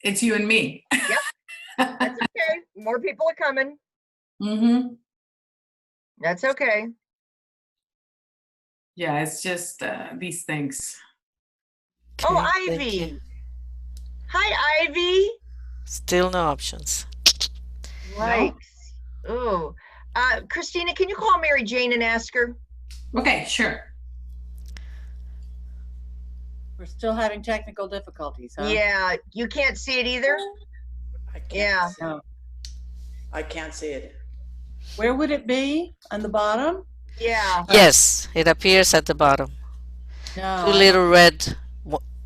It's you and me. Yep. That's okay. More people are coming. Mm-hmm. That's okay. Yeah, it's just these things. Oh, Okay, thank you. Ivy. Hi, Ivy. Still no options. Yikes. Oh, Christina, can you call Mary Jane and ask her? Okay, sure. We're still having technical difficulties, huh? Yeah, you can't see it either? I can't Yeah. see. No. I can't see it. Where would it be? On the bottom? Yeah. Yes, it appears at the bottom. No, Two I little red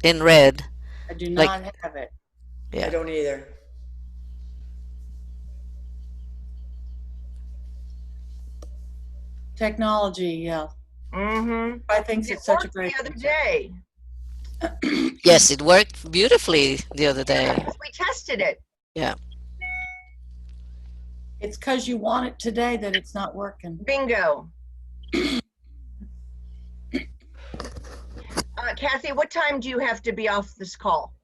in red. do like- not have it. Yeah. I don't either. Technology, yeah. Mm-hmm. I think It it's such a worked great the other feature. day. Yes, it worked beautifully the other day. We tested it. Yeah. It's because you want it today that it's not working. Bingo. Kathy, what time do you have to be off this call?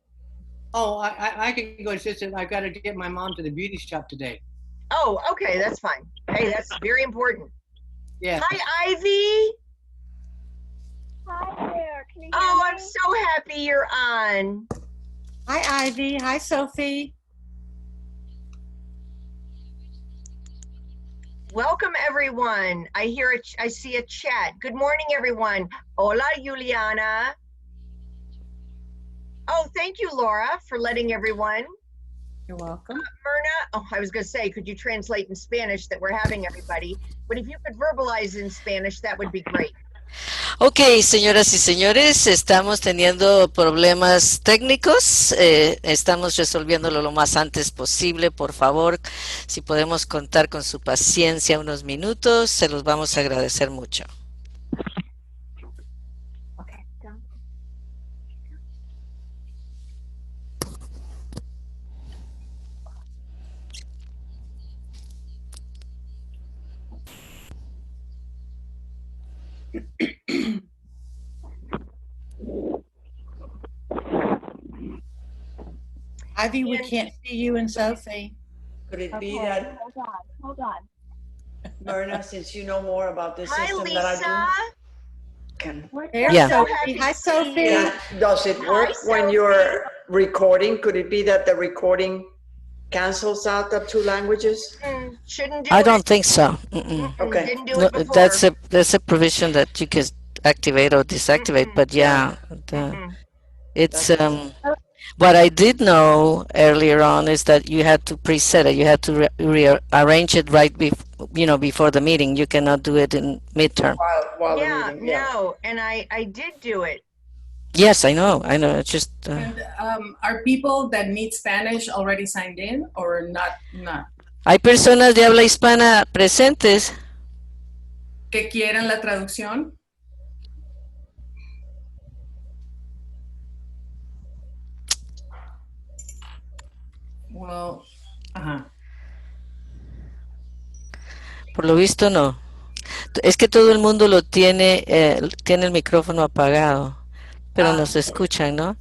Oh, I can go assistant. I got to get my mom to the beauty shop today. Oh, okay, that's fine. Hey, that's very important. Yeah. Hi, Ivy. Hi there. Can you hear Oh, me? I'm so happy you're on. Hi, Ivy. Hi, Sophie. Welcome, everyone. I see a chat. Good morning, everyone. Hola, Juliana. Oh, thank you, Laura, for letting everyone. You're welcome. Myrna, oh, I was going to say, could you translate in Spanish that we're having everybody? But if you could verbalize in Spanish, that would be great. Ok, señoras y señores, estamos teniendo problemas técnicos, estamos resolviéndolo lo más antes posible. Por favor, si podemos contar con su paciencia unos minutos, se los vamos a agradecer mucho. Okay, done. Ivy, we can't see you and Sophie. Could it be Okay, that, hold on. Myrna, since you know more about this Hi, system that I Lisa. can, There's Yeah. So Sophie. happy Hi, to see Sophie. you. does it work Hi, when Sophie. you're recording? Could it be that the recording cancels out the two languages? Shouldn't do I it. don't think so. Mm-mm. Okay. Didn't do No, it before. that's a provision that you can activate or deactivate, but yeah, it's what I did know earlier on is that you had to preset it. You had to rearrange it right before the meeting. You cannot do it in midterm. While the Yeah, meeting, yeah. no, and I did do it. Yes, I know. It's just And are people that need Spanish already signed in or not? hay personas de habla hispana presentes. ¿Que quieren la traducción? Well, Por lo visto no. Es que todo el mundo lo tiene el micrófono apagado, pero nos escuchan, ¿no?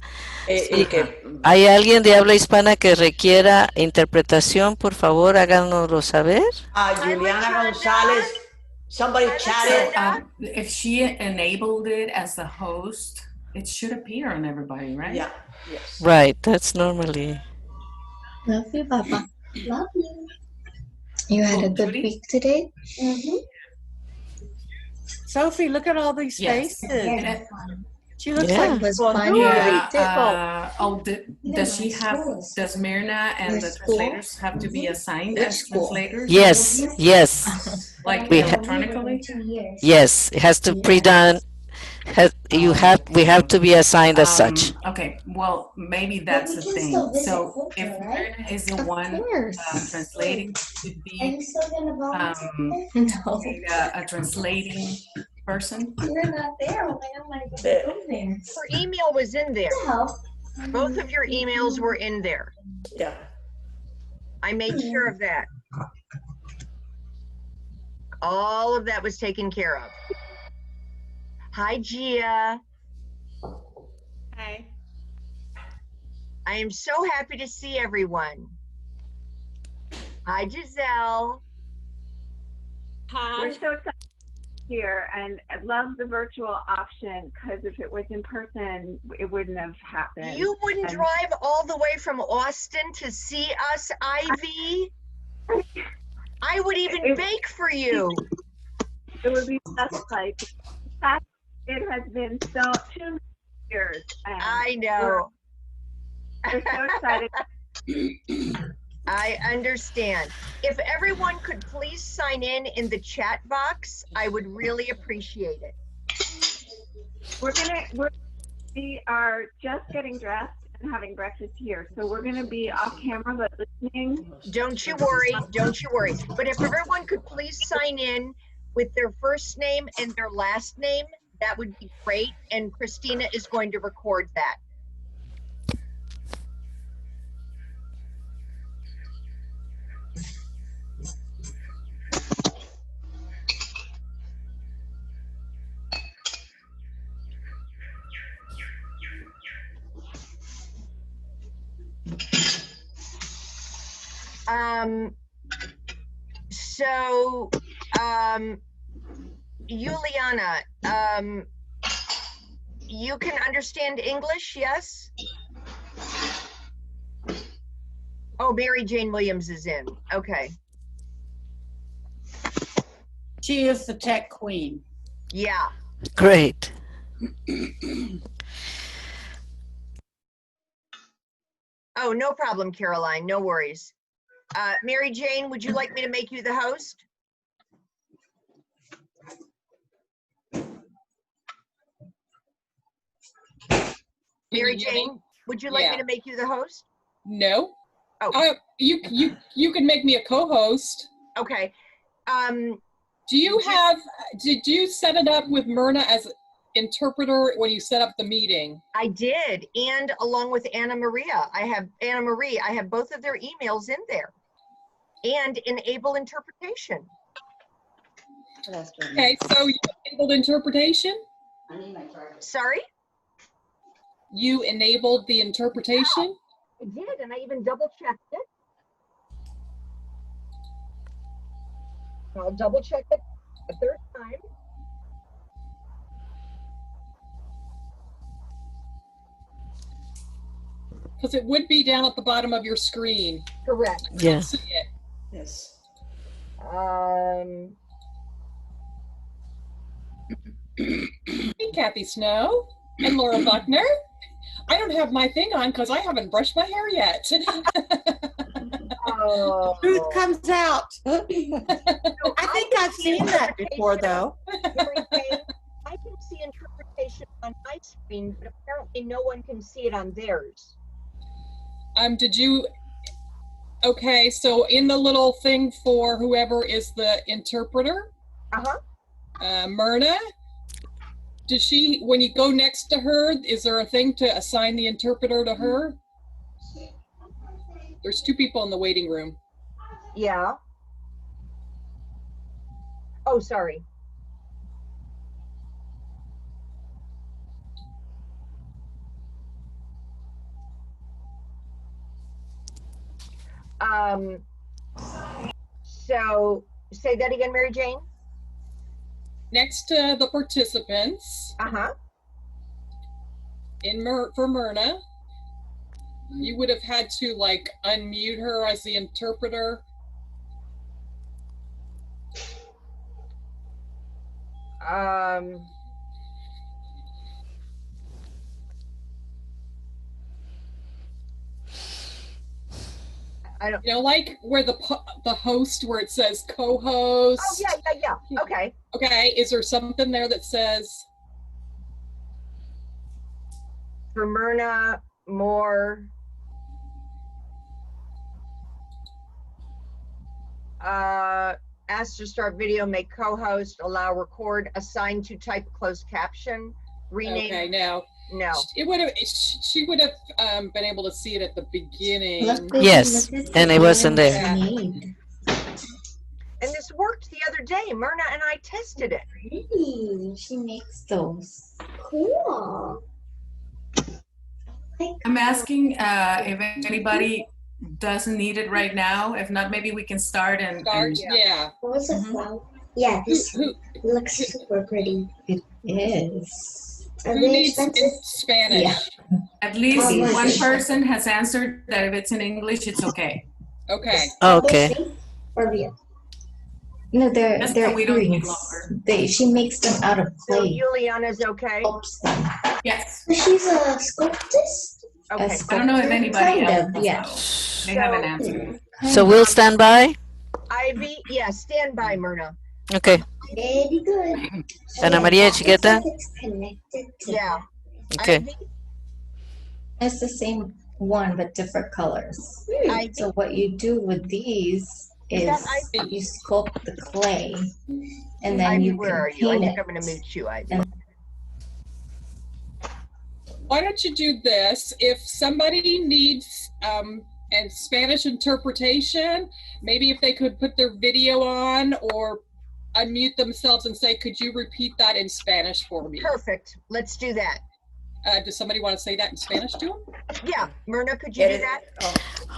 Y que, ¿Hay alguien de habla hispana que requiera interpretación? Por favor, háganoslo saber. Juliana Gonzalez, somebody chatted. if she enabled it as the host, it should appear on everybody, right? Yeah, yes. Right, that's normally. Love you, Papa. Love you. You had a good Judy? week today? Sophie, look at all these Yes. faces. She looks Yeah. like Was well, fun. Does she have? Does Myrna and the translators have to be assigned as translators? Yes, yes, Like We electronically? yes. It has to pre-done. We have to be assigned as such. Okay, well, maybe that's the thing. So if Myrna is the one translating, should be No. a translating person. You're not there. Her email was in there. Both of your emails were in there. Yeah. I made sure of that. All of that was taken care of. Hi, Gia. Hi. I am so happy to see everyone. Hi, Giselle. We're so excited here, and I love the virtual option because if it was in person, it wouldn't have happened. You wouldn't And drive all the way from Austin to see us, Ivy? I would even bake for you. it would be just like, in fact, it has been so 2 years. And I know. we're so excited. I understand. If everyone could please sign in the chat box, I would really appreciate it. We are just getting dressed and having breakfast here. So we're gonna be off camera, but listening. Don't you worry, don't you worry. But if everyone could please sign in with their first name and their last name, that would be great. And Christina is going to record that. Juliana, you can understand English, yes? Oh, Mary Jane Williams is in. Okay. She is the tech queen. Yeah. Great. Oh, no problem, Caroline. No worries. Mary Jane, would you like me to make you the host? Mary Jane, would you like me to make you the host? No. Oh. You can make me a co-host. Okay. Did you set it up with Myrna as interpreter when you set up the meeting? I did, and along with Anna Marie, I have both of their emails in there, and enable interpretation. Okay, so you enabled interpretation? Sorry? You enabled the interpretation? I did, and I even double checked it. I'll double check it a third time. Because it would be down at the bottom of your screen. Correct. Yeah. See it. Yes. Hey, Kathie Snow and Laura Buckner. I don't have my thing on because I haven't brushed my hair yet. Oh. Truth comes out. I think I've seen that before, though. I can see interpretation on my screen, but apparently no one can see it on theirs. Okay, so in the little thing for whoever is the interpreter, Myrna, when you go next to her, is there a thing to assign the interpreter to her? There's 2 people in the waiting room. Yeah. Oh, sorry. So say that again, Mary Jane. Next to the participants, for Myrna, you would have had to like unmute her as the interpreter. I don't. You know, like where the host, where it says co-host. Oh yeah. Okay. Okay. Is there something there that says for Myrna more? Ask to start video, make co-host, allow record, assign to type closed caption, rename. Okay, now. No. She would have been able to see it at the beginning. Yes, and it wasn't there. And this worked the other day. Myrna and I tested it. Really? She makes those. Cool. I'm asking if anybody doesn't need it right now. If not, maybe we can start and Yeah. What was it from? Yeah, this looks super pretty. It is. Are Who they needs expensive? in Spanish? Yeah. at least How much one is it? person has answered that if it's in English, it's okay. Okay. Okay. Or real? No, Just they're so we don't take earrings. longer. She makes them out of So clay. Juliana's okay? Sculpts them. Yes. She's a sculptress. Okay. I don't know if anybody Kind else of, yeah. knows. They haven't answered. So we'll stand by. Ivy, yeah, stand by, Myrna. Okay. Very good. Ana Maria, chiquita. It's connected to Yeah. Okay. Ivy, It's the same one but different colors. Ivy. So what you do with these is you sculpt the clay and then Ivy, you where can are you? I paint think it. I'm going to mute you, Ivy. Why don't you do this? If somebody needs and Spanish interpretation, maybe if they could put their video on or unmute themselves and say, could you repeat that in Spanish for me? Perfect. Let's do that. Does somebody want to say that in Spanish to them? Yeah. Myrna, could you do that?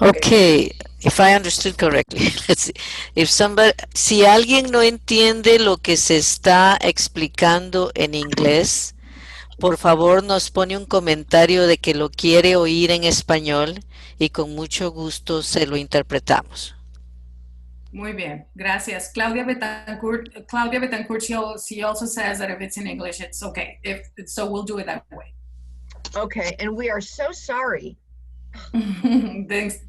Okay, if I understood correctly, let's see. If somebody, si alguien no entiende lo que se está explicando en inglés, por favor nos pone un comentario de que lo quiere oír en español y con mucho gusto se lo interpretamos. Muy bien. Gracias. Claudia Betancourt, she also says that if it's in English, it's okay. So we'll do it that way. Okay. And we are so sorry.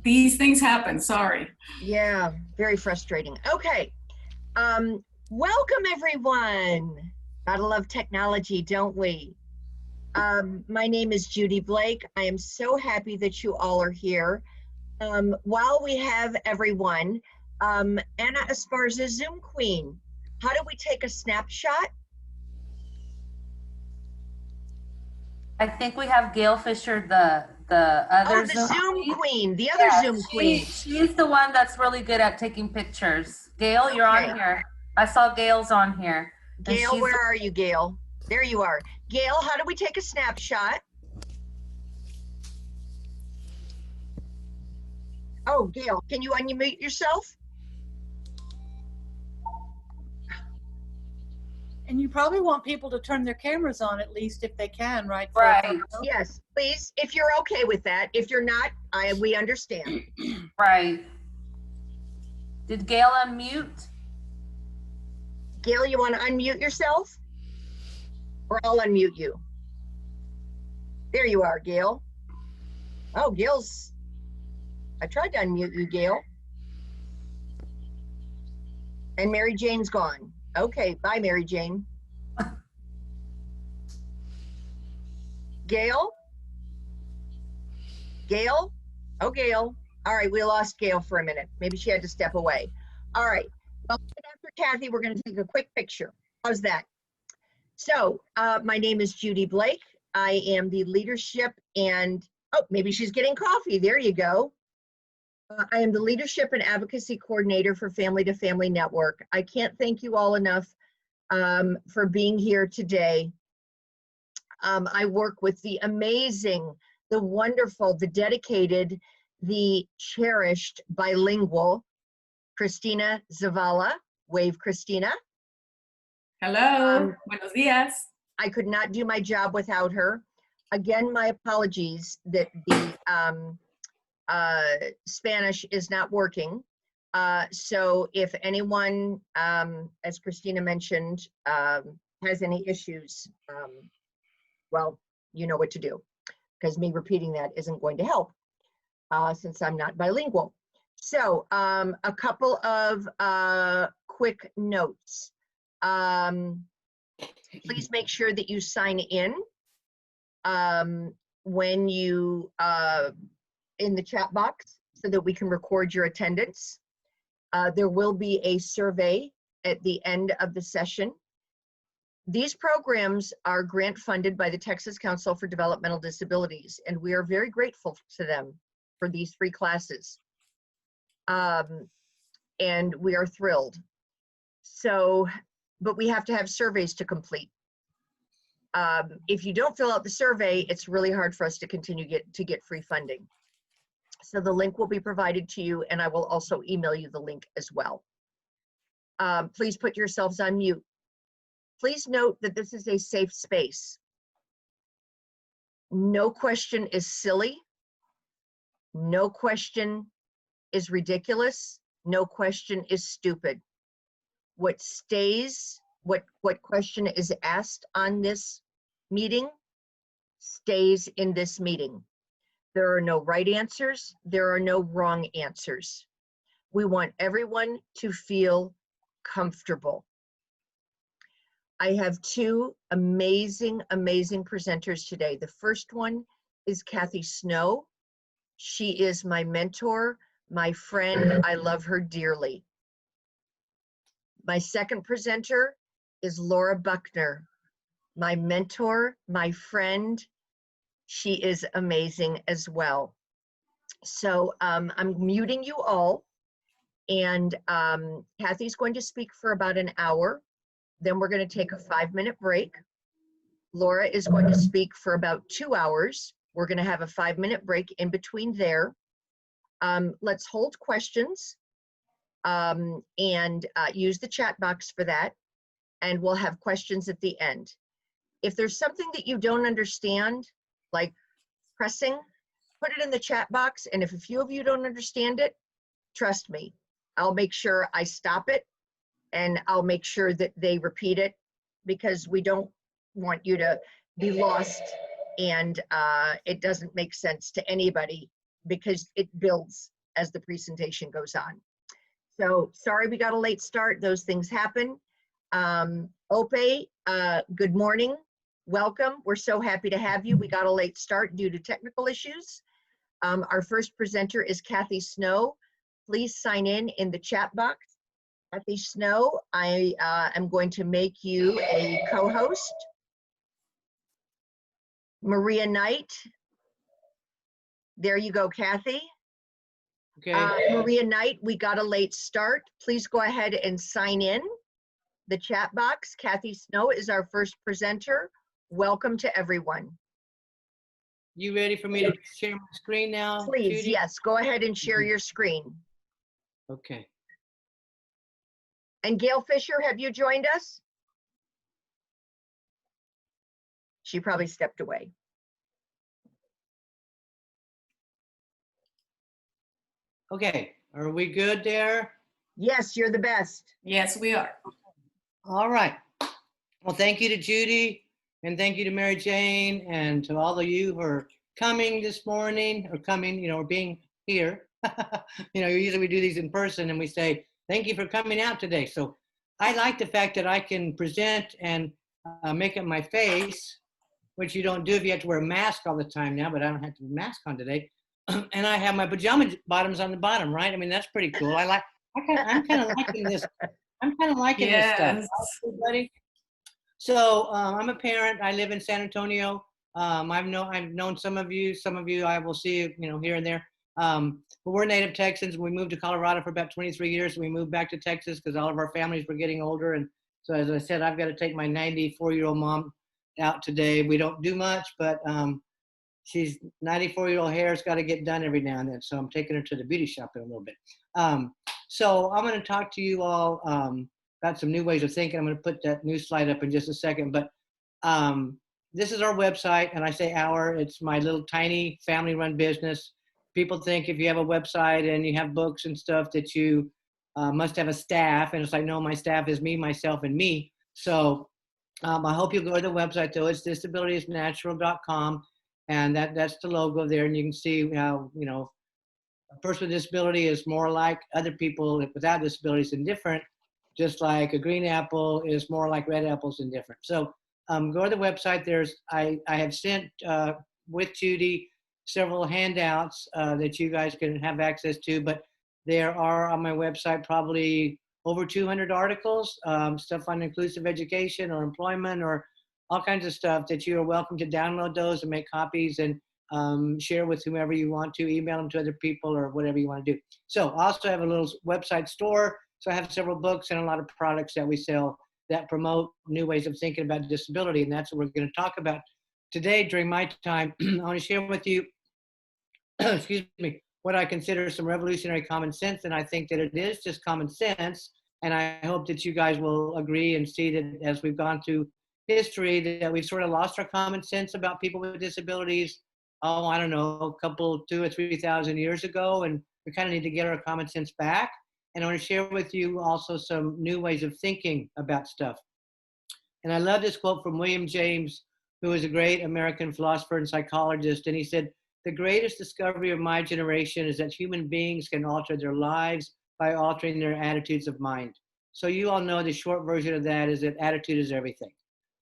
These things happen. Sorry. Yeah, very frustrating. Okay. Welcome, everyone. Gotta love technology, don't we? My name is Judy Blake. I am so happy that you all are here. While we have everyone, Anna Esparza, Zoom Queen, how do we take a snapshot? I think we have Gail Fisher, the other Zoom Queen, the other Zoom Queen. She's the one that's really good at taking pictures. Gail, you're on here. I saw Gail's on here. Gail, where are you, Gail? There you are. Gail, how do we take a snapshot? Oh, Gail, can you unmute yourself? And you probably want people to turn their cameras on at least if they can, right? Right. Yes, please, if you're okay with that. If you're not, we understand. Right. Did Gail unmute? Gail, you want to unmute yourself? Or I'll unmute you. There you are, Gail. Oh, Gail's, I tried to unmute you, Gail. And Mary Jane's gone. Okay, bye, Mary Jane. Gail? Gail? Oh, Gail. All right, we lost Gail for a minute. Maybe she had to step away. All right, well, after Kathie, we're going to take a quick picture. How's that? So, my name is Judy Blake. I am the leadership and, oh, maybe she's getting coffee. There you go. I am the Leadership and Advocacy Coordinator for Family to Family Network. I can't thank you all enough for being here today. I work with the amazing, the wonderful, the dedicated, the cherished bilingual Christina Zavala. Wave, Christina. Hello. Buenos dias. I could not do my job without her. Again, my apologies that the Spanish is not working. So if anyone, as Christina mentioned, has any issues, well, you know what to do, because me repeating that isn't going to help since I'm not bilingual. So a couple of quick notes. Please make sure that you sign in when you in the chat box so that we can record your attendance. There will be a survey at the end of the session. These programs are grant funded by the Texas Council for Developmental Disabilities, and we are very grateful to them for these free classes. And we are thrilled. So, but we have to have surveys to complete. if you don't fill out the survey, it's really hard for us to continue to get free funding. So the link will be provided to you, and I will also email you the link as well. Please put yourselves on mute. Please note that this is a safe space. No question is silly. No question is ridiculous. No question is stupid. What stays, what question is asked on this meeting stays in this meeting. There are no right answers. There are no wrong answers. We want everyone to feel comfortable. I have two amazing, amazing presenters today. The first one is Kathie Snow. She is my mentor, my friend. I love her dearly. My second presenter is Laura Buckner, my mentor, my friend. She is amazing as well. So I'm muting you all, and Kathie's going to speak for about an hour. Then we're going to take a 5-minute break. Laura is going to speak for about 2 hours. We're going to have a 5-minute break in between there. Let's hold questions and use the chat box for that. And we'll have questions at the end. If there's something that you don't understand, like pressing, put it in the chat box. And if a few of you don't understand it, trust me, I'll make sure I stop it, and I'll make sure that they repeat it, because we don't want you to be lost and it doesn't make sense to anybody, because it builds as the presentation goes on. So sorry we got a late start. Those things happen. Ope, good morning. Welcome. We're so happy to have you. We got a late start due to technical issues. Our first presenter is Kathie Snow. Please sign in the chat box. Kathie Snow, I am going to make you a co-host. Maria Knight. There you go, Kathie. Okay. Maria Knight, we got a late start. Please go ahead and sign in the chat box. Kathie Snow is our first presenter. Welcome to everyone. You ready for me to share my screen now? Please, Judy? yes, go ahead and share your screen. Okay. And Gail Fisher, have you joined us? She probably stepped away. Okay, are we good there? Yes, you're the best. Yes, we are. All right. Well, thank you to Judy, and thank you to Mary Jane, and to all of you who are coming this morning, or coming, or being here. Usually we do these in person and we say, thank you for coming out today. So I like the fact that I can present and make up my face, which you don't do if you have to wear a mask all the time now, but I don't have to have a mask on today. And I have my pajama bottoms on the bottom, right? I mean, that's pretty cool. I'm kind of liking this. I'm kind of liking this stuff. Everybody. So I'm a parent. I live in San Antonio. I've known some of you I will see, here and there. But we're native Texans. We moved to Colorado for about 23 years. We moved back to Texas because all of our families were getting older. And so, as I said, I've got to take my 94-year-old mom out today. We don't do much, but she's 94-year-old hair's got to get done every now and then. So I'm taking her to the beauty shop in a little bit. So I'm going to talk to you all about some new ways of thinking. I'm going to put that new slide up in just a second. But this is our website, and I say our, it's my little tiny family-run business. People think if you have a website and you have books and stuff that you must have a staff, and it's like, no, my staff is me, myself, and me. So I hope you'll go to the website, though. It's disabilitiesnatural.com, and that's the logo there, and you can see how, a person with disability is more like other people without disabilities and different, just like a green apple is more like red apples and different. So go to the website. I have sent with Judy several handouts that you guys can have access to, but there are on my website probably over 200 articles, stuff on inclusive education or employment or all kinds of stuff that you are welcome to download those and make copies and share with whomever you want to, email them to other people or whatever you want to do. So I also have a little website store. So I have several books and a lot of products that we sell that promote new ways of thinking about disability. And that's what we're going to talk about today during my time. I want to share with you, excuse me, what I consider some revolutionary common sense. And I think that it is just common sense. And I hope that you guys will agree and see that as we've gone through history that we've sort of lost our common sense about people with disabilities, oh, I don't know, a couple, 2,000 or 3,000 years ago. And we kind of need to get our common sense back. And I want to share with you also some new ways of thinking about stuff. And I love this quote from William James, who is a great American philosopher and psychologist. And he said, "The greatest discovery of my generation is that human beings can alter their lives by altering their attitudes of mind." So you all know the short version of that is that attitude is everything.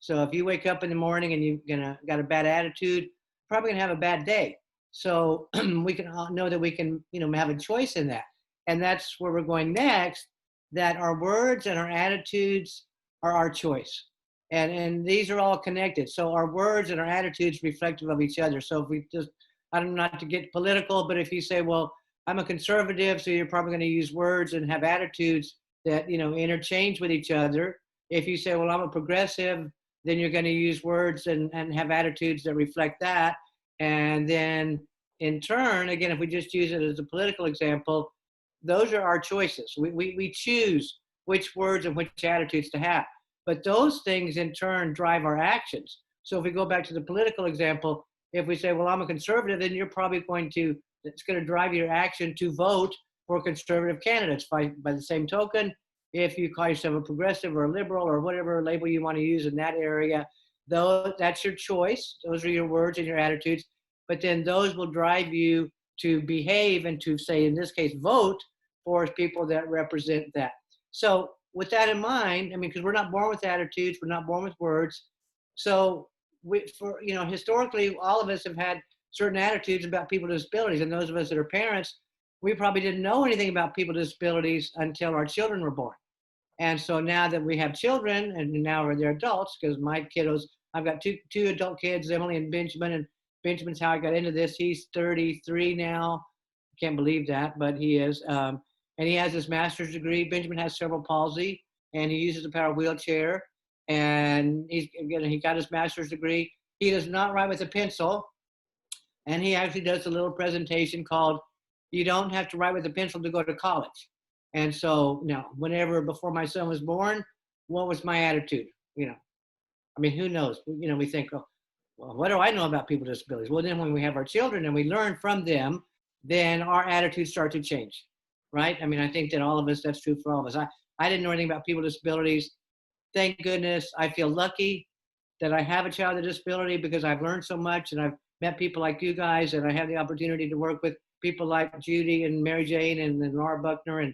So if you wake up in the morning and you've got a bad attitude, probably gonna have a bad day. So we can all know that we can, have a choice in that. And that's where we're going next, that our words and our attitudes are our choice. And these are all connected. So our words and our attitudes reflective of each other. So if we just, I don't know, not to get political, but if you say, well, I'm a conservative, so you're probably going to use words and have attitudes that, interchange with each other. If you say, well, I'm a progressive, then you're going to use words and have attitudes that reflect that. And then in turn, again, if we just use it as a political example, those are our choices. We choose which words and which attitudes to have. But those things in turn drive our actions. So if we go back to the political example, if we say, well, I'm a conservative, then you're probably it's going to drive your action to vote for conservative candidates. By the same token, if you call yourself a progressive or a liberal or whatever label you want to use in that area, that's your choice. Those are your words and your attitudes. But then those will drive you to behave and to, say, in this case, vote for people that represent that. So with that in mind, because we're not born with attitudes, we're not born with words. So historically, all of us have had certain attitudes about people with disabilities. And those of us that are parents, we probably didn't know anything about people with disabilities until our children were born. And so now that we have children, and now they're adults, because my kiddos, I've got two adult kids, Emily and Benjamin, and Benjamin's how I got into this. He's 33 now. I can't believe that, but he is. And he has his master's degree. Benjamin has cerebral palsy, and he uses a power wheelchair. And he got his master's degree. He does not write with a pencil. And he actually does a little presentation called, "You don't have to write with a pencil to go to college." And so, before my son was born, what was my attitude? Who knows? We think, oh, well, what do I know about people with disabilities? Well, then when we have our children and we learn from them, then our attitudes start to change, right? I think that all of us, that's true for all of us. I didn't know anything about people with disabilities. Thank goodness. I feel lucky that I have a child with a disability because I've learned so much and I've met people like you guys, and I have the opportunity to work with people like Judy and Mary Jane and Laura Buckner, and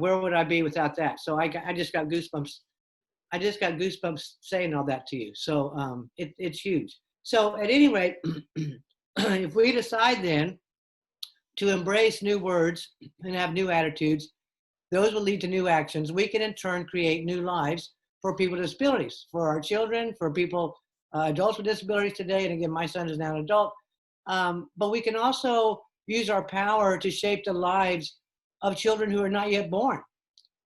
where would I be without that? So I just got goosebumps. I just got goosebumps saying all that to you. So it's huge. So at any rate, if we decide then to embrace new words and have new attitudes, those will lead to new actions. We can in turn create new lives for people with disabilities, for our children, for people, adults with disabilities today. And again, my son is now an adult. But we can also use our power to shape the lives of children who are not yet born.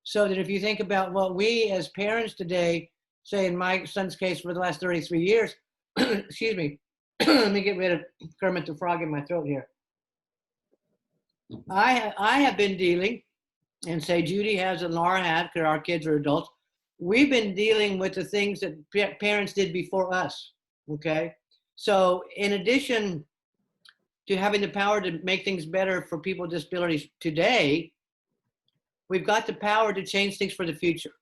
So that if you think about what we as parents today, say in my son's case for the last 33 years, excuse me, let me get rid of Kermit the Frog in my throat here. I have been dealing, and say Judy has and Laura had, because our kids are adults, we've been dealing with the things that parents did before us, okay? So in addition to having the power to make things better for people with disabilities today, we've got the power to change things for the future.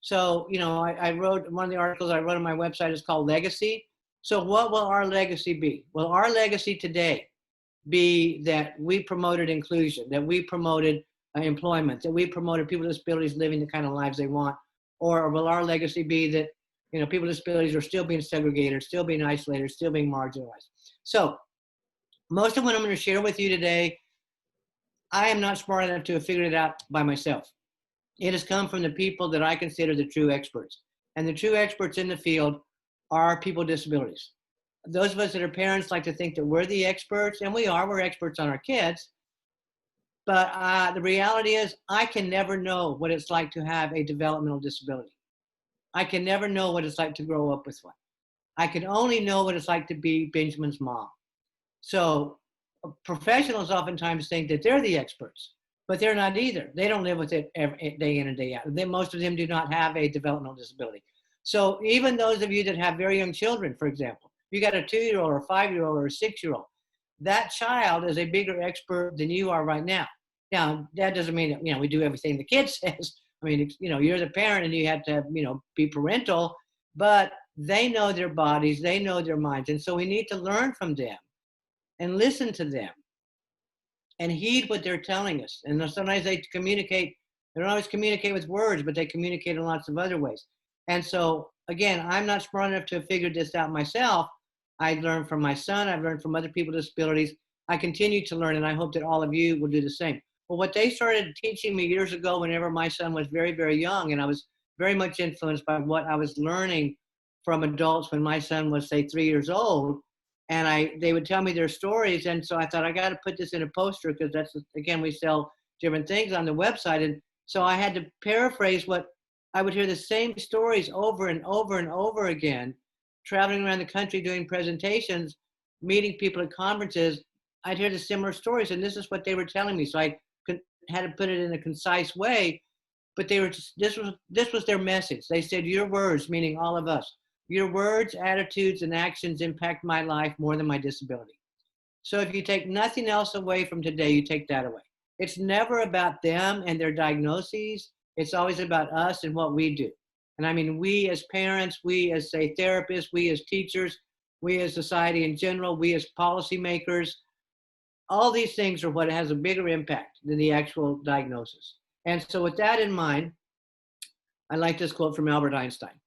So, I wrote, one of the articles I wrote on my website is called Legacy. So what will our legacy be? Will our legacy today be that we promoted inclusion, that we promoted employment, that we promoted people with disabilities living the kind of lives they want? Or will our legacy be that, people with disabilities are still being segregated, still being isolated, still being marginalized? So most of what I'm going to share with you today, I am not smart enough to have figured it out by myself. It has come from the people that I consider the true experts. And the true experts in the field are people with disabilities. Those of us that are parents like to think that we're the experts, and we're experts on our kids. But the reality is I can never know what it's like to have a developmental disability. I can never know what it's like to grow up with one. I can only know what it's like to be Benjamin's mom. So professionals oftentimes think that they're the experts, but they're not either. They don't live with it day in and day out. Most of them do not have a developmental disability. So even those of you that have very young children, for example, you got a 2-year-old or a 5-year-old or a 6-year-old, that child is a bigger expert than you are right now. Now, that doesn't mean that, we do everything the kid says. I mean, you're the parent and you have to, be parental, but they know their bodies, they know their minds. And so we need to learn from them and listen to them and heed what they're telling us. And sometimes they communicate, they don't always communicate with words, but they communicate in lots of other ways. And so, again, I'm not smart enough to have figured this out myself. I learned from my son. I've learned from other people with disabilities. I continue to learn, and I hope that all of you will do the same. Well, what they started teaching me years ago, whenever my son was very, very young, and I was very much influenced by what I was learning from adults when my son was, say, 3 years old, and they would tell me their stories, and so I thought, I got to put this in a poster, because that's, again, we sell different things on the website, and so I had to paraphrase what I would hear the same stories over and over and over again, traveling around the country doing presentations, meeting people at conferences. I'd hear the similar stories, and this is what they were telling me. So I had to put it in a concise way, but they were just, this was their message. They said, your words, meaning all of us, your words, attitudes, and actions impact my life more than my disability. So if you take nothing else away from today, you take that away. It's never about them and their diagnoses. It's always about us and what we do. And I mean, we as parents, we as, say, therapists, we as teachers, we as society in general, we as policymakers, all these things are what has a bigger impact than the actual diagnosis. And so with that in mind, I like this quote from Albert Einstein.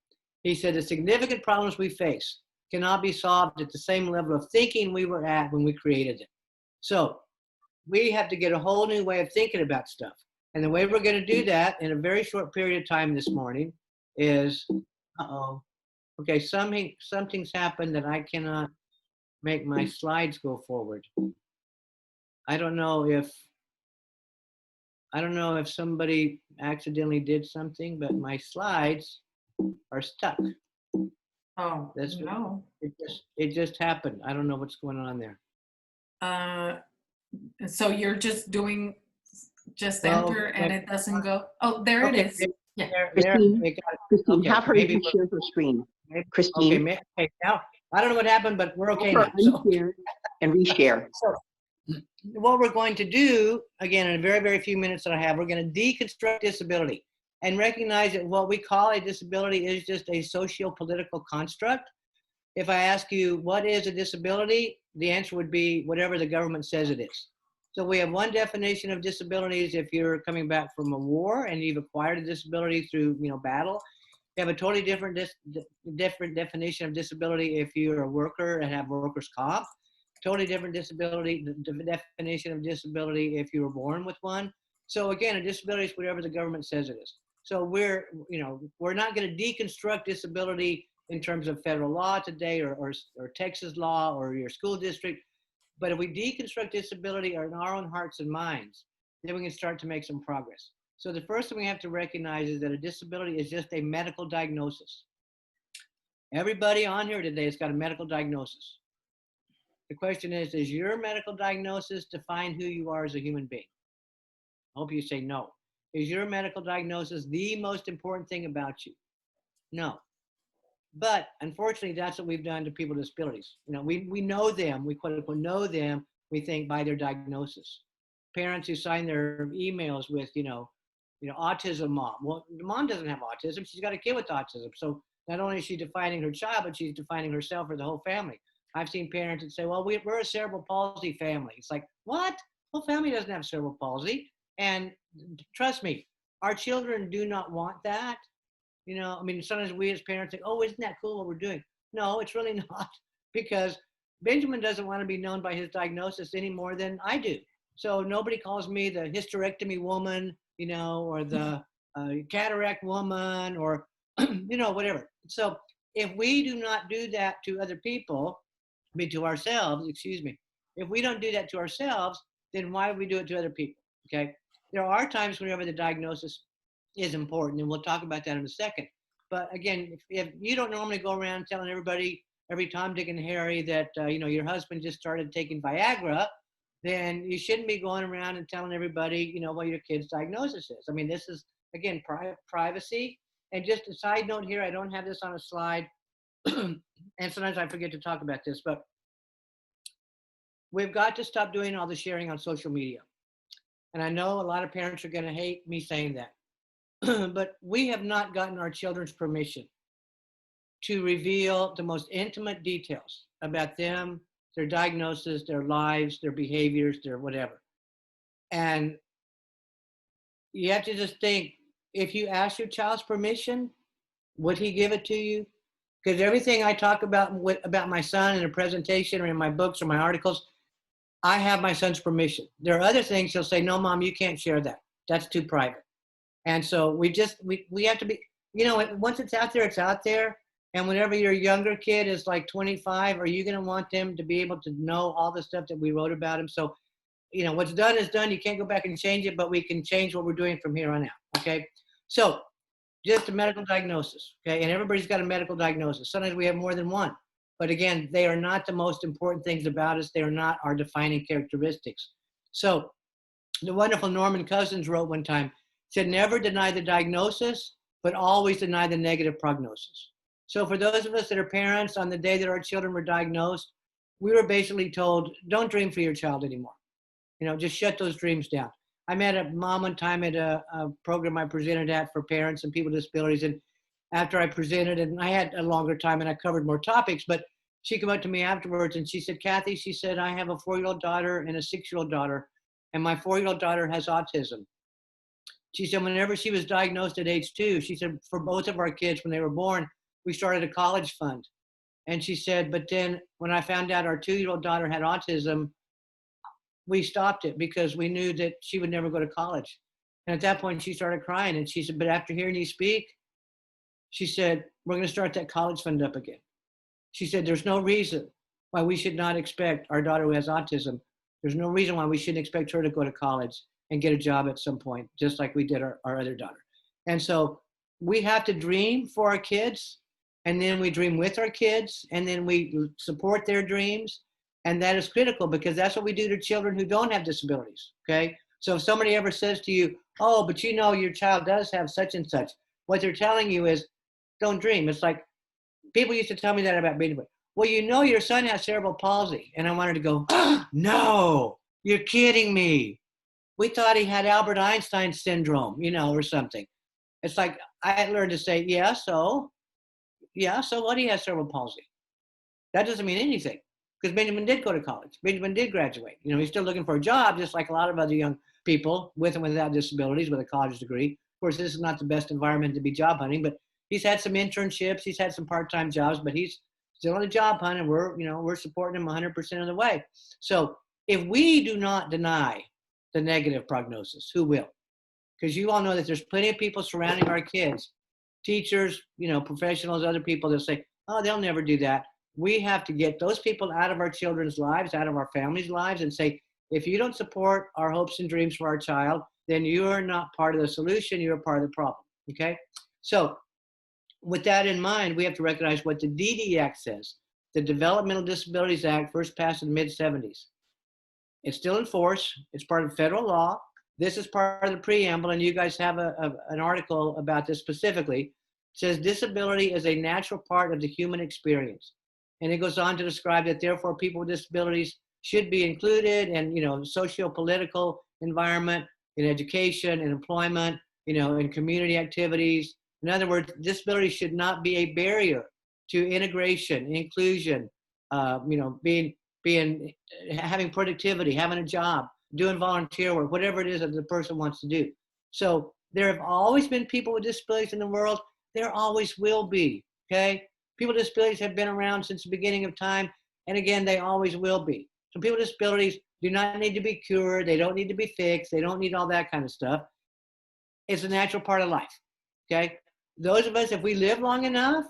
He said, the significant problems we face cannot be solved at the same level of thinking we were at when we created it. So we have to get a whole new way of thinking about stuff. And the way we're going to do that in a very short period of time this morning is, okay, something's happened that I cannot make my slides go forward. I don't know if somebody accidentally did something, but my slides are stuck. Oh, no. It just happened. I don't know what's going on there. So you're just doing enter and it doesn't go. Oh, there it is. Yeah. Christine, have her share her screen. Christine. Okay, now I don't know what happened, but we're okay now. Unshare and reshare. So what we're going to do, again, in a very, very few minutes that I have, we're going to deconstruct disability and recognize that what we call a disability is just a socio-political construct. If I ask you, what is a disability? The answer would be whatever the government says it is. So we have one definition of disabilities if you're coming back from a war and you've acquired a disability through, battle. You have a totally different definition of disability if you're a worker and have workers' comp. Totally different definition of disability if you were born with one. So again, a disability is whatever the government says it is. So we're not going to deconstruct disability in terms of federal law today or Texas law or your school district. But if we deconstruct disability in our own hearts and minds, then we can start to make some progress. So the first thing we have to recognize is that a disability is just a medical diagnosis. Everybody on here today has got a medical diagnosis. The question is, does your medical diagnosis define who you are as a human being? I hope you say no. Is your medical diagnosis the most important thing about you? No. But unfortunately, that's what we've done to people with disabilities. We know them, we quote unquote know them, we think by their diagnosis. Parents who sign their emails with, autism mom. Well, the mom doesn't have autism, she's got a kid with autism. So not only is she defining her child, but she's defining herself or the whole family. I've seen parents that say, well, we're a cerebral palsy family. It's like, what? The whole family doesn't have cerebral palsy. And trust me, our children do not want that. Sometimes we as parents think, oh, isn't that cool what we're doing? No, it's really not, because Benjamin doesn't want to be known by his diagnosis any more than I do. So nobody calls me the hysterectomy woman, or the cataract woman, or, whatever. So if we do not do that to other people, to ourselves, if we don't do that to ourselves, then why would we do it to other people? Okay. There are times whenever the diagnosis is important, and we'll talk about that in a second. But again, if you don't normally go around telling everybody, every Tom, Dick, and Harry that, your husband just started taking Viagra, then you shouldn't be going around and telling everybody, what your kid's diagnosis is. I mean, this is, again, privacy. And just a side note here, I don't have this on a slide, and sometimes I forget to talk about this, but we've got to stop doing all the sharing on social media. And I know a lot of parents are going to hate me saying that, but we have not gotten our children's permission to reveal the most intimate details about them, their diagnosis, their lives, their behaviors, their whatever. And you have to just think, if you ask your child's permission, would he give it to you? Because everything I talk about my son in a presentation or in my books or my articles, I have my son's permission. There are other things he'll say, no, Mom, you can't share that. That's too private. And so we have to be, once it's out there, it's out there. And whenever your younger kid is like 25, are you going to want them to be able to know all the stuff that we wrote about him? So, what's done is done. You can't go back and change it, but we can change what we're doing from here on out. Okay. So just a medical diagnosis. Okay. And everybody's got a medical diagnosis. Sometimes we have more than one. But again, they are not the most important things about us. They are not our defining characteristics. So the wonderful Norman Cousins wrote one time, said, never deny the diagnosis, but always deny the negative prognosis. So for those of us that are parents, on the day that our children were diagnosed, we were basically told, don't dream for your child anymore. Just shut those dreams down. I met a mom one time at a program I presented at for parents and people with disabilities. And after I presented, and I had a longer time and I covered more topics, but she came up to me afterwards and she said, Kathie, she said, I have a 4-year-old daughter and a 6-year-old daughter, and my 4-year-old daughter has autism. She said, whenever she was diagnosed at age 2, she said, for both of our kids, when they were born, we started a college fund. And she said, but then when I found out our 2-year-old daughter had autism, we stopped it because we knew that she would never go to college. And at that point, she started crying. And she said, but after hearing you speak, she said, we're going to start that college fund up again. She said, there's no reason why we should not expect our daughter who has autism. There's no reason why we shouldn't expect her to go to college and get a job at some point, just like we did our other daughter. And so we have to dream for our kids, and then we dream with our kids, and then we support their dreams. And that is critical because that's what we do to children who don't have disabilities, okay? So if somebody ever says to you, oh, but your child does have such and such, what they're telling you is, don't dream. It's like, people used to tell me that about being, well, your son has cerebral palsy. And I wanted to go, oh, no, you're kidding me. We thought he had Albert Einstein syndrome, or something. It's like, I learned to say, yeah, so what? He has cerebral palsy. That doesn't mean anything because Benjamin did go to college. Benjamin did graduate. He's still looking for a job, just like a lot of other young people with and without disabilities with a college degree. Of course, this is not the best environment to be job hunting, but he's had some internships. He's had some part-time jobs, but he's still on a job hunt, and we're supporting him 100% of the way. So if we do not deny the negative prognosis, who will? Because you all know that there's plenty of people surrounding our kids, teachers, professionals, other people that say, oh, they'll never do that. We have to get those people out of our children's lives, out of our families' lives, and say, if you don't support our hopes and dreams for our child, then you are not part of the solution, you're part of the problem, okay? So with that in mind, we have to recognize what the DD Act says. The Developmental Disabilities Act first passed in the mid-70s. It's still in force. It's part of federal law. This is part of the preamble, and you guys have an article about this specifically. It says disability is a natural part of the human experience. And it goes on to describe that therefore people with disabilities should be included in, socio-political environment, in education, in employment, in community activities. In other words, disability should not be a barrier to integration, inclusion, having productivity, having a job, doing volunteer work, whatever it is that the person wants to do. So there have always been people with disabilities in the world. There always will be, okay? People with disabilities have been around since the beginning of time. And again, they always will be. So people with disabilities do not need to be cured. They don't need to be fixed. They don't need all that kind of stuff. It's a natural part of life, okay? Those of us, if we live long enough,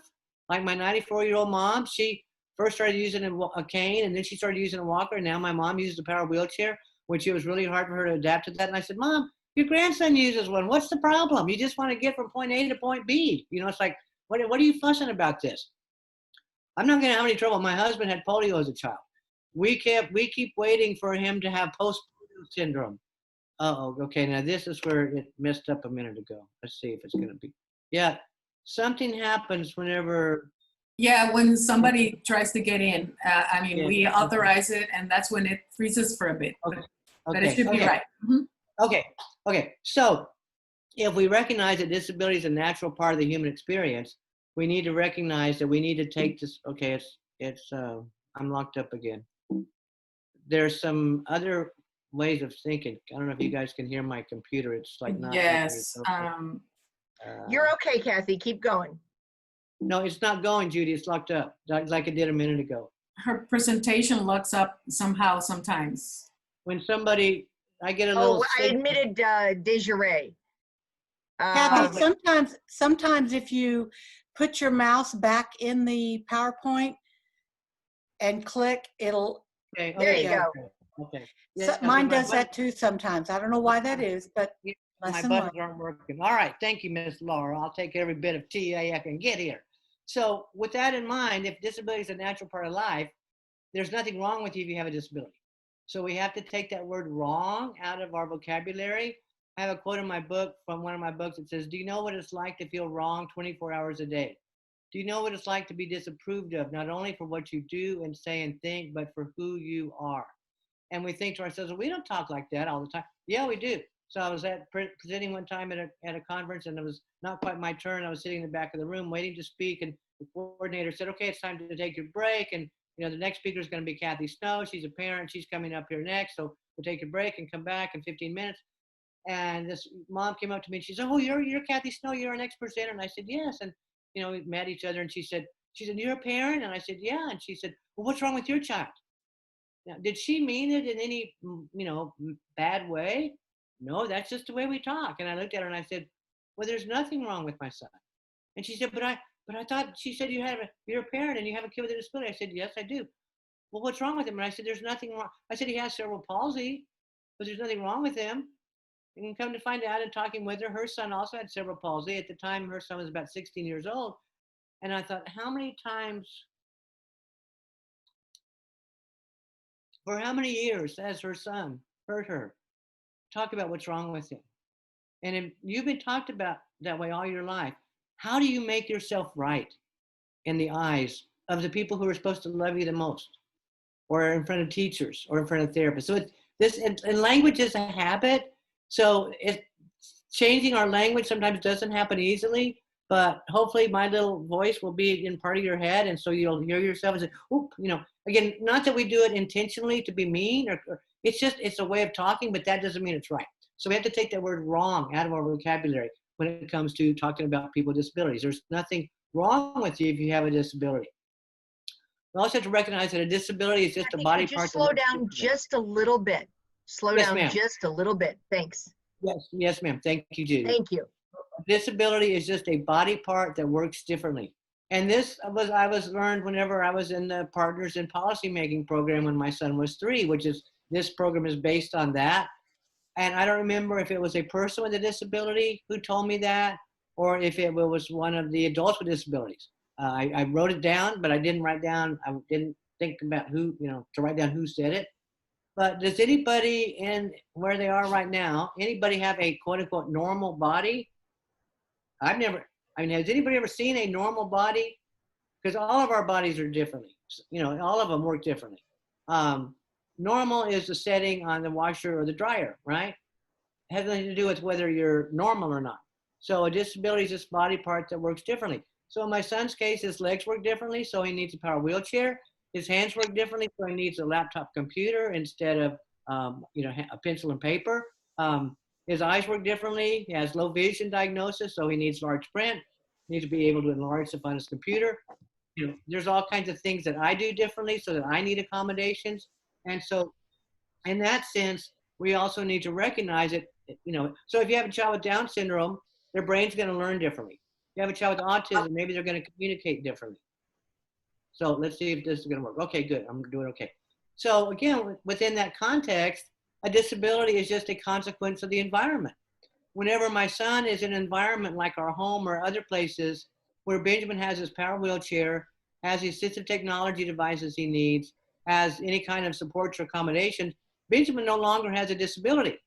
like my 94-year-old mom, she first started using a cane, and then she started using a walker. And now my mom uses a power wheelchair, which it was really hard for her to adapt to that. And I said, Mom, your grandson uses one. What's the problem? You just want to get from point A to point B. It's like, What are you fussing about this? I'm not going to have any trouble. My husband had polio as a child. We keep waiting for him to have post-polio syndrome. Uh-oh, okay, now this is where it messed up a minute ago. Let's see if it's going to be. Yeah, something happens whenever. Yeah, when somebody tries to get in, I mean, Yeah, we authorize it, and that's when it freezes for a bit. Okay, But it should be right. Okay. So if we recognize that disability is a natural part of the human experience, we need to recognize that we need to take this. Okay, I'm locked up again. There's some other ways of thinking. I don't know if you guys can hear my computer. It's like not. Yes. You're okay, Kathie. Keep going. No, it's not going, Judy. It's locked up, like it did a minute ago. Her presentation locks up somehow sometimes. When somebody, I get a little. I admitted Desiree. Kathie, sometimes if you put your mouse back in the PowerPoint and click, it'll. Okay, there you go. Okay. Yeah, so mine does that too sometimes. I don't know why that is, but my buttons aren't working. All right, thank you, Miss Laura. I'll take every bit of TA I can get here. So with that in mind, if disability is a natural part of life, there's nothing wrong with you if you have a disability. So we have to take that word wrong out of our vocabulary. I have a quote in my book from one of my books that says, do you know what it's like to feel wrong 24 hours a day? Do you know what it's like to be disapproved of, not only for what you do and say and think, but for who you are? And we think to ourselves, well, we don't talk like that all the time. Yeah, we do. So I was presenting one time at a conference, and it was not quite my turn. I was sitting in the back of the room waiting to speak, and the coordinator said, okay, it's time to take your break. And the next speaker is going to be Kathie Snow. She's a parent. She's coming up here next. So we'll take a break and come back in 15 minutes. And this mom came up to me and she said, oh, you're Kathie Snow. You're our next presenter. And I said, yes. And, we met each other, and she said, you're a parent? And I said, yeah. And she said, well, what's wrong with your child? Now, did she mean it in any, bad way? No, that's just the way we talk. And I looked at her and I said, well, there's nothing wrong with my son. And she said, but I thought, she said, you're a parent and you have a kid with a disability. I said, yes, I do. Well, what's wrong with him? And I said, there's nothing wrong. I said, he has cerebral palsy, but there's nothing wrong with him. And come to find out, in talking with her son also had cerebral palsy. At the time, her son was about 16 years old. And I thought, how many times, for how many years has her son heard her talk about what's wrong with him? And if you've been talked about that way all your life, how do you make yourself right in the eyes of the people who are supposed to love you the most, or in front of teachers, or in front of therapists? So and language is a habit. So changing our language sometimes doesn't happen easily, but hopefully my little voice will be in part of your head, and so you'll hear yourself and say, "Oop," again, not that we do it intentionally to be mean, or it's a way of talking, but that doesn't mean it's right. So we have to take that word wrong out of our vocabulary when it comes to talking about people with disabilities. There's nothing wrong with you if you have a disability. We also have to recognize that a disability is just a body part. Just slow down just a little bit. Slow down just a little bit. Thanks. Yes, ma'am. Thank you, Judy. Thank you. Disability is just a body part that works differently. And I was learned whenever I was in the Partners in Policymaking program when my son was 3, which is, this program is based on that. And I don't remember if it was a person with a disability who told me that, or if it was one of the adults with disabilities. I wrote it down, but I didn't write down, I didn't think about who, to write down who said it. But does anybody in where they are right now, anybody have a quote unquote normal body? Has anybody ever seen a normal body? Because all of our bodies are differently. All of them work differently. Normal is the setting on the washer or the dryer, right? It has nothing to do with whether you're normal or not. So a disability is this body part that works differently. So in my son's case, his legs work differently, so he needs a power wheelchair. His hands work differently, so he needs a laptop computer instead of a pencil and paper. His eyes work differently. He has low vision diagnosis, so he needs large print. He needs to be able to enlarge stuff on his computer. There's all kinds of things that I do differently, so that I need accommodations. And so in that sense, we also need to recognize it. So if you have a child with Down syndrome, their brain's going to learn differently. If you have a child with autism, maybe they're going to communicate differently. So let's see if this is going to work. Okay, good. I'm doing okay. So again, within that context, a disability is just a consequence of the environment. Whenever my son is in an environment like our home or other places where Benjamin has his power wheelchair, has the assistive technology devices he needs, has any kind of supports or accommodations. Benjamin no longer has a disability.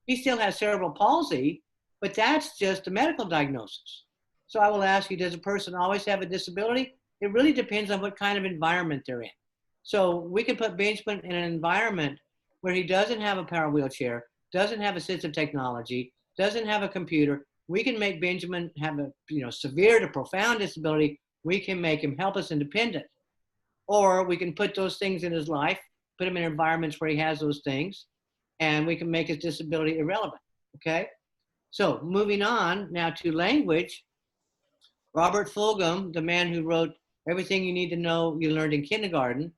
He still has cerebral palsy, but that's just a medical diagnosis. So I will ask you, does a person always have a disability? It really depends on what kind of environment they're in. So we can put Benjamin in an environment where he doesn't have a power wheelchair, doesn't have assistive technology, doesn't have a computer. We can make Benjamin have a severe to profound disability. We can make him helpless independent. Or we can put those things in his life, put him in environments where he has those things, and we can make his disability irrelevant, okay? So moving on now to language, Robert Fulghum, the man who wrote Everything You Need to Know You Learned in Kindergarten,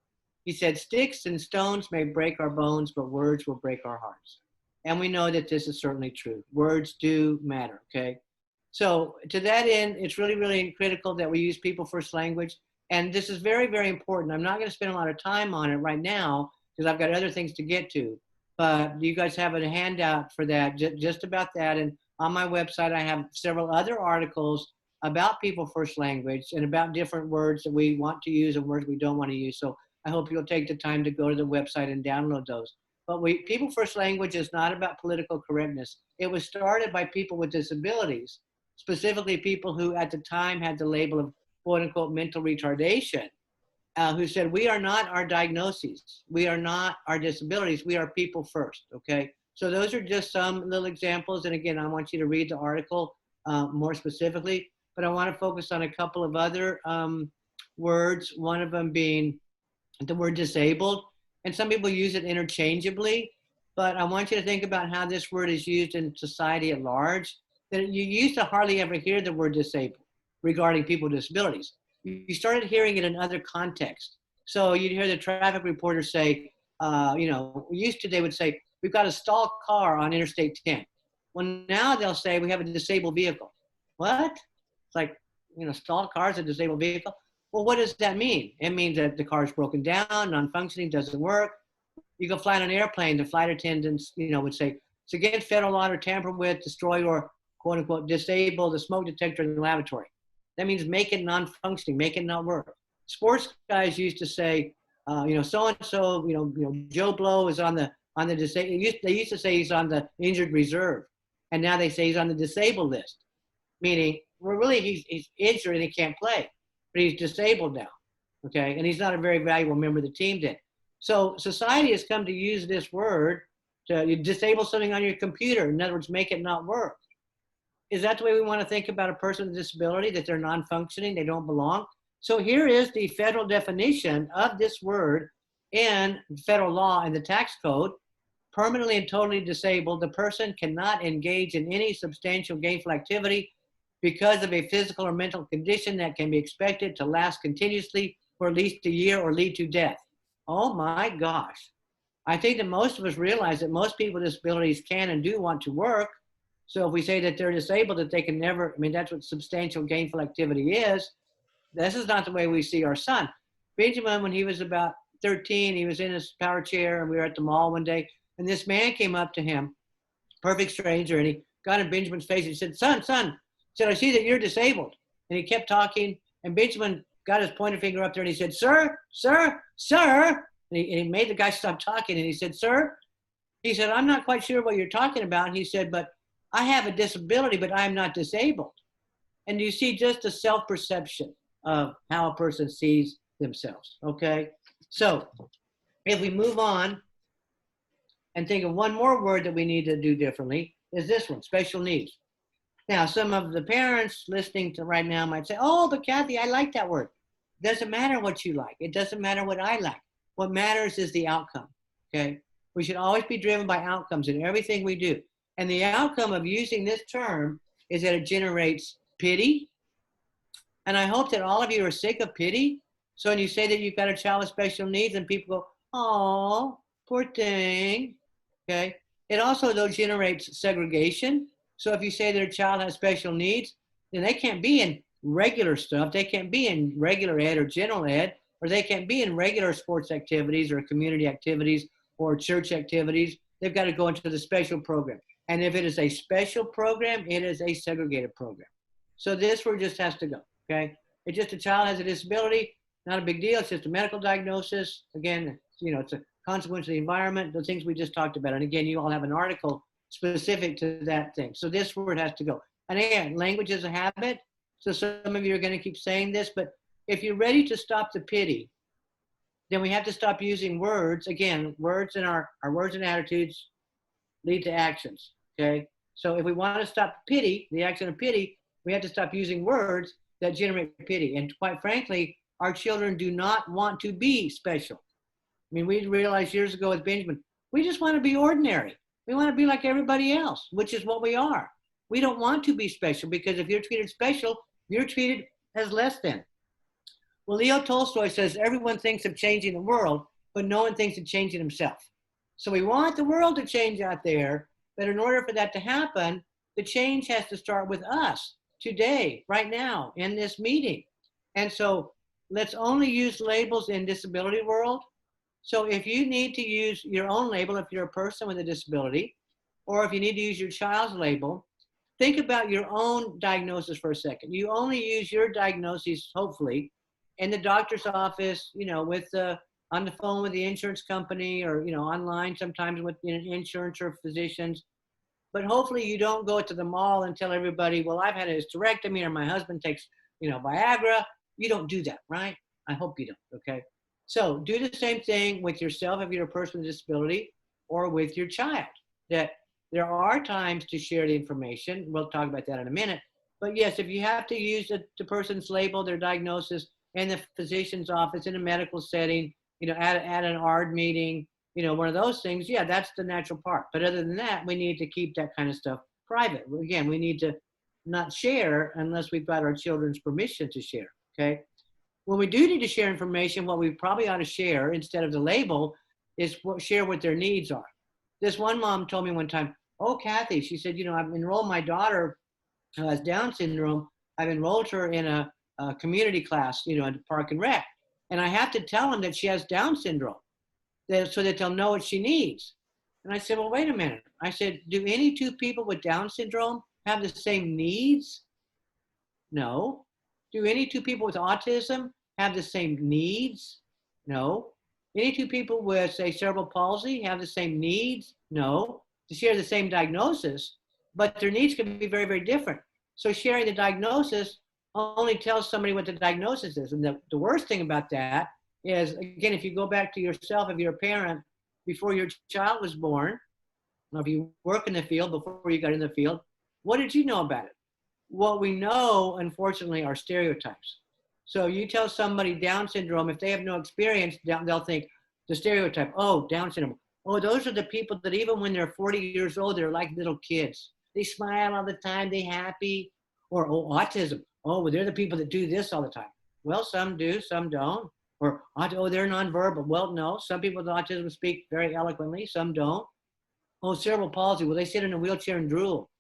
he said, sticks and stones may break our bones, but words will break our hearts. And we know that this is certainly true. Words do matter, okay? So to that end, it's really, really critical that we use people first language. And this is very, very important. I'm not gonna spend a lot of time on it right now because I've got other things to get to, but you guys have a handout for that, just about that. And on my website, I have several other articles about people first language and about different words that we want to use and words we don't want to use. So I hope you'll take the time to go to the website and download those. But people first language is not about political correctness. It was started by people with disabilities, specifically people who at the time had the label of quote unquote mental retardation, who said, we are not our diagnoses. We are not our disabilities. We are people first, okay? So those are just some little examples. And again, I want you to read the article more specifically, but I want to focus on a couple of other words, one of them being the word disabled. And some people use it interchangeably, but I want you to think about how this word is used in society at large. That you used to hardly ever hear the word disabled regarding people with disabilities. You started hearing it in other contexts. So you'd hear the traffic reporter say, they would say, we've got a stalled car on Interstate 10. Well, now they'll say we have a disabled vehicle. What? It's like, stalled car is a disabled vehicle. Well, what does that mean? It means that the car is broken down, non-functioning, doesn't work. You go fly on an airplane, the flight attendants, would say, it's against federal law to tamper with, destroy, or quote unquote, disable the smoke detector in the lavatory. That means make it non-functioning, make it not work. Sports guys used to say, so-and-so, Joe Blow is on the disabled, they used to say he's on the injured reserve. And now they say he's on the disabled list, meaning, he's injured and he can't play, but he's disabled now, okay? And he's not a very valuable member of the team then. So society has come to use this word to disable something on your computer. In other words, make it not work. Is that the way we want to think about a person with a disability, that they're non-functioning, they don't belong? So here is the federal definition of this word in federal law and the tax code. Permanently and totally disabled, the person cannot engage in any substantial gainful activity because of a physical or mental condition that can be expected to last continuously for at least a year or lead to death. Oh my gosh. I think that most of us realize that most people with disabilities can and do want to work. So if we say that they're disabled, that they can never, that's what substantial gainful activity is. This is not the way we see our son. Benjamin, when he was about 13, he was in his power chair and we were at the mall one day and this man came up to him, perfect stranger, and he got in Benjamin's face and he said, son, he said, I see that you're disabled. And he kept talking and Benjamin got his pointer finger up there and he said, sir. And he made the guy stop talking and he said, sir, he said, I'm not quite sure what you're talking about. And he said, but I have a disability, but I'm not disabled. And you see just the self-perception of how a person sees themselves, okay? So if we move on and think of one more word that we need to do differently, is this one, special needs. Now, some of the parents listening to right now might say, oh, but Kathie, I like that word. It doesn't matter what you like. It doesn't matter what I like. What matters is the outcome, okay? We should always be driven by outcomes in everything we do. And the outcome of using this term is that it generates pity. And I hope that all of you are sick of pity. So when you say that you've got a child with special needs and people go, oh, poor thing, okay? It also, though, generates segregation. So if you say that a child has special needs, then they can't be in regular stuff. They can't be in regular ed or general ed, or they can't be in regular sports activities or community activities or church activities. They've got to go into the special program. And if it is a special program, it is a segregated program. So this word just has to go. okay? It's just a child has a disability, not a big deal. It's just a medical diagnosis. Again, you know, it's a consequence of the environment, the things we just talked about. And again, you all have an article specific to that thing. So this word has to go. And again, language is a habit. So some of you are going to keep saying this, but if you're ready to stop the pity, then we have to stop using words. Again, words and our words and attitudes lead to actions, okay? So if we want to stop pity, the action of pity, we have to stop using words that generate pity. And quite frankly, our children do not want to be special. I mean, we realized years ago with Benjamin, we just want to be ordinary. We want to be like everybody else, which is what we are. We don't want to be special, because if you're treated special, you're treated as less than. Well, Leo Tolstoy says everyone thinks of changing the world, but no one thinks of changing himself. So we want the world to change out there, but in order for that to happen, the change has to start with us today, right now, in this meeting. And so let's only use labels in disability world. So if you need to use your own label, if you're a person with a disability, or if you need to use your child's label, think about your own diagnosis for a second. You only use your diagnosis, hopefully, in the doctor's office, you know, with on the phone with the insurance company, or, you know, online sometimes with insurance or physicians. But hopefully you don't go to the mall and tell everybody, well, I've had a hysterectomy, or my husband takes, you know, Viagra. You don't do that, right? I hope you don't, okay? So do the same thing with yourself if you're a person with a disability, or with your child, that there are times to share the information. We'll talk about that in a minute. But yes, if you have to use the person's label, their diagnosis, in the physician's office, in a medical setting, you know, at an ARD meeting, you know, one of those things, yeah, that's the natural part. But other than that, we need to keep that kind of stuff private. Again, we need to not share unless we've got our children's permission to share, okay? When we do need to share information, what we probably ought to share instead of the label is share what their needs are. This one mom told me one time, oh, Kathie, she said, you know, I've enrolled my daughter who has Down syndrome. I've enrolled her in a community class, you know, at Park and Rec. And I have to tell them that she has Down syndrome, so that they'll know what she needs. And I said, well, wait a minute. I said, do any two people with Down syndrome have the same needs? No. Do any two people with autism have the same needs? No. Any two people with, say, cerebral palsy have the same needs? No. They share the same diagnosis, but their needs can be very, very different. So sharing the diagnosis only tells somebody what the diagnosis is. And the worst thing about that is, again, if you go back to yourself, if you're a parent, before your child was born, or if you work in the field before you got in the field, what did you know about it? What we know, unfortunately, are stereotypes. So you tell somebody Down syndrome, if they have no experience, they'll think the stereotype, oh, Down syndrome. Oh, those are the people that even when they're 40 years old, they're like little kids. They smile all the time, they're happy. Or, oh, autism. Oh, well, they're the people that do this all the time. Well, some do, some don't. Or, oh, they're nonverbal. Well, no, some people with autism speak very eloquently, some don't. Oh, cerebral palsy. Well, they sit in a wheelchair and drool.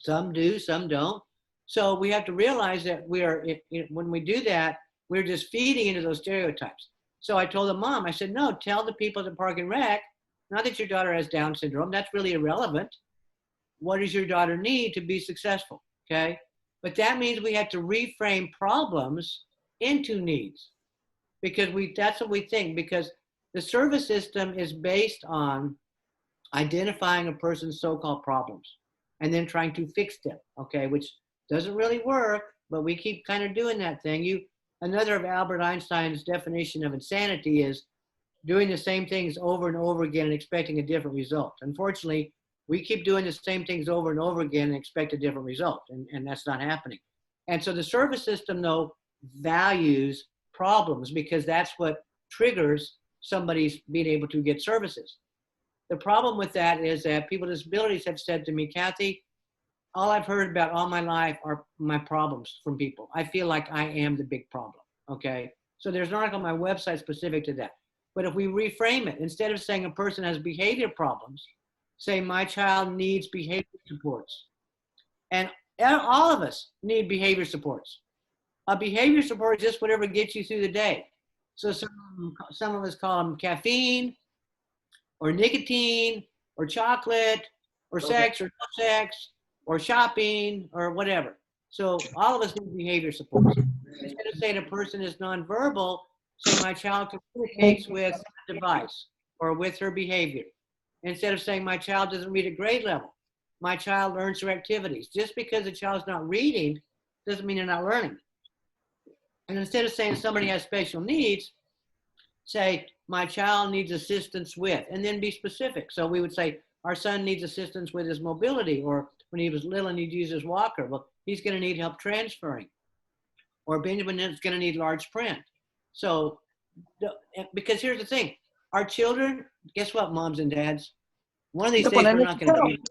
Some do, some don't. So we have to realize that when we do that, we're just feeding into those stereotypes. So I told the mom, I said, no, tell the people at Park and Rec, not that your daughter has Down syndrome, that's really irrelevant. What does your daughter need to be successful, okay? But that means we have to reframe problems into needs, because that's what we think, because the service system is based on identifying a person's so-called problems and then trying to fix them, okay, which doesn't really work, but we keep kind of doing that thing. Another of Albert Einstein's definition of insanity is doing the same things over and over again and expecting a different result. Unfortunately, we keep doing the same things over and over again and expect a different result, and that's not happening. And so the service system, though, values problems, because that's what triggers somebody's being able to get services. The problem with that is that people with disabilities have said to me, Kathie, all I've heard about all my life are my problems from people. I feel like I am the big problem, okay? So there's an article on my website specific to that. But if we reframe it, instead of saying a person has behavior problems, say my child needs behavior supports. And all of us need behavior supports. A behavior support is just whatever gets you through the day. So some of us call them caffeine, or nicotine, or chocolate, or sex, or no sex, or shopping, or whatever. So all of us need behavior supports. Instead of saying a person is nonverbal, say my child communicates with a device or with her behavior. Instead of saying my child doesn't read at grade level, my child learns through activities. Just because a child's not reading doesn't mean they're not learning. And instead of saying somebody has special needs, say my child needs assistance with, and then be specific. So we would say our son needs assistance with his mobility, or when he was little and he'd use his walker, well, he's going to need help transferring. Or Benjamin is going to need large print. So, because here's the thing, our children, guess what, moms and dads? One of these days we're not going to be.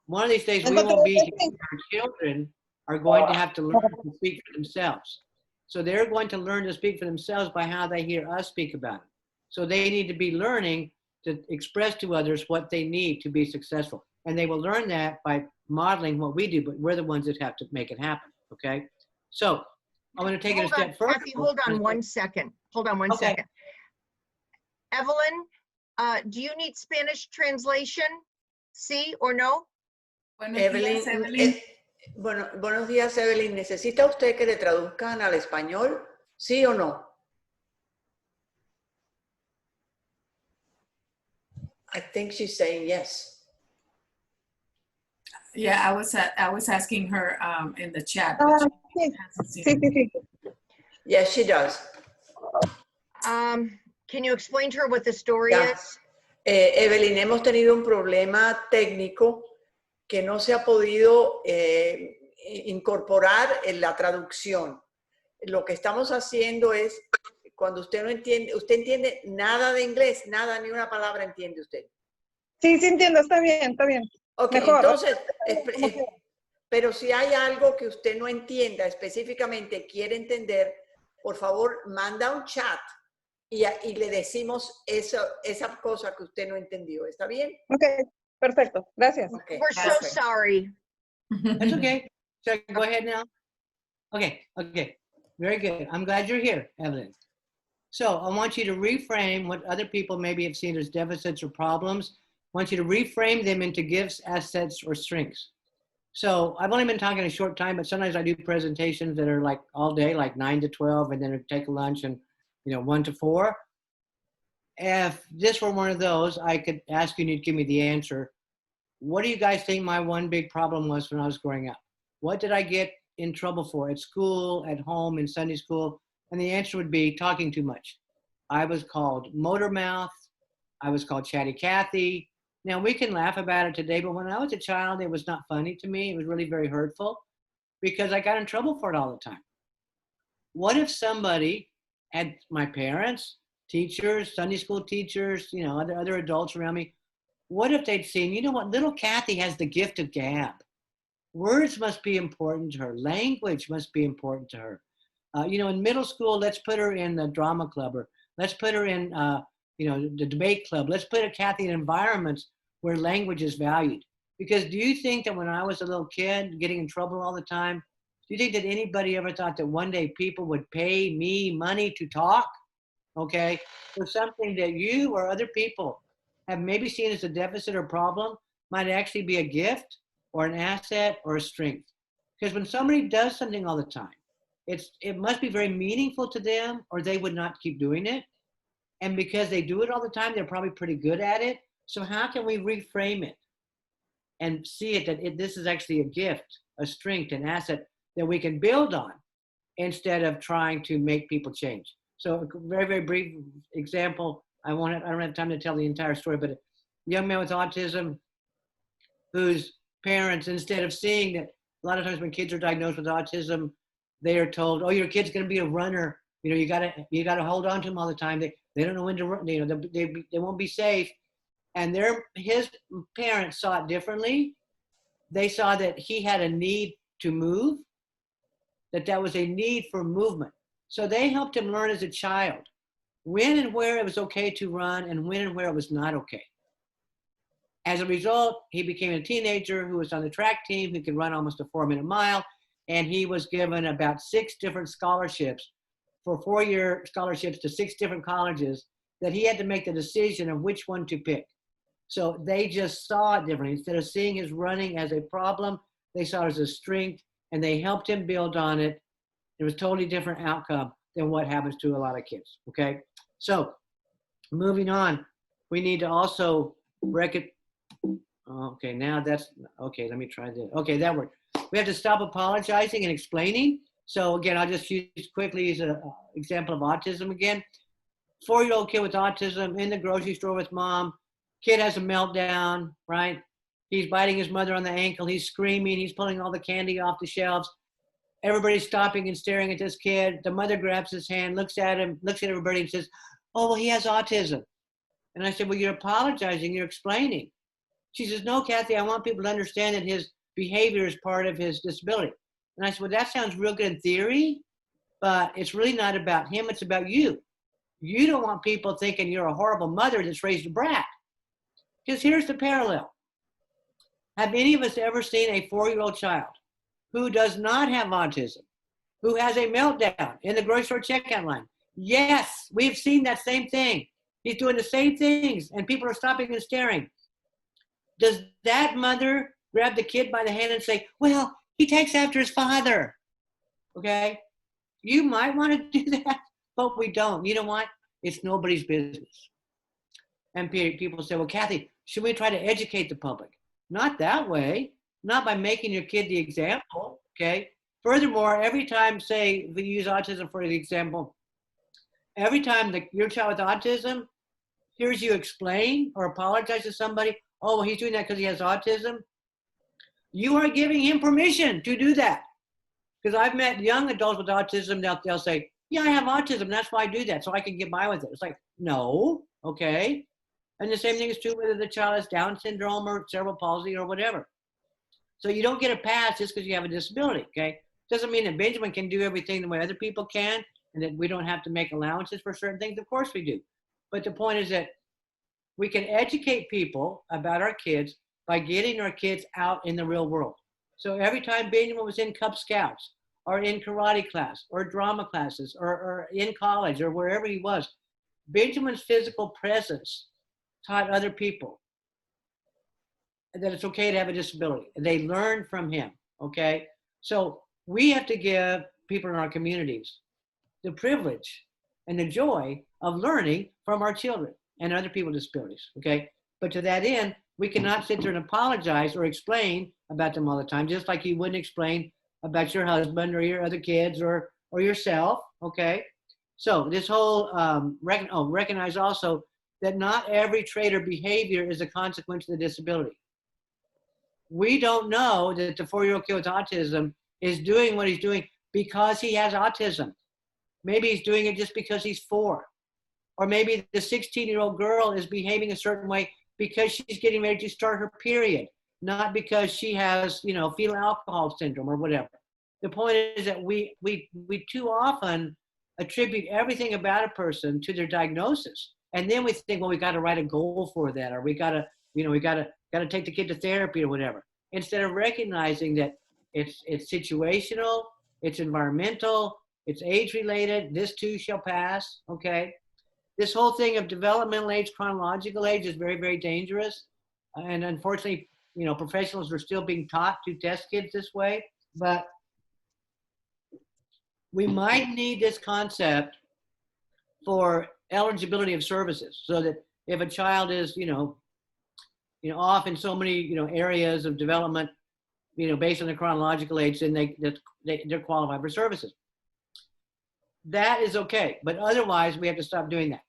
One of these days we won't be here. Our children are going to have to learn to speak for themselves. So they're going to learn to speak for themselves by how they hear us speak about it. So they need to be learning to express to others what they need to be successful. And they will learn that by modeling what we do, but we're the ones that have to make it happen, okay? So I'm going to take it a step further. Kathy, hold on one second. Hold on one second. Evelyn, do you need Spanish translation? Sí or no? Evelyn, buenos días, Evelyn. ¿Necesita usted que le traduzcan al español? ¿Sí o no? I think she's saying yes. Yeah, I was asking her in the chat. Yes, she does. Can you explain to her what the story is? Evelyn, hemos tenido un problema técnico que no se ha podido incorporar en la traducción. Lo que estamos haciendo es, cuando usted no entiende, usted entiende nada de inglés, nada, ni una palabra entiende usted. Sí, sí entiendo, está bien, está bien. Ok, Mejor. entonces, pero si hay algo que usted no entienda específicamente, quiere entender, por favor, manda un chat y le decimos esa cosa que usted no entendió. ¿Está bien? Ok, perfecto. Gracias. Okay, We're so sorry. That's okay. So go ahead now. Okay, okay. Very good. I'm glad you're here, Evelyn. So I want you to reframe what other people maybe have seen as deficits or problems. I want you to reframe them into gifts, assets, or strengths. So I've only been talking a short time, but sometimes I do presentations that are like all day, like 9 to 12, and then I take a lunch and 1 to 4. If this were one of those, I could ask you and you'd give me the answer. What do you guys think my one big problem was when I was growing up? What did I get in trouble for at school, at home, in Sunday school? And the answer would be talking too much. I was called motor mouth. I was called Chatty Cathy. Now, we can laugh about it today, but when I was a child, it was not funny to me. It was really very hurtful because I got in trouble for it all the time. What if somebody had my parents, teachers, Sunday school teachers, other adults around me, what if they'd seen, you know what, little Kathy has the gift of gab. Words must be important to her. Language must be important to her. In middle school, let's put her in the drama club, or let's put her in, the debate club. Let's put Kathy in environments where language is valued. Because do you think that when I was a little kid getting in trouble all the time, do you think that anybody ever thought that one day people would pay me money to talk? Okay, so something that you or other people have maybe seen as a deficit or problem might actually be a gift or an asset or a strength. Because when somebody does something all the time, it must be very meaningful to them, or they would not keep doing it. And because they do it all the time, they're probably pretty good at it. So how can we reframe it and see it that this is actually a gift, a strength, an asset that we can build on instead of trying to make people change? So a very, very brief example. I don't have time to tell the entire story, but a young man with autism whose parents, instead of seeing that a lot of times when kids are diagnosed with autism, they are told, oh, your kid's going to be a runner. You gotta hold on to them all the time. They don't know when to run. They won't be safe. And his parents saw it differently. They saw that he had a need to move, that was a need for movement. So they helped him learn as a child when and where it was okay to run and when and where it was not okay. As a result, he became a teenager who was on the track team, who could run almost a 4-minute mile. And he was given about 6 different scholarships for 4-year scholarships to 6 different colleges that he had to make the decision of which one to pick. So they just saw it differently. Instead of seeing his running as a problem, they saw it as a strength, and they helped him build on it. It was a totally different outcome than what happens to a lot of kids, okay? So moving on, we need to also okay, now that's, okay, let me try this. Okay, that worked. We have to stop apologizing and explaining. So again, I'll just use quickly as an example of autism again. 4-year-old kid with autism in the grocery store with mom. Kid has a meltdown, right? He's biting his mother on the ankle. He's screaming. He's pulling all the candy off the shelves. Everybody's stopping and staring at this kid. The mother grabs his hand, looks at him, looks at everybody and says, oh, well, he has autism. And I said, well, you're apologizing. You're explaining. She says, no, Kathie, I want people to understand that his behavior is part of his disability. And I said, well, that sounds real good in theory, but it's really not about him. It's about you. You don't want people thinking you're a horrible mother that's raised a brat. Because here's the parallel. Have any of us ever seen a 4-year-old child who does not have autism, who has a meltdown in the grocery store checkout line? Yes, we've seen that same thing. He's doing the same things and people are stopping and staring. Does that mother grab the kid by the hand and say, well, he takes after his father? Okay, you might want to do that, but we don't. You know what? It's nobody's business. And people say, well, Kathie, should we try to educate the public? Not that way, not by making your kid the example, okay? Furthermore, every time, say, if we use autism for the example, every time your child with autism hears you explain or apologize to somebody, oh, well, he's doing that because he has autism, you are giving him permission to do that. Because I've met young adults with autism, they'll say, yeah, I have autism, that's why I do that, so I can get by with it. It's like, no, okay. And the same thing is true whether the child has Down syndrome or cerebral palsy or whatever. So you don't get a pass just because you have a disability, okay? Doesn't mean that Benjamin can do everything the way other people can and that we don't have to make allowances for certain things. Of course we do. But the point is that we can educate people about our kids by getting our kids out in the real world. So every time Benjamin was in Cub Scouts or in karate class or drama classes or in college or wherever he was, Benjamin's physical presence taught other people that it's okay to have a disability. They learn from him, okay? So we have to give people in our communities the privilege and the joy of learning from our children and other people with disabilities, okay? But to that end, we cannot sit there and apologize or explain about them all the time, just like you wouldn't explain about your husband or your other kids or yourself, okay? So this whole, recognize also that not every trait or behavior is a consequence of the disability. We don't know that the 4-year-old kid with autism is doing what he's doing because he has autism. Maybe he's doing it just because he's 4. Or maybe the 16-year-old girl is behaving a certain way because she's getting ready to start her period, not because she has, fetal alcohol syndrome or whatever. The point is that we too often attribute everything about a person to their diagnosis. And then we think, well, we got to write a goal for that, or we got to, we got to take the kid to therapy or whatever. Instead of recognizing that it's situational, it's environmental, it's age-related, this too shall pass, okay? This whole thing of developmental age, chronological age is very, very dangerous. And unfortunately, professionals are still being taught to test kids this way. But we might need this concept for eligibility of services, so that if a child is, off in so many, areas of development, based on the chronological age, then they're qualified for services. That is okay, but otherwise we have to stop doing that.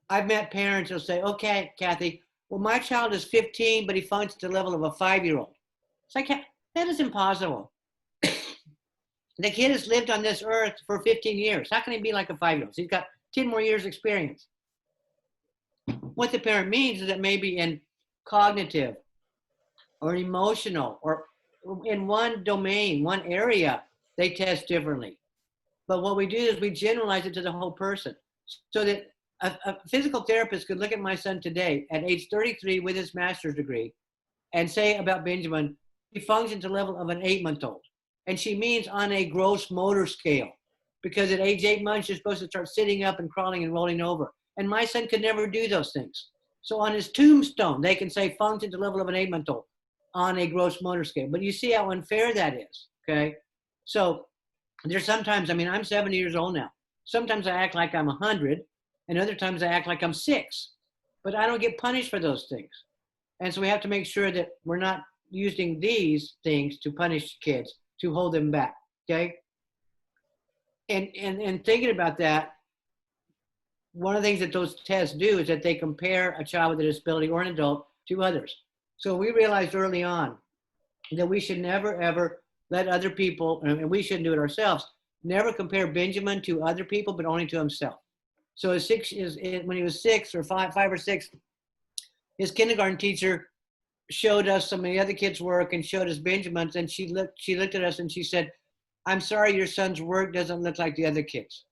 I've met parents who'll say, okay, Kathie, well, my child is 15, but he functions at the level of a 5-year-old. It's like, that is impossible. The kid has lived on this earth for 15 years. How can he be like a 5-year-old? So he's got 10 more years experience. What the parent means is that maybe in cognitive or emotional or in one domain, one area, they test differently. But what we do is we generalize it to the whole person. So that a physical therapist could look at my son today at age 33 with his master's degree and say about Benjamin, he functions at the level of an 8-month-old. And she means on a gross motor scale, because at age 8 months, you're supposed to start sitting up and crawling and rolling over. And my son could never do those things. So on his tombstone, they can say functions at the level of an 8-month-old on a gross motor scale. But you see how unfair that is. okay? So there's sometimes, I mean, I'm 70 years old now. Sometimes I act like I'm 100, and other times I act like I'm 6. But I don't get punished for those things. And so we have to make sure that we're not using these things to punish kids, to hold them back, okay? And thinking about that, one of the things that those tests do is that they compare a child with a disability or an adult to others. So we realized early on that we should never, ever let other people, and we shouldn't do it ourselves, never compare Benjamin to other people, but only to himself. So when he was 6 or 5 or 6, his kindergarten teacher showed us some of the other kids' work and showed us Benjamin's, and she looked at us and she said, "I'm sorry, your son's work doesn't look like the other kids."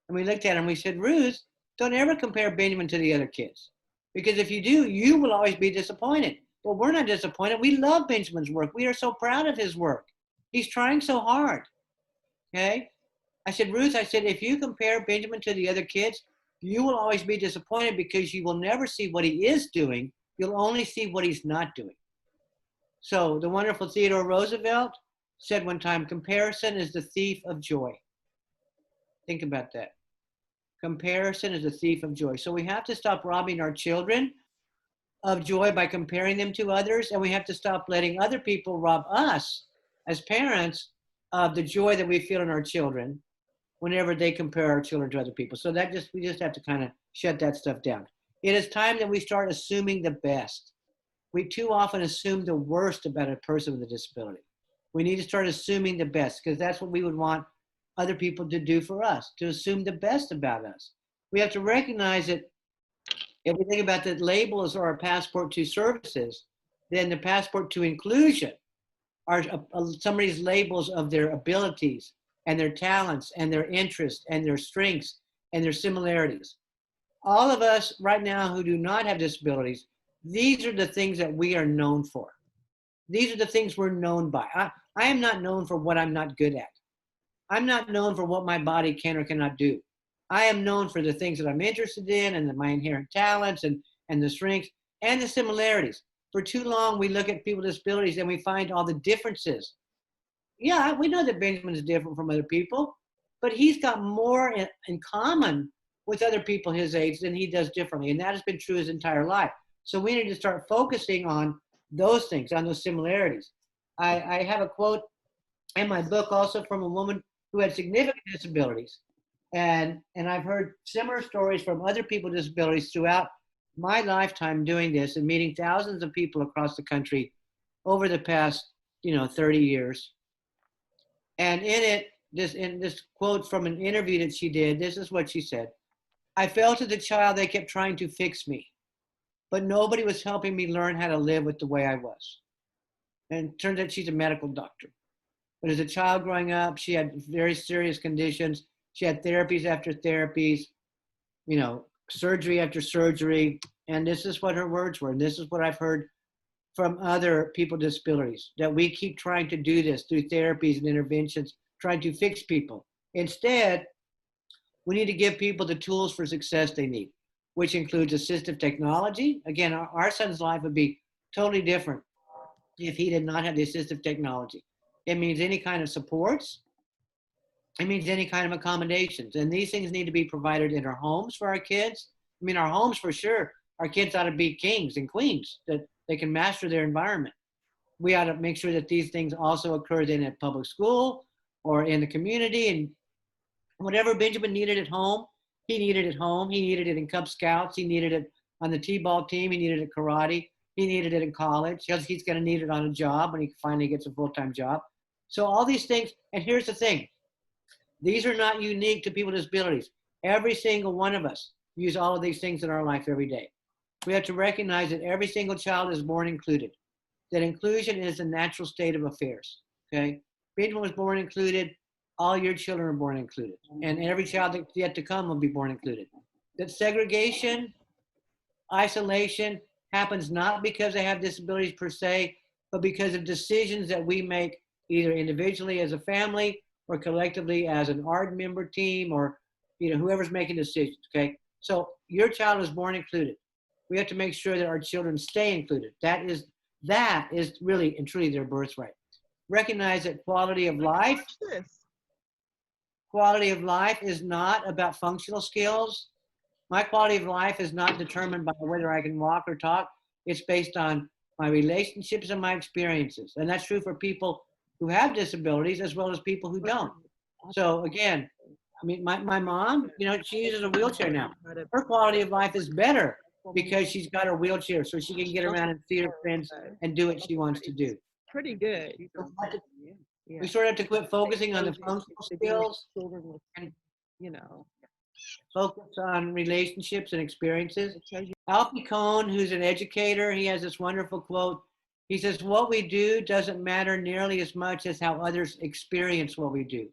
And we looked at him and we said, "Ruth, don't ever compare Benjamin to the other kids. Because if you do, you will always be disappointed." Well, we're not disappointed. We love Benjamin's work. We are so proud of his work. He's trying so hard, okay? I said, "Ruth," I said, "if you compare Benjamin to the other kids, you will always be disappointed because you will never see what he is doing. You'll only see what he's not doing." So the wonderful Theodore Roosevelt said one time, "Comparison is the thief of joy." Think about that. Comparison is the thief of joy. So we have to stop robbing our children of joy by comparing them to others, and we have to stop letting other people rob us as parents of the joy that we feel in our children whenever they compare our children to other people. So we just have to kind of shut that stuff down. It is time that we start assuming the best. We too often assume the worst about a person with a disability. We need to start assuming the best, because that's what we would want other people to do for us, to assume the best about us. We have to recognize that if we think about that labels are our passport to services, then the passport to inclusion are somebody's labels of their abilities and their talents and their interests and their strengths and their similarities. All of us right now who do not have disabilities, these are the things that we are known for. These are the things we're known by. I am not known for what I'm not good at. I'm not known for what my body can or cannot do. I am known for the things that I'm interested in and my inherent talents and the strengths and the similarities. For too long, we look at people with disabilities and we find all the differences. Yeah, we know that Benjamin is different from other people, but he's got more in common with other people his age than he does differently. And that has been true his entire life. So we need to start focusing on those things, on those similarities. I have a quote in my book also from a woman who had significant disabilities. And I've heard similar stories from other people with disabilities throughout my lifetime doing this and meeting thousands of people across the country over the past, 30 years. And in this quote from an interview that she did, this is what she said: "I felt as a child they kept trying to fix me, but nobody was helping me learn how to live with the way I was." And it turns out she's a medical doctor. But as a child growing up, she had very serious conditions. She had therapies after therapies, surgery after surgery. And this is what her words were. And this is what I've heard from other people with disabilities, that we keep trying to do this through therapies and interventions, trying to fix people. Instead, we need to give people the tools for success they need, which includes assistive technology. Again, our son's life would be totally different if he did not have the assistive technology. It means any kind of supports. It means any kind of accommodations. And these things need to be provided in our homes for our kids. I mean, our homes for sure. Our kids ought to be kings and queens, that they can master their environment. We ought to make sure that these things also occur then at public school or in the community. And whatever Benjamin needed at home, he needed at home. He needed it in Cub Scouts. He needed it on the T-ball team. He needed it at karate. He needed it in college. He's going to need it on a job when he finally gets a full-time job. So all these things, and here's the thing. These are not unique to people with disabilities. Every single one of us use all of these things in our life every day. We have to recognize that every single child is born included, that inclusion is a natural state of affairs, okay? Benjamin was born included. All your children are born included. And every child that's yet to come will be born included. That segregation, isolation happens not because they have disabilities per se, but because of decisions that we make either individually as a family or collectively as an ARD member team or whoever's making decisions, okay? So your child is born included. We have to make sure that our children stay included. That is really and truly their birthright. recognize that quality of life is not about functional skills. My quality of life is not determined by whether I can walk or talk. It's based on my relationships and my experiences. And that's true for people who have disabilities as well as people who don't. So again, I mean, my mom, you know, she uses a wheelchair now. Her quality of life is better because she's got her wheelchair so she can get around and see her friends and do what she wants to do. Pretty good. We sort of have to quit focusing on the functional skills and, you know, focus on relationships and experiences. Alfie Kohn, who's an educator, he has this wonderful quote. He says, what we do doesn't matter nearly as much as how others experience what we do.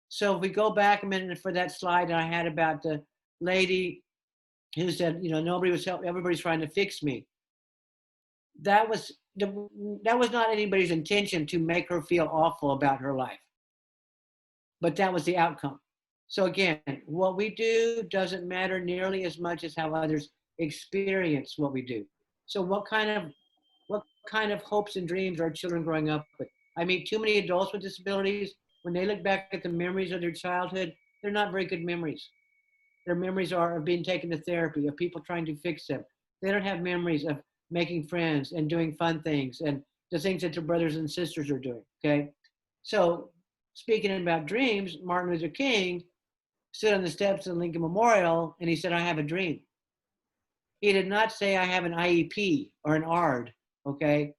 So if we go back a minute for that slide I had about the lady who said, you know, nobody was helping, everybody's trying to fix me. That was not anybody's intention to make her feel awful about her life. But that was the outcome. So again, what we do doesn't matter nearly as much as how others experience what we do. So what kind of hopes and dreams are children growing up with? I meet too many adults with disabilities. When they look back at the memories of their childhood, they're not very good memories. Their memories are of being taken to therapy, of people trying to fix them. They don't have memories of making friends and doing fun things and the things that their brothers and sisters are doing, okay? So speaking about dreams, Martin Luther King stood on the steps of the Lincoln Memorial and he said, I have a dream. He did not say I have an IEP or an ARD, okay?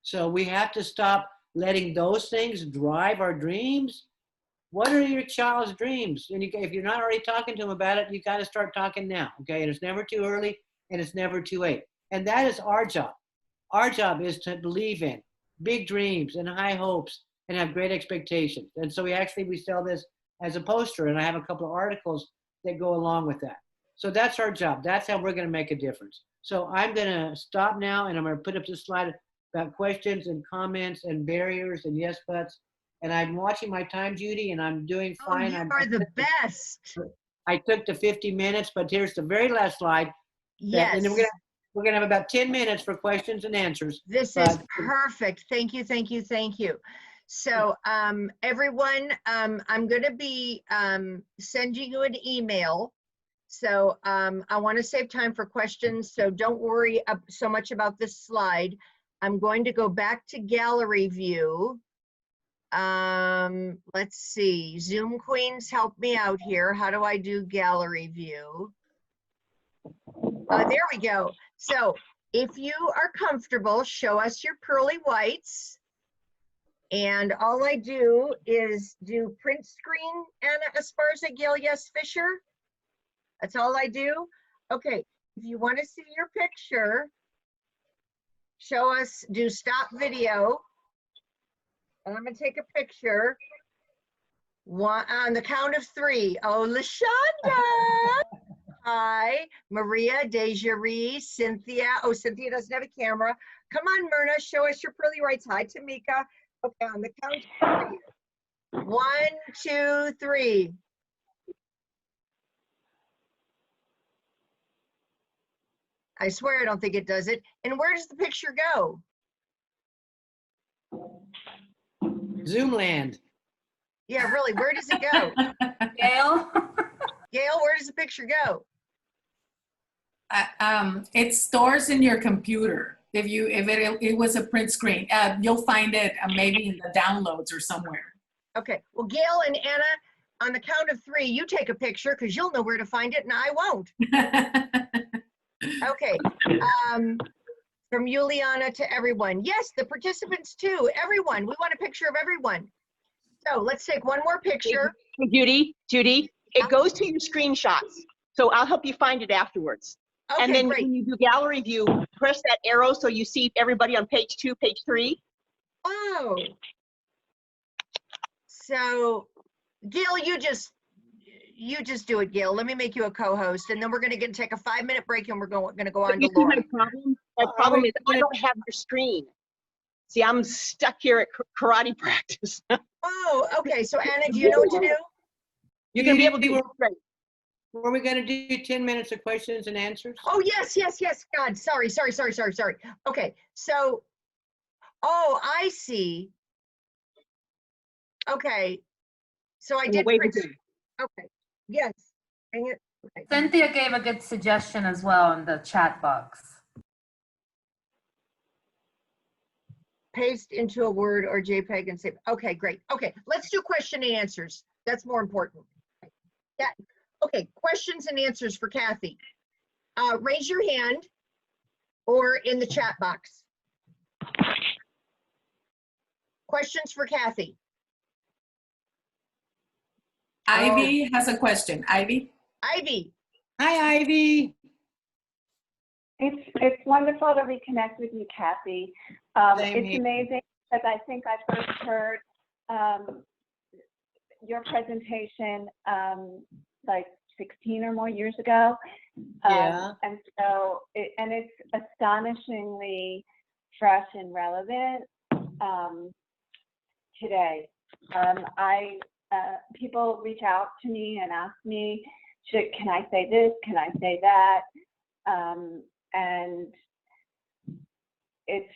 So we have to stop letting those things drive our dreams. What are your child's dreams? And if you're not already talking to them about it, you got to start talking now, okay? And it's never too early and it's never too late. And that is our job. Our job is to believe in big dreams and high hopes and have great expectations. And so we sell this as a poster, and I have a couple of articles that go along with that. So that's our job. That's how we're going to make a difference. So I'm going to stop now, and I'm going to put up this slide about questions and comments and barriers and yes buts. And I'm watching my time, Judy, and I'm doing fine. You are the best. I took the 50 minutes, but here's the very last slide. Yes. And then we're gonna have about 10 minutes for questions and answers. This is perfect. Thank you, thank you, thank you. So everyone, I'm gonna be sending you an email. So I wanna save time for questions, so don't worry so much about this slide. I'm going to go back to gallery view. Let's see, Zoom Queens, help me out here. How do I do gallery view? There we go. So if you are comfortable, show us your pearly whites. And all I do is do print screen, Anna Esparza, Gail, yes, Fisher. That's all I do. Okay, if you want to see your picture, show us, do stop video. And I'm gonna take a picture. One, on the count of 3. Oh, LaShonda. Hi, Maria, Desiree, Cynthia. Oh, Cynthia doesn't have a camera. Come on, Myrna, show us your pearly whites. Hi, Tamika. Okay, on the count of 3. 1, 2, 3. I swear I don't think it does it. And where does the picture go? Zoomland. Yeah, really, where does it go? Gail? Gail, where does the picture go? It stores in your computer. If it was a print screen, you'll find it maybe in the downloads or somewhere. Okay, well, Gail and Anna, on the count of 3, you take a picture because you'll know where to find it and I won't. Okay, from Juliana to everyone. Yes, the participants too, everyone. We want a picture of everyone. So let's take one more picture. Judy, it goes to your screenshots. So I'll help you find it afterwards. Okay, and then great. when you do gallery view, press that arrow so you see everybody on page 2, page 3. Oh. So, Gail, you just do it, Gail. Let me make you a co-host, and then we're going to take a 5-minute break, and we're going to go on to Laura. My problem is I don't have your screen. See, I'm stuck here at karate practice. Oh, okay. So, Anna, do you know what to do? You're going to be able to do it right. Were we going to do 10 minutes of questions and answers? Oh, yes. God, sorry. Okay, so, oh, I see. Okay, so I And we'll did wait print. again. Okay, yes. Hang it. Okay. Cynthia gave a good suggestion as well in the chat box. Paste into a Word or JPEG and save. Okay, great. Okay, let's do question and answers. That's more important. Yeah. Okay, questions and answers for Kathie. Raise your hand or in the chat box. Questions for Kathie. Ivy has a question. Ivy? Ivy. Hi, Ivy. It's wonderful to reconnect with you, Kathie. Same It's here. amazing because I think I first heard your presentation like 16 or more years ago. Yeah. And so, it's astonishingly fresh and relevant today. People reach out to me and ask me, can I say this? Can I say that? And it's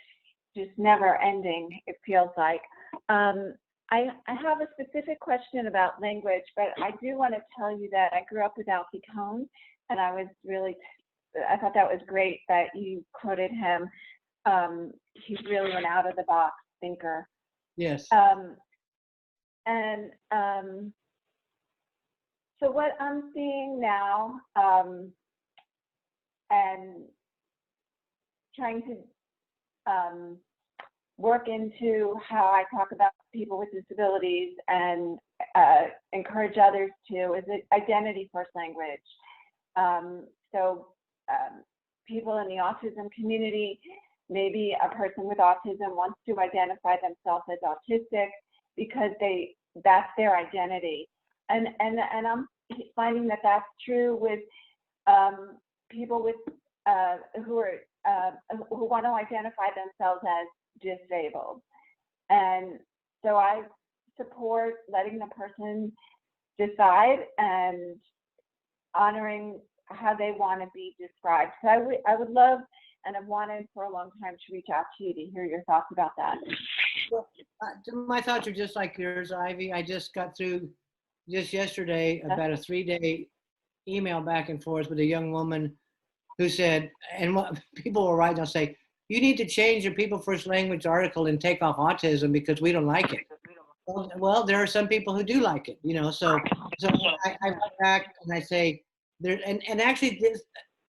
just never ending, it feels like. I have a specific question about language, but I do want to tell you that I grew up with Alfie Kohn, and I thought that was great that you quoted him. He's really an out-of-the-box thinker. Yes. So what I'm seeing now, and trying to work into how I talk about people with disabilities and encourage others to, is identity first language. People in the autism community, maybe a person with autism wants to identify themselves as autistic because that's their identity. And I'm finding that that's true with people with who want to identify themselves as disabled. And so I support letting the person decide and honoring how they want to be described. So I would love and have wanted for a long time to reach out to you to hear your thoughts about that. Well, my thoughts are just like yours, Ivy. I just got through just yesterday about a 3-day email back and forth with a young woman who said, and what people will write, they'll say, you need to change your People First Language article and take off autism because we don't like it. Well, there are some people who do like it, you know, so I went back and I say, and actually this,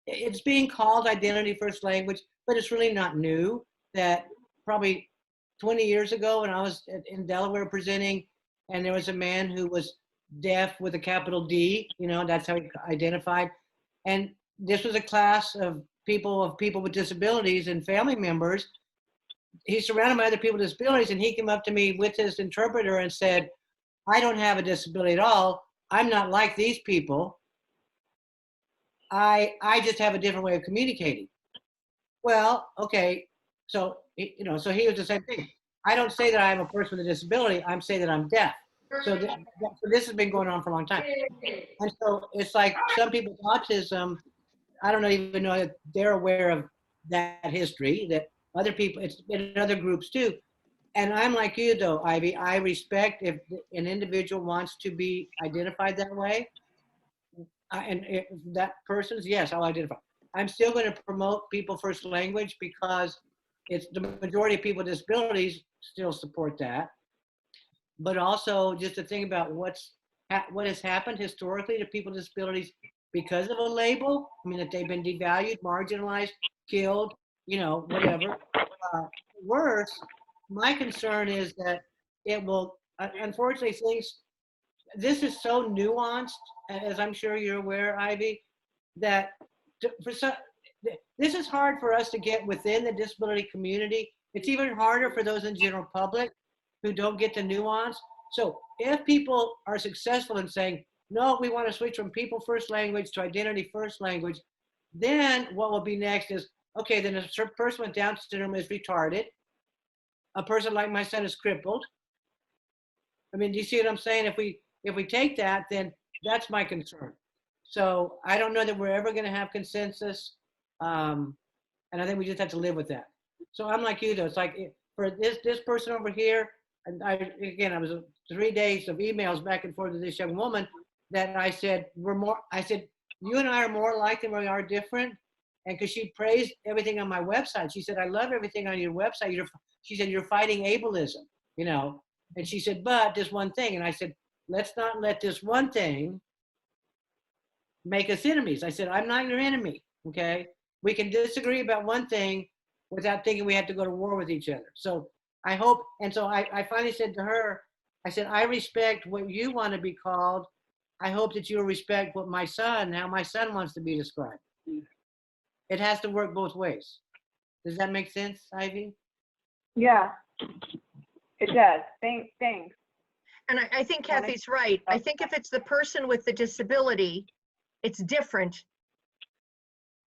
it's being called identity first language, but it's really not new. That probably 20 years ago when I was in Delaware presenting, and there was a man who was deaf with a capital D, you know, that's how he identified. And this was a class of people with disabilities and family members. He's surrounded by other people with disabilities, and he came up to me with his interpreter and said, I don't have a disability at all. I'm not like these people. I just have a different way of communicating. Well, okay, so you know, so he was the same thing. I don't say that I'm a person with a disability. I'm saying that I'm deaf. So this has been going on for a long time. And so it's like some people with autism, I don't even know that they're aware of that history, that other people, it's in other groups too. And I'm like you though, Ivy, I respect if an individual wants to be identified that way. And if that person's, yes, I'll identify. I'm still going to promote People First Language because it's the majority of people with disabilities still support that. But also just to think about what has happened historically to people with disabilities because of a label. I mean, that they've been devalued, marginalized, killed, you know, whatever. Worse, my concern is that it will, unfortunately, this is so nuanced, as I'm sure you're aware, Ivy, that this is hard for us to get within the disability community. It's even harder for those in general public who don't get the nuance. So if people are successful in saying, no, we want to switch from People First Language to Identity First Language, then what will be next is, okay, then a person with Down syndrome is retarded. A person like my son is crippled. I mean, do you see what I'm saying? If we take that, then that's my concern. So I don't know that we're ever going to have consensus. And I think we just have to live with that. So I'm like you though. It's like for this person over here, and I was 3 days of emails back and forth with this young woman that I said, you and I are more alike than we are different. And because she praised everything on my website, she said, I love everything on your website. She said, you're fighting ableism, you know? And she said, but this one thing. And I said, let's not let this one thing make us enemies. I said, I'm not your enemy, okay? We can disagree about one thing without thinking we have to go to war with each other. So I hope, and so I finally said to her, I said, I respect what you want to be called. I hope that you'll respect what how my son wants to be described. It has to work both ways. Does that make sense, Ivy? Yeah, it does. Thanks. And I think Kathie's right. I think if it's the person with the disability, it's different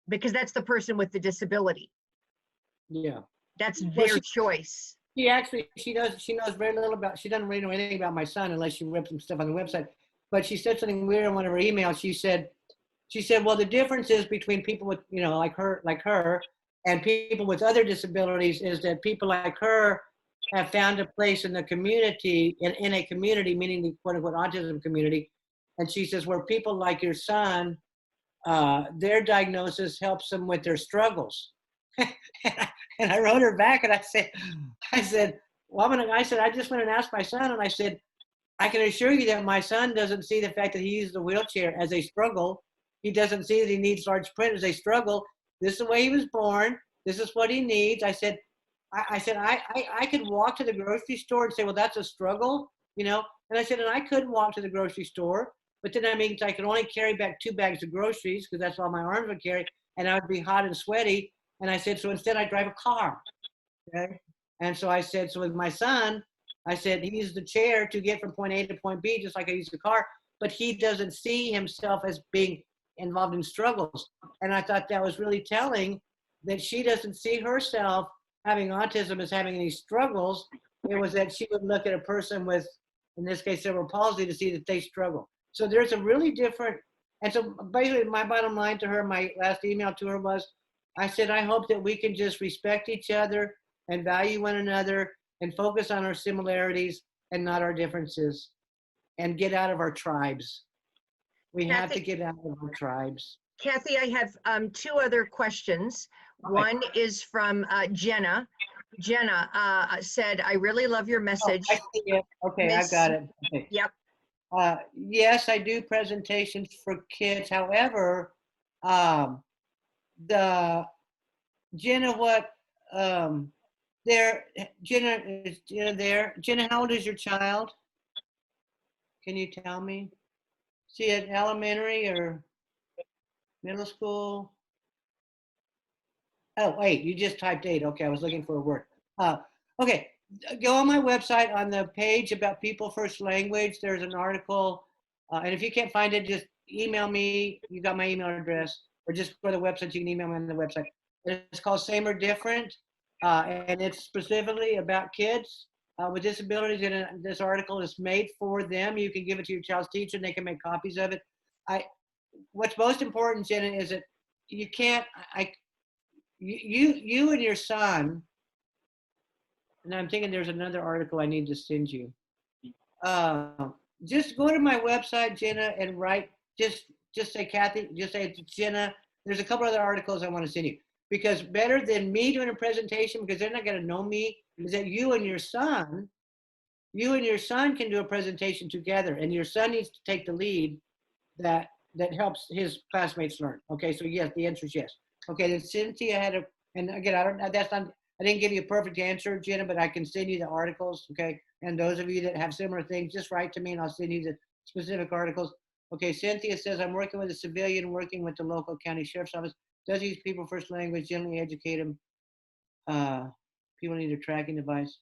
because that's the person with the disability. Yeah. That's their choice. She knows very little about, she doesn't really know anything about my son unless she read some stuff on the website. But she said something weird in one of her emails. She said, well, the difference is between people with, you know, like her and people with other disabilities is that people like her have found a place in the community, in a community, meaning the quote unquote autism community. And she says, where people like your son, their diagnosis helps them with their struggles. And I wrote her back and I said, well, I just went and asked my son, and I said, I can assure you that my son doesn't see the fact that he uses a wheelchair as a struggle. He doesn't see that he needs large print as a struggle. This is the way he was born. This is what he needs. I said, I could walk to the grocery store and say, well, that's a struggle, you know? And I said, and I could walk to the grocery store, but then that means I could only carry back 2 bags of groceries because that's all my arms would carry, and I would be hot and sweaty. And I said, so instead I drive a car, okay? And so I said, so with my son, I said, he uses the chair to get from point A to point B, just like I use the car, but he doesn't see himself as being involved in struggles. And I thought that was really telling that she doesn't see herself having autism as having any struggles. It was that she would look at a person with, in this case, cerebral palsy to see that they struggle. So there's a really different, and so basically my bottom line to her, my last email to her was, I said, I hope that we can just respect each other and value one another and focus on our similarities and not our differences, and get out of our tribes. We have to get out of our tribes. Kathie, I have 2 other questions. One is from Jenna. Jenna said, I really love your message. Oh, I see it. Okay, I got it. Okay. Yep. Yes, I do presentations for kids. However, Jenna, is Jenna there? Jenna, how old is your child? Can you tell me? Is she at elementary or middle school? Oh, wait, you just typed 8. Okay, I was looking for a word. Okay, go on my website on the page about People First Language. There's an article, and if you can't find it, just email me. You got my email address, or just go to the website. You can email me on the website. It's called Same or Different, and it's specifically about kids with disabilities. And this article is made for them. You can give it to your child's teacher, and they can make copies of it. What's most important, Jenna, is that you can't. You and your son. And I'm thinking there's another article I need to send you. Just go to my website, Jenna, and write. Just say Kathie. Just say Jenna. There's a couple other articles I want to send you. Because better than me doing a presentation, because they're not going to know me, is that you and your son can do a presentation together, and your son needs to take the lead that helps his classmates learn. Okay, so yes, the answer is yes. Okay, then Cynthia had a, and again, I didn't give you a perfect answer, Jenna, but I can send you the articles, okay? And those of you that have similar things, just write to me and I'll send you the specific articles. Okay, Cynthia says, I'm working with a civilian, working with the local county sheriff's office. Does use People First Language, generally educate them. People need a tracking device.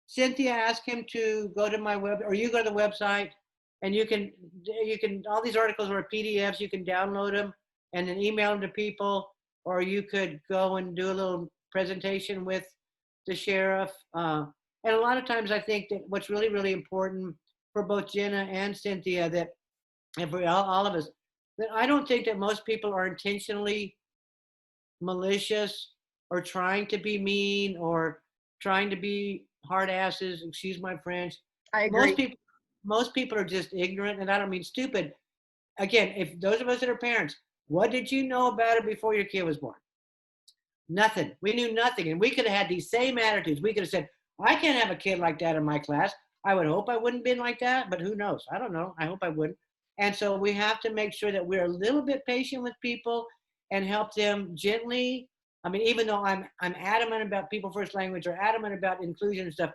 Cynthia, ask him to go to my web, or you go to the website, and you can, all these articles are PDFs, you can download them and then email them to people, or you could go and do a little presentation with the sheriff. And a lot of times I think that what's really, really important for both Jenna and Cynthia, that, and for all of us, that I don't think that most people are intentionally malicious or trying to be mean or trying to be hard asses, excuse my French. I agree. Most people are just ignorant, and I don't mean stupid. Again, if those of us that are parents, what did you know about it before your kid was born? Nothing. We knew nothing. And we could have had these same attitudes. We could have said, I can't have a kid like that in my class. I would hope I wouldn't have been like that, but who knows? I don't know. I hope I wouldn't. And so we have to make sure that we're a little bit patient with people and help them gently. I mean, even though I'm adamant about people first language or adamant about inclusion and stuff,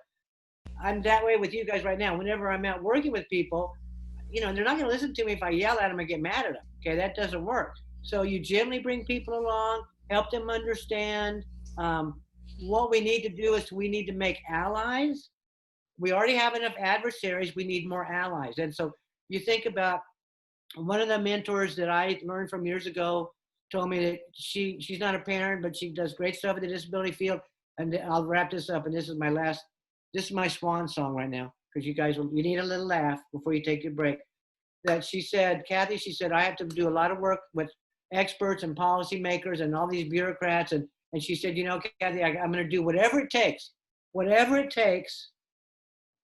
I'm that way with you guys right now. Whenever I'm out working with people, you know, they're not going to listen to me if I yell at them and get mad at them. Okay, that doesn't work. So you gently bring people along, help them understand. What we need to do is we need to make allies. We already have enough adversaries. We need more allies. And so you think about one of the mentors that I learned from years ago told me that she's not a parent, but she does great stuff in the disability field. And I'll wrap this up. And this is my swan song right now, because you need a little laugh before you take your break. That she said, Kathie, she said, I have to do a lot of work with experts and policymakers and all these bureaucrats. And she said, you know, Kathie, I'm going to do whatever it takes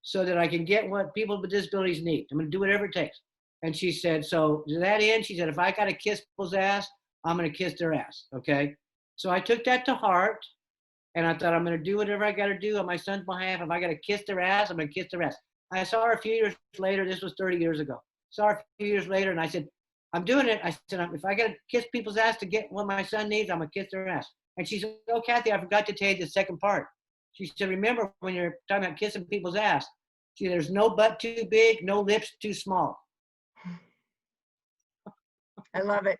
so that I can get what people with disabilities need. I'm going to do whatever it takes. And she said, so to that end, she said, if I got to kiss people's ass, I'm going to kiss their ass. Okay. So I took that to heart. And I thought, I'm going to do whatever I got to do on my son's behalf. If I got to kiss their ass, I'm going to kiss their ass. I saw her a few years later. This was 30 years ago. Saw her a few years later, and I said, I'm doing it. I said, if I got to kiss people's ass to get what my son needs, I'm going to kiss their ass. And she said, oh, Kathie, I forgot to tell you the second part. She said, remember when you're talking about kissing people's ass, see, there's no butt too big, no lips too small. I love it.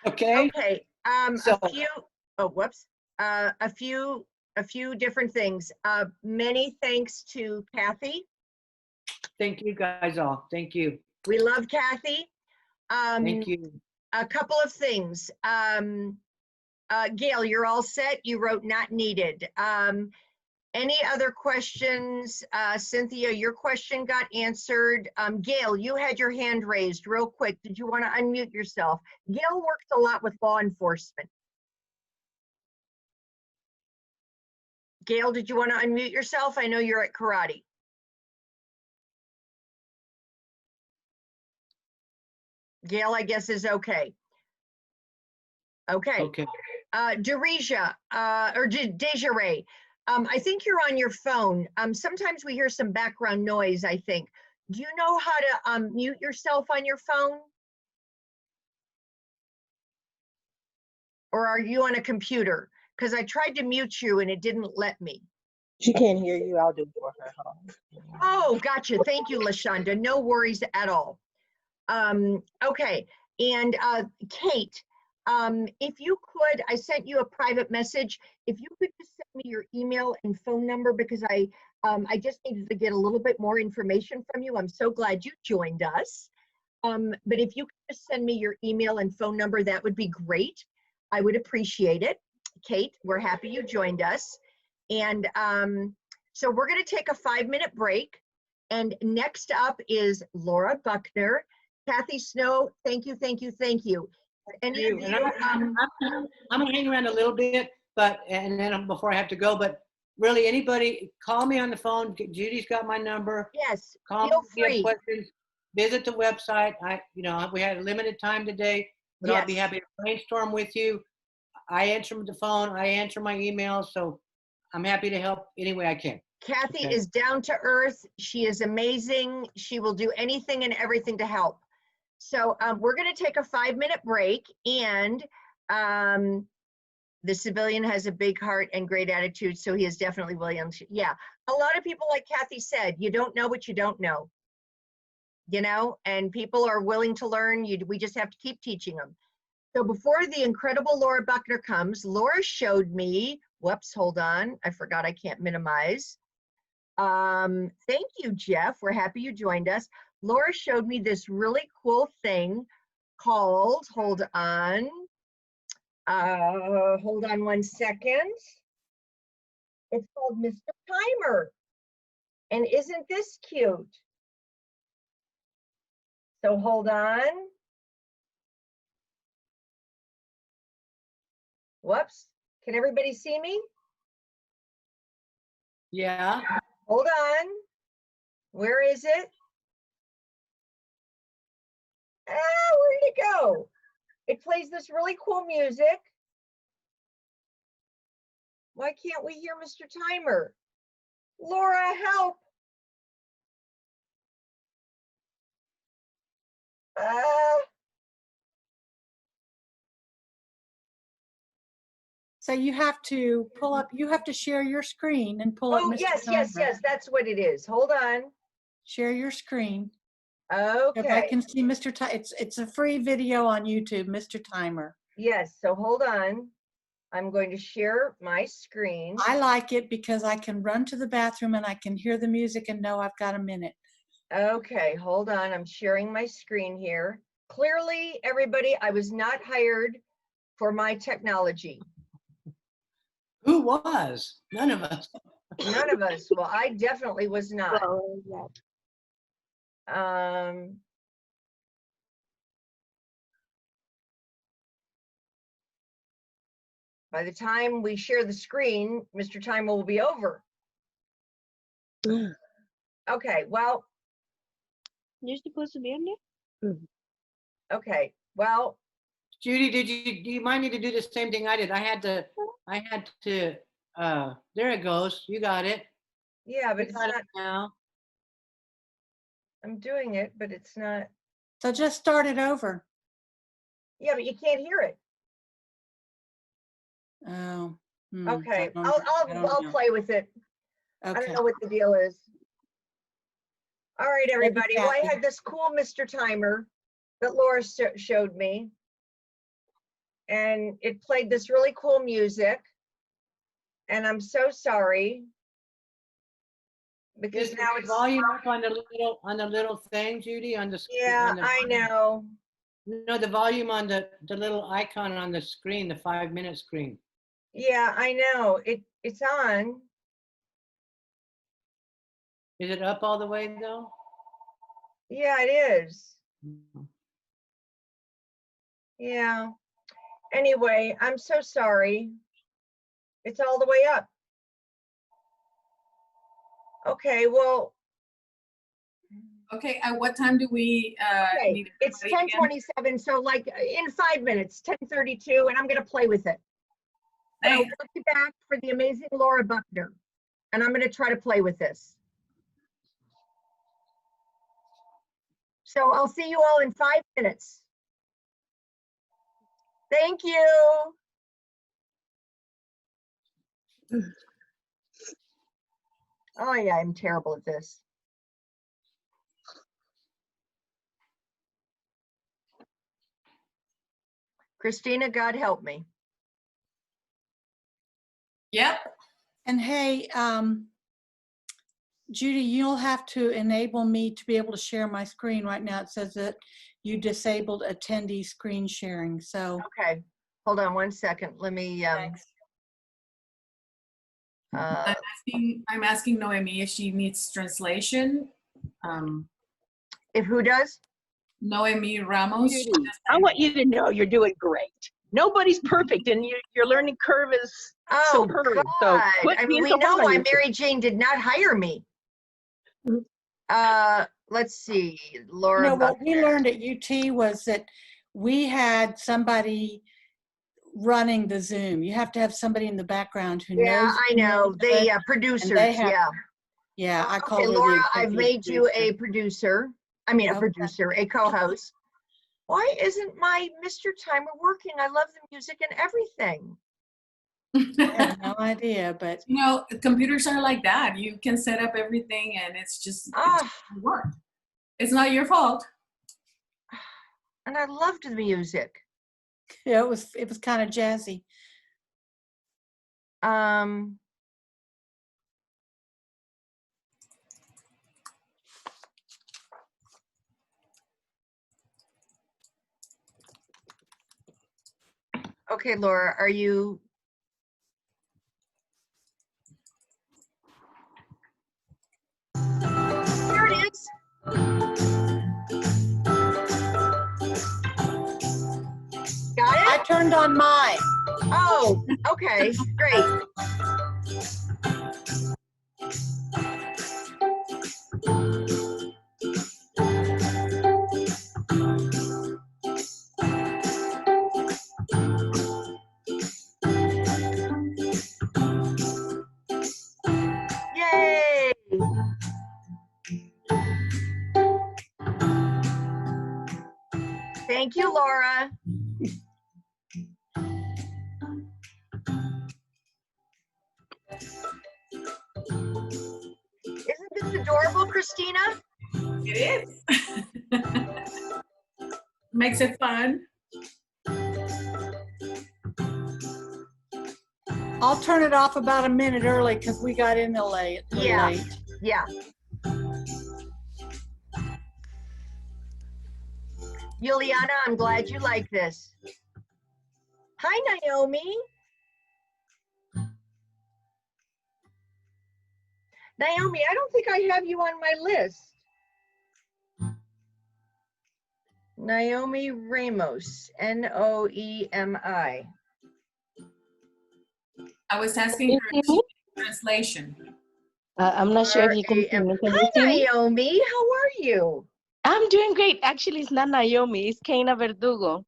Okay. Okay. A few different things. Many thanks to Kathie. Thank you guys all. Thank you. We love Kathie. Thank you. A couple of things. Gail, you're all set. You wrote not needed. Any other questions? Cynthia, your question got answered. Gail, you had your hand raised real quick. Did you want to unmute yourself? Gail works a lot with law enforcement. Gail, did you want to unmute yourself? I know you're at karate. Gail, I guess, is okay. Okay. Okay. Dereja, or Desiree, I think you're on your phone. Sometimes we hear some background noise, I think. Do you know how to mute yourself on your phone? Or are you on a computer? Because I tried to mute you and it didn't let me. She can't hear you. I'll do it for her. Oh, gotcha. Thank you, LaShonda. No worries at all. Okay. And Kate, if you could, I sent you a private message. If you could just send me your email and phone number, because I just needed to get a little bit more information from you. I'm so glad you joined us. But if you could just send me your email and phone number, that would be great. I would appreciate it. Kate, we're happy you joined us. And so we're going to take a 5-minute break. And next up is Laura Buckner. Kathie Snow, thank you, thank you, thank you. Any of you, I'm gonna hang around a little bit, but and then before I have to go. But really, anybody, call me on the phone. Judy's got my number. Yes, call feel me if you have free. questions. Visit the website. We had a limited time today, but I'll be Yes. happy to brainstorm with you. I answer the phone. I answer my emails, so I'm happy to help any way I can. Kathie Okay. is down to earth. She is amazing. She will do anything and everything to help. So we're going to take a 5-minute break, and the civilian has a big heart and great attitude, so he is definitely willing to, yeah. A lot of people, like Kathie said, you don't know what you don't know, you know, and people are willing to learn. We just have to keep teaching them. So before the incredible Laura Buckner comes, Laura showed me, whoops, hold on. I forgot I can't minimize. Thank you, Jeff. We're happy you joined us. Laura showed me this really cool thing called, hold on 1 second. It's called Mr. Timer. And isn't this cute? So hold on. Whoops. Can everybody see me? Yeah. Hold on. Where is it? Ah, where did it go? It plays this really cool music. Why can't we hear Mr. Timer? Laura, help. So you have to pull up, you have to share your screen and pull up Oh, Mr. yes, Timer. yes, that's what it is. Hold on. Share your screen. Okay. Everybody can see Mr. Timer. It's a free video on YouTube, Mr. Timer. Yes, so hold on. I'm going to share my screen. I like it because I can run to the bathroom and I can hear the music and know I've got a minute. Okay, hold on. I'm sharing my screen here. Clearly, everybody, I was not hired for my technology. Who was? None of us. None of us. Well, I definitely was not. By the time we share the screen, Mr. Timer will be over. Okay, well. You're supposed to be in there? Okay, well. Judy, do you mind me to do the same thing I did? I had to, there it goes. You got it. Yeah, but You it's got not. it now. I'm doing it, but it's not. So just start it over. Yeah, but you can't hear it. Oh. Okay, I'll play with it. Okay. I don't know what the deal is. All right, everybody. Well, I had this cool Mr. Timer that Laura showed me. And it played this really cool music. And I'm so sorry. Because now it's volume up on the little thing, Judy, on the screen. Yeah, I know. No, the volume on the little icon on the screen, the 5-minute screen. Yeah, I know. It's on. Is it up all the way though? Yeah, it is. Yeah. Anyway, I'm so sorry. It's all the way up. Okay, well. Okay, at what time do we Okay, need it's everybody again? 10:27, so like in 5 minutes, 10:32, and I'm gonna play with it. And I'll look you back for the amazing Laura Buckner, and I'm gonna try to play with this. So I'll see you all in 5 minutes. Thank you. Oh yeah, I'm terrible at this. Christina, God help me. Yep. And hey, Judy, you'll have to enable me to be able to share my screen. Right now it says that you disabled attendee screen sharing. So okay, hold on 1 second. Let me I'm asking Noemi if she needs translation. If who does? Noemi Ramos. Judy, I want you to know you're doing great. Nobody's perfect, and your learning curve is superb. God. So I mean, we know why Mary Jane did not hire me. Let's see, Laura. No, what we learned at UT was that we had somebody running the Zoom. You have to have somebody in the background who knows. Yeah, I know. They producers. Yeah, I call okay, her Laura, the I've made you a producer. I mean, a producer, a co-host. Why isn't my Mr. Timer working? I love the music and everything. I have no idea, but you know, computers are like that. You can set up everything and it's just, it doesn't work. It's not your fault. And I loved the music. Yeah, it was kind of jazzy. Okay, Laura, are you? There it is. Got it? I turned on mine. Oh, okay, great. Thank you, Laura. Isn't this adorable, Christina? It is. Makes it fun. I'll turn it off about a minute early because we got in late. Yeah. Yeah. Juliana, I'm glad you like this. Hi, Naomi. Naomi, I don't think I have you on my list. Naomi Ramos, Noemi. I was asking her translation. I'm not sure if you can see me. Can you Hi, see me? Naomi. How are you? I'm doing great. Actually, it's not Naomi. It's Keina Verdugo.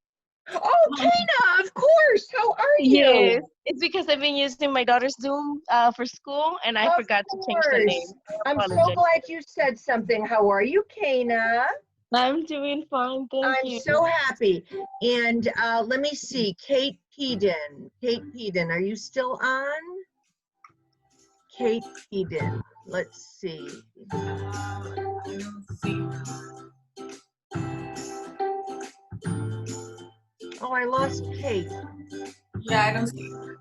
Oh, Keina, of course. How are you? Yes, it's because I've been using my daughter's Zoom for school, and I forgot to change the name. I'm so glad you said something. How are you, Keina? I'm doing fine, thank you. I'm so happy. And let me see, Kate Peden. Kate Peden, are you still on? Kate Peden, let's see. Oh, I lost Kate. Yeah, I don't see her.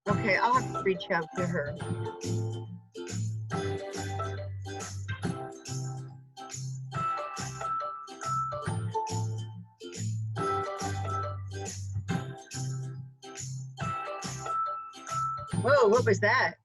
Okay, I'll have to reach out to her. Whoa, what was that?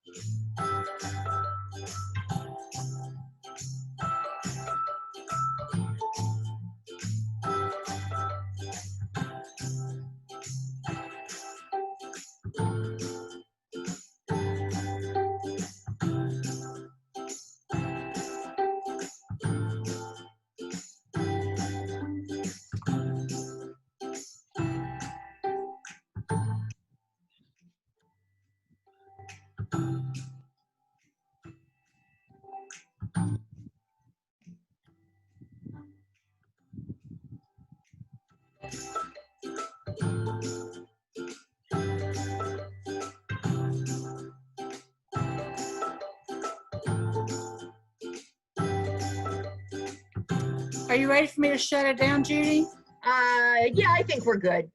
Are you ready for me to shut it down, Judy? Yeah, I think we're good.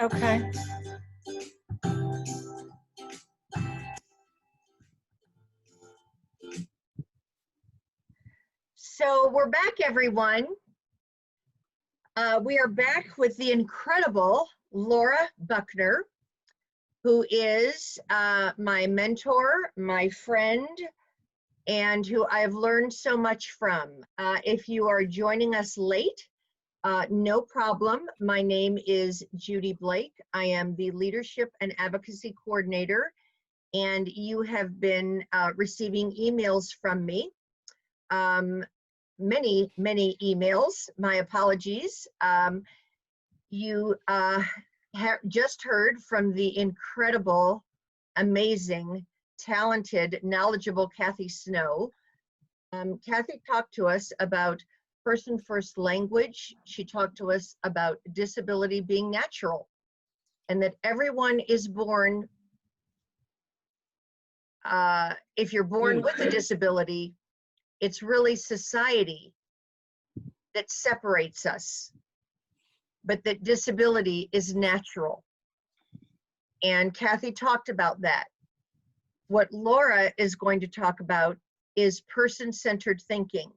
Okay. So we're back, everyone. We are back with the incredible Laura Buckner, who is my mentor, my friend, and who I've learned so much from. If you are joining us late, no problem. My name is Judy Blake. I am the Leadership and Advocacy Coordinator, and you have been receiving emails from me. Many emails. My apologies. You have just heard from the incredible, amazing, talented, knowledgeable Kathie Snow. Kathie talked to us about person first language. She talked to us about disability being natural, and that everyone is born, if you're born with a disability, it's really society that separates us, but that disability is natural. And Kathie talked about that. What Laura is going to talk about is person-centered thinking.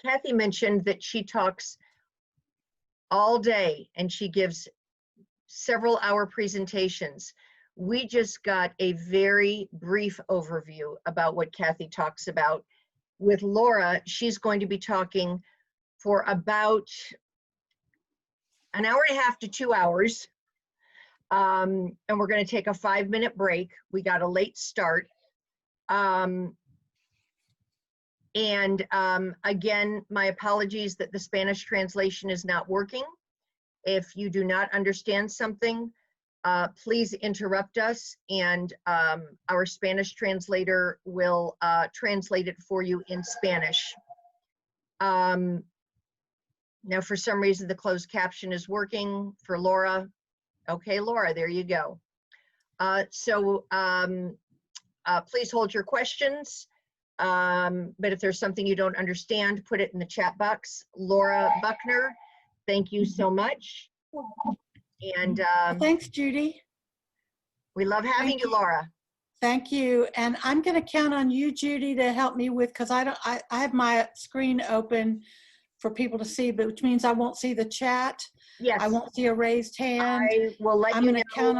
Kathie mentioned that she talks all day and she gives several hour presentations. We just got a very brief overview about what Kathie talks about. With Laura, she's going to be talking for about an hour and a half to 2 hours. And we're going to take a 5-minute break. We got a late start. Again, my apologies that the Spanish translation is not working. If you do not understand something, please interrupt us, and our Spanish translator will translate it for you in Spanish. Now, for some reason, the closed caption is working for Laura. Okay, Laura, there you go. Please hold your questions. But if there's something you don't understand, put it in the chat box. Laura Buckner, thank you so much. And thanks, Judy. We love having you, Laura. Thank you. And I'm going to count on you, Judy, to help me with, because I have my screen open for people to see, but which means I won't see the chat. Yes. I won't see a raised hand. I will let I'm you going to count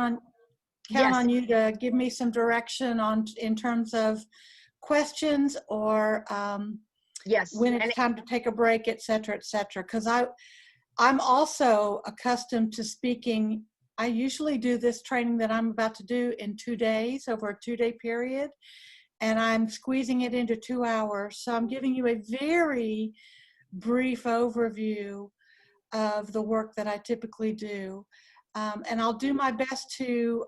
on you to give me some direction in terms of questions or yes, when it's time to take a break, et cetera, because I'm also accustomed to speaking. I usually do this training that I'm about to do in 2 days, over a 2-day period, and I'm squeezing it into 2 hours. So I'm giving you a very brief overview of the work that I typically do. And I'll do my best to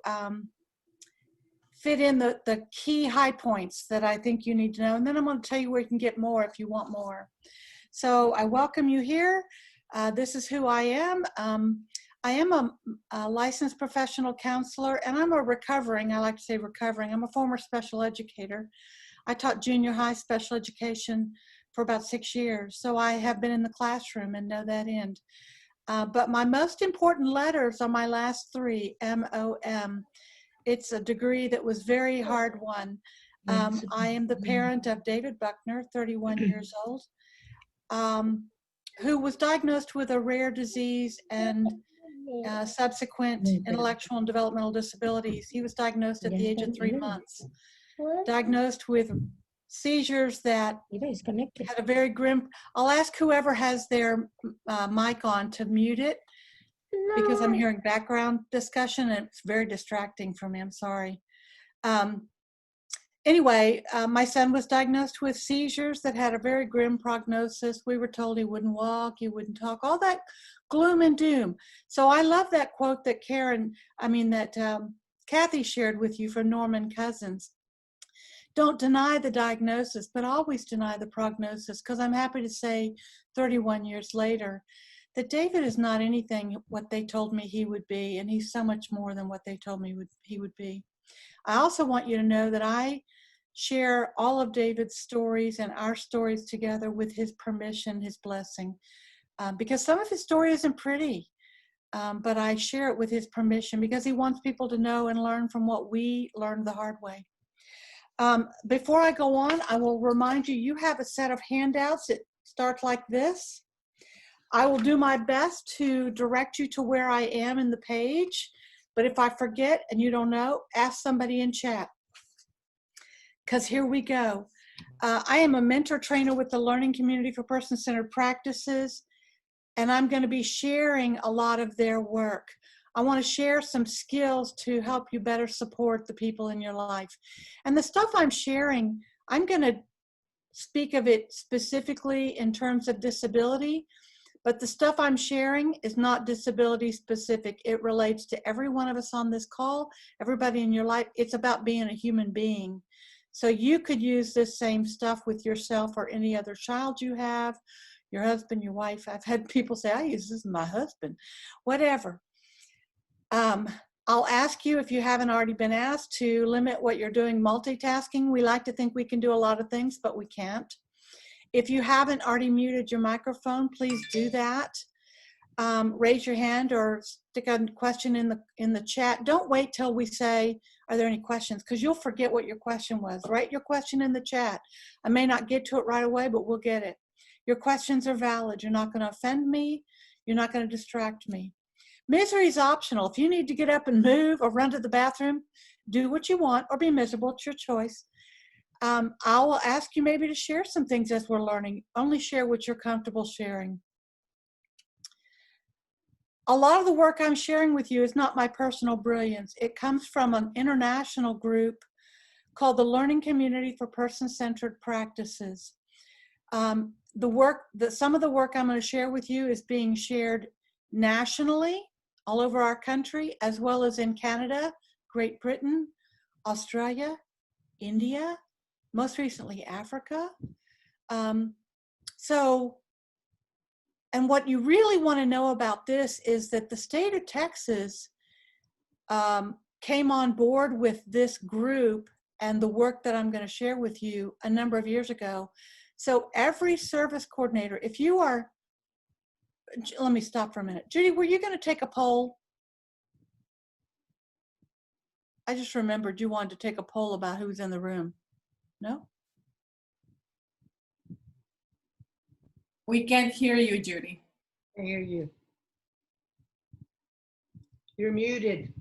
fit in the key high points that I think you need to know. And then I'm going to tell you where you can get more if you want more. So I welcome you here. This is who I am. I am a licensed professional counselor, and I'm a recovering, I like to say recovering, I'm a former special educator. I taught junior high special education for about 6 years. So I have been in the classroom and know that end. But my most important letters are my last 3, M-O-M. It's a degree that was very hard won. I am the parent of David Buckner, 31 years old, who was diagnosed with a rare disease and subsequent intellectual and developmental disabilities. He was diagnosed at the age of 3 months, diagnosed with seizures that had a very grim. I'll ask whoever has their mic on to mute it, because I'm hearing background discussion and it's very distracting for me. I'm sorry. Anyway, my son was diagnosed with seizures that had a very grim prognosis. We were told he wouldn't walk, he wouldn't talk, all that gloom and doom. So I love that quote that Kathie shared with you from Norman Cousins. Don't deny the diagnosis, but always deny the prognosis, because I'm happy to say 31 years later that David is not anything what they told me he would be, and he's so much more than what they told me he would be. I also want you to know that I share all of David's stories and our stories together with his permission, his blessing, because some of his story isn't pretty, but I share it with his permission because he wants people to know and learn from what we learned the hard way. Before I go on, I will remind you, you have a set of handouts that start like this. I will do my best to direct you to where I am in the page, but if I forget and you don't know, ask somebody in chat, because here we go. I am a mentor trainer with the Learning Community for Person-Centered Practices, and I'm going to be sharing a lot of their work. I want to share some skills to help you better support the people in your life. And the stuff I'm sharing, I'm going to speak of it specifically in terms of disability, but the stuff I'm sharing is not disability specific. It relates to every one of us on this call, everybody in your life. It's about being a human being. So you could use this same stuff with yourself or any other child you have, your husband, your wife. I've had people say, I use this with my husband, whatever. I'll ask you, if you haven't already been asked, to limit what you're doing multitasking. We like to think we can do a lot of things, but we can't. If you haven't already muted your microphone, please do that. Raise your hand or stick a question in the chat. Don't wait till we say, are there any questions? Because you'll forget what your question was. Write your question in the chat. I may not get to it right away, but we'll get it. Your questions are valid. You're not going to offend me. You're not going to distract me. Misery is optional. If you need to get up and move or run to the bathroom, do what you want or be miserable. It's your choice. I will ask you maybe to share some things as we're learning. Only share what you're comfortable sharing. A lot of the work I'm sharing with you is not my personal brilliance. It comes from an international group called the Learning Community for Person-Centered Practices. Some of the work I'm going to share with you is being shared nationally all over our country, as well as in Canada, Great Britain, Australia, India, most recently Africa. So And what you really want to know about this is that the state of Texas came on board with this group and the work that I'm going to share with you a number of years ago. So every service coordinator, if you are, let me stop for a minute. Judy, were you going to take a poll? I just remembered you wanted to take a poll about who's in the room. No? We can't hear you, Judy. I hear you. You're muted.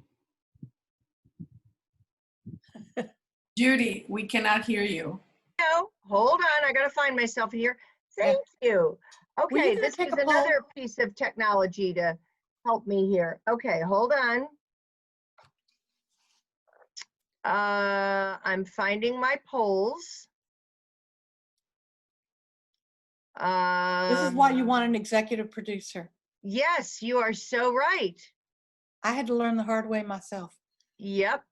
Judy, we cannot hear you. No, hold on. I got to find myself here. Thank you. Okay, this is another piece of technology to help me here. Okay, hold on. I'm finding my polls. This is why you want an executive producer. Yes, you are so right. I had to learn the hard way myself. Yep.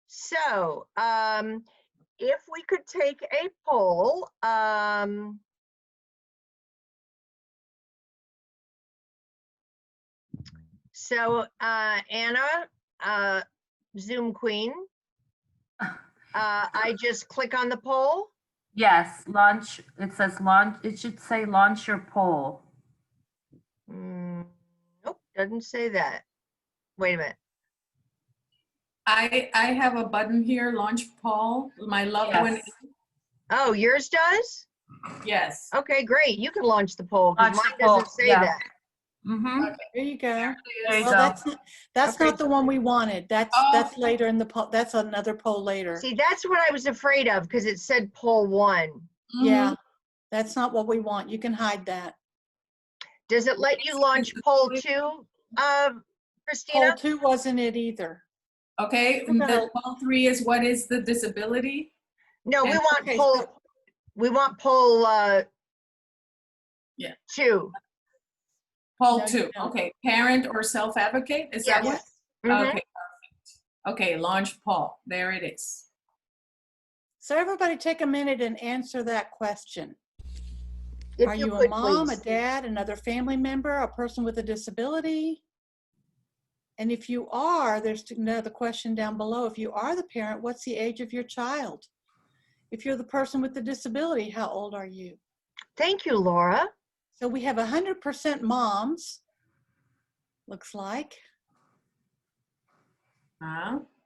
So, if we could take a poll, so Anna, Zoom Queen, I just click on the poll. Yes, launch, it says launch, it should say launch your poll. Nope, doesn't say that. Wait a minute. I have a button here, launch poll. My loved one. Oh, yours does? Yes. Okay, great. You can launch the poll because Launch mine the poll, doesn't say yeah. that. Mm-hmm. Okay. There you go. There you Well, go. that's not the one we wanted. That's later in the poll. That's another poll later. See, that's what I was afraid of because it said poll 1. Yeah, that's not what we want. You can hide that. Does it let you launch poll 2, Christina? Poll 2 wasn't it either. Okay, the poll 3 is what is the disability? No, we And- want okay, poll. so- We want poll Yeah. 2. Poll No, you 2. don't. Okay, parent or self-advocate? Is that what? Mhm. Okay, perfect. Okay, launch poll. There it is. So everybody take a minute and answer that question. If Are you you a could, mom, please. a dad, another family member, a person with a disability? And if you are, there's another question down below. If you are the parent, what's the age of your child? If you're the person with the disability, how old are you? Thank you, Laura. So we have 100% moms, looks like.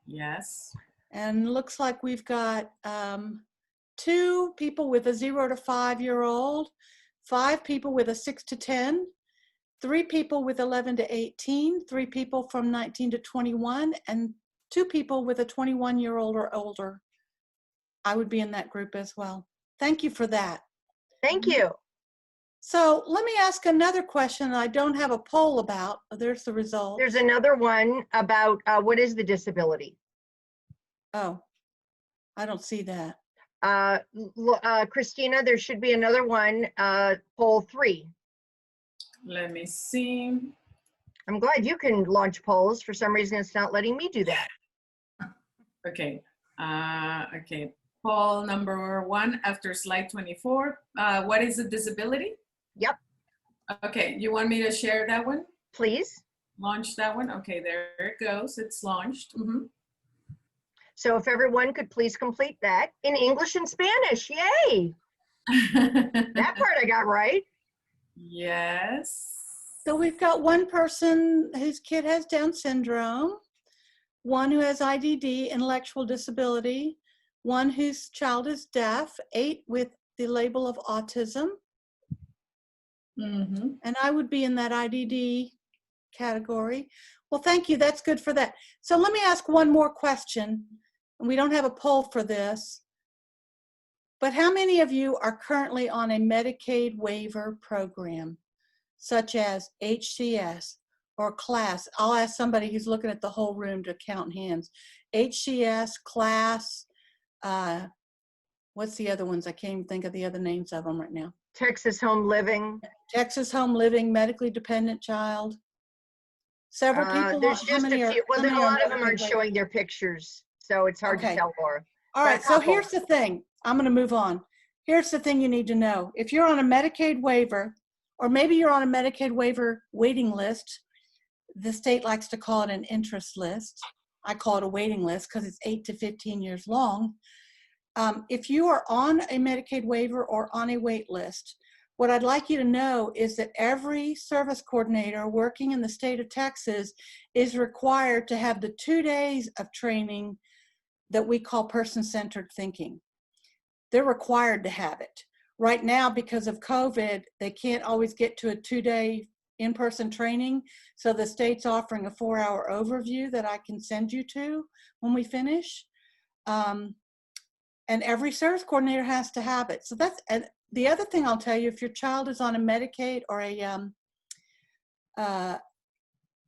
Yes. And looks like we've got 2 people with a 0 to 5-year-old, 5 people with a 6 to 10, 3 people with 11 to 18, 3 people from 19 to 21, and 2 people with a 21-year-old or older. I would be in that group as well. Thank you for that. Thank you. So let me ask another question I don't have a poll about. There's the result. There's another one about what is the disability? Oh, I don't see that. Christina, there should be another one, poll 3. Let me see. I'm glad you can launch polls. For some reason, it's not letting me do that. Okay. Okay. Poll number 1 after slide 24. What is a disability? Yep. Okay. You want me to share that one? Please. Launch that one. Okay. There it goes. It's launched. Mm-hmm. So if everyone could please complete that in English and Spanish. Yay. That part I got right. Yes. So we've got one person whose kid has Down syndrome, one who has IDD, intellectual disability, one whose child is deaf, 8 with the label of autism. Mm-hmm. And I would be in that IDD category. Well, thank you. That's good for that. So let me ask one more question. And we don't have a poll for this. But how many of you are currently on a Medicaid waiver program, such as HCS or CLASS? I'll ask somebody who's looking at the whole room to count hands. HCS, CLASS, what's the other ones? I can't even think of the other names of them right now. Texas Home Living. Texas Home Living, medically dependent child. Several people. There's just a few. Well, a lot of them aren't showing their pictures, so it's hard to tell, Laura. All right, so here's the thing. I'm going to move on. Here's the thing you need to know. If you're on a Medicaid waiver or maybe you're on a Medicaid waiver waiting list. The state likes to call it an interest list. I call it a waiting list because it's 8 to 15 years long. If you are on a Medicaid waiver or on a wait list, what I'd like you to know is that every service coordinator working in the state of Texas is required to have the 2 days of training that we call person-centered thinking. They're required to have it. Right now, because of COVID, they can't always get to a 2-day in-person training. So the state's offering a 4-hour overview that I can send you to when we finish. And every service coordinator has to have it. So that's, and the other thing I'll tell you, if your child is on a Medicaid or a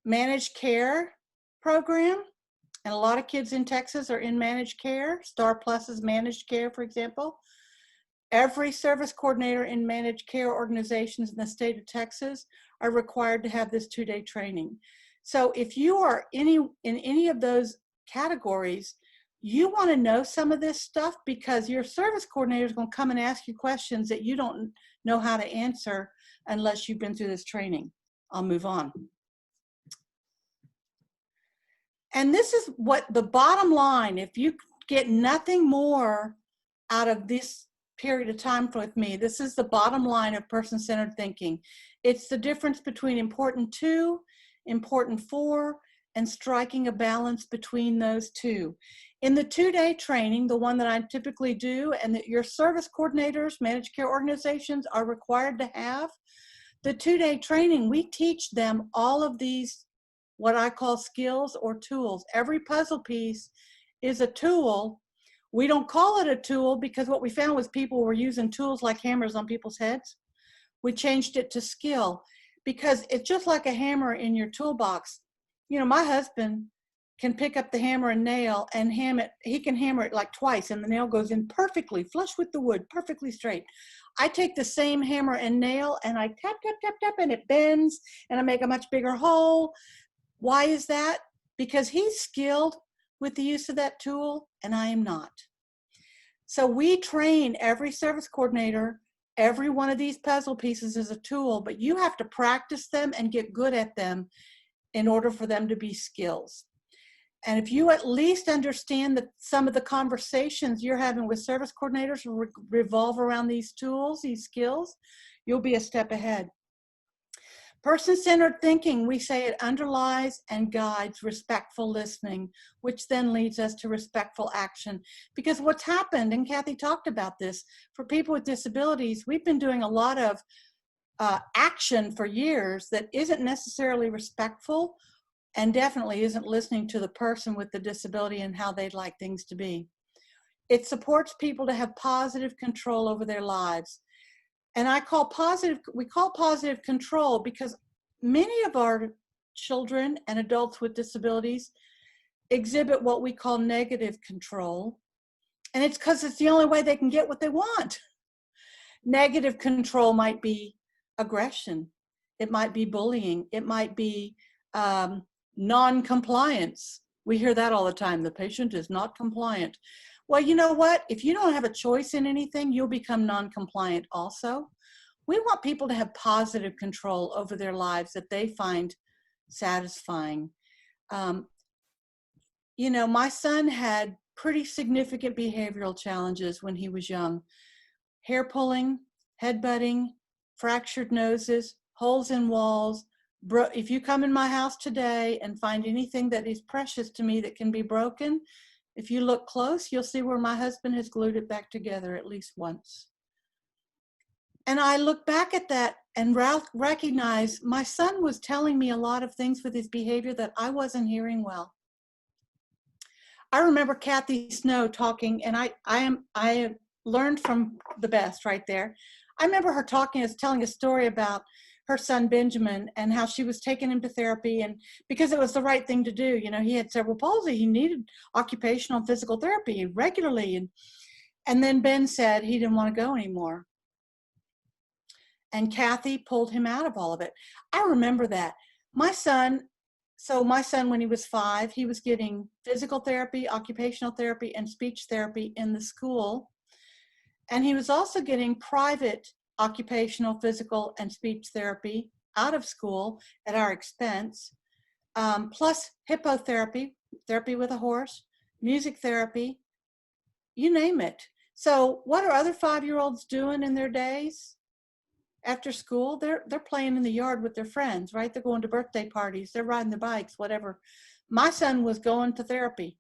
managed care program, and a lot of kids in Texas are in managed care, Star Plus is managed care, for example. Every service coordinator in managed care organizations in the state of Texas are required to have this 2-day training. So if you are in any of those categories, you want to know some of this stuff because your service coordinator is going to come and ask you questions that you don't know how to answer unless you've been through this training. I'll move on. And this is what the bottom line, if you get nothing more out of this period of time with me, this is the bottom line of person-centered thinking. It's the difference between important to, important for, and striking a balance between those two. In the 2-day training, the one that I typically do and that your service coordinators, managed care organizations are required to have, the 2-day training, we teach them all of these what I call skills or tools. Every puzzle piece is a tool. We don't call it a tool because what we found was people were using tools like hammers on people's heads. We changed it to skill because it's just like a hammer in your toolbox. You know, my husband can pick up the hammer and nail and he can hammer it like twice and the nail goes in perfectly, flush with the wood, perfectly straight. I take the same hammer and nail and I tap, tap, tap, tap, and it bends and I make a much bigger hole. Why is that? Because he's skilled with the use of that tool and I am not. So we train every service coordinator. Every one of these puzzle pieces is a tool, but you have to practice them and get good at them in order for them to be skills. And if you at least understand that some of the conversations you're having with service coordinators revolve around these tools, these skills, you'll be a step ahead. Person-centered thinking, we say it underlies and guides respectful listening, which then leads us to respectful action. Because what's happened, and Kathie talked about this, for people with disabilities, we've been doing a lot of action for years that isn't necessarily respectful and definitely isn't listening to the person with the disability and how they'd like things to be. It supports people to have positive control over their lives. And we call positive control because many of our children and adults with disabilities exhibit what we call negative control. And it's because it's the only way they can get what they want. Negative control might be aggression. It might be bullying. It might be non-compliance. We hear that all the time. The patient is not compliant. Well, you know what? If you don't have a choice in anything, you'll become non-compliant also. We want people to have positive control over their lives that they find satisfying. You know, my son had pretty significant behavioral challenges when he was young. Hair pulling, headbutting, fractured noses, holes in walls. If you come in my house today and find anything that is precious to me that can be broken, if you look close, you'll see where my husband has glued it back together at least once. And I look back at that and recognize my son was telling me a lot of things with his behavior that I wasn't hearing well. I remember Kathie Snow talking, and I learned from the best right there. I remember her telling a story about her son Benjamin and how she was taking him to therapy, and because it was the right thing to do. You know, he had cerebral palsy, he needed occupational and physical therapy regularly, and then Ben said he didn't want to go anymore. And Kathie pulled him out of all of it. I remember that. My son, when he was 5, he was getting physical therapy, occupational therapy, and speech therapy in the school. And he was also getting private occupational, physical, and speech therapy out of school at our expense, plus hippotherapy, therapy with a horse, music therapy, you name it. So what are other 5-year-olds doing in their days? After school, they're playing in the yard with their friends, right? They're going to birthday parties, they're riding their bikes, whatever. My son was going to therapy,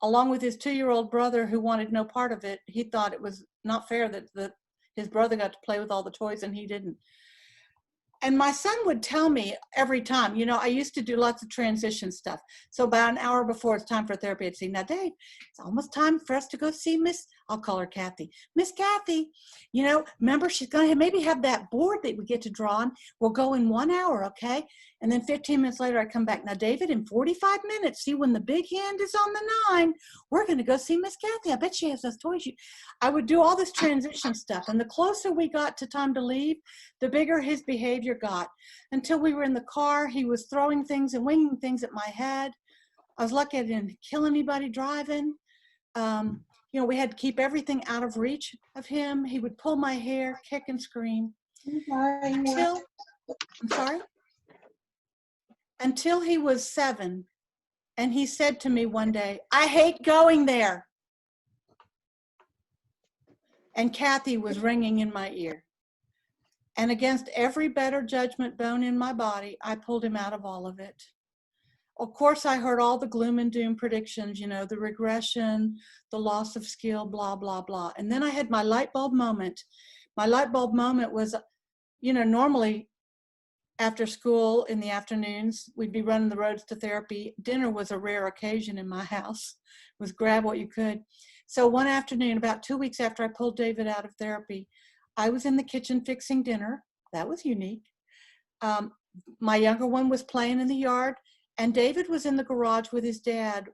along with his 2-year-old brother who wanted no part of it. He thought it was not fair that his brother got to play with all the toys and he didn't. And my son would tell me every time, you know, I used to do lots of transition stuff. So about an hour before it's time for therapy, I'd say, now, Dave, it's almost time for us to go see I'll call her Kathie. Miss Kathie, you know, remember she's going to maybe have that board that we get to draw on. We'll go in 1 hour, okay? And then 15 minutes later, I come back. Now, David, in 45 minutes, see when the big hand is on the 9, we're going to go see Miss Kathie. I bet she has those toys. I would do all this transition stuff. And the closer we got to time to leave, the bigger his behavior got. Until we were in the car, he was throwing things and winging things at my head. I was lucky I didn't kill anybody driving. You know, we had to keep everything out of reach of him. He would pull my hair, kick and scream. Until he was 7. And he said to me one day, I hate going there. And Kathie was ringing in my ear. And against every better judgment bone in my body, I pulled him out of all of it. Of course, I heard all the gloom and doom predictions, you know, the regression, the loss of skill, blah, blah, blah. And then I had my light bulb moment. My light bulb moment was, you know, normally after school in the afternoons, we'd be running the roads to therapy. Dinner was a rare occasion in my house. It was grab what you could. So one afternoon, about 2 weeks after I pulled David out of therapy, I was in the kitchen fixing dinner. That was unique. My younger one was playing in the yard, and David was in the garage with his dad,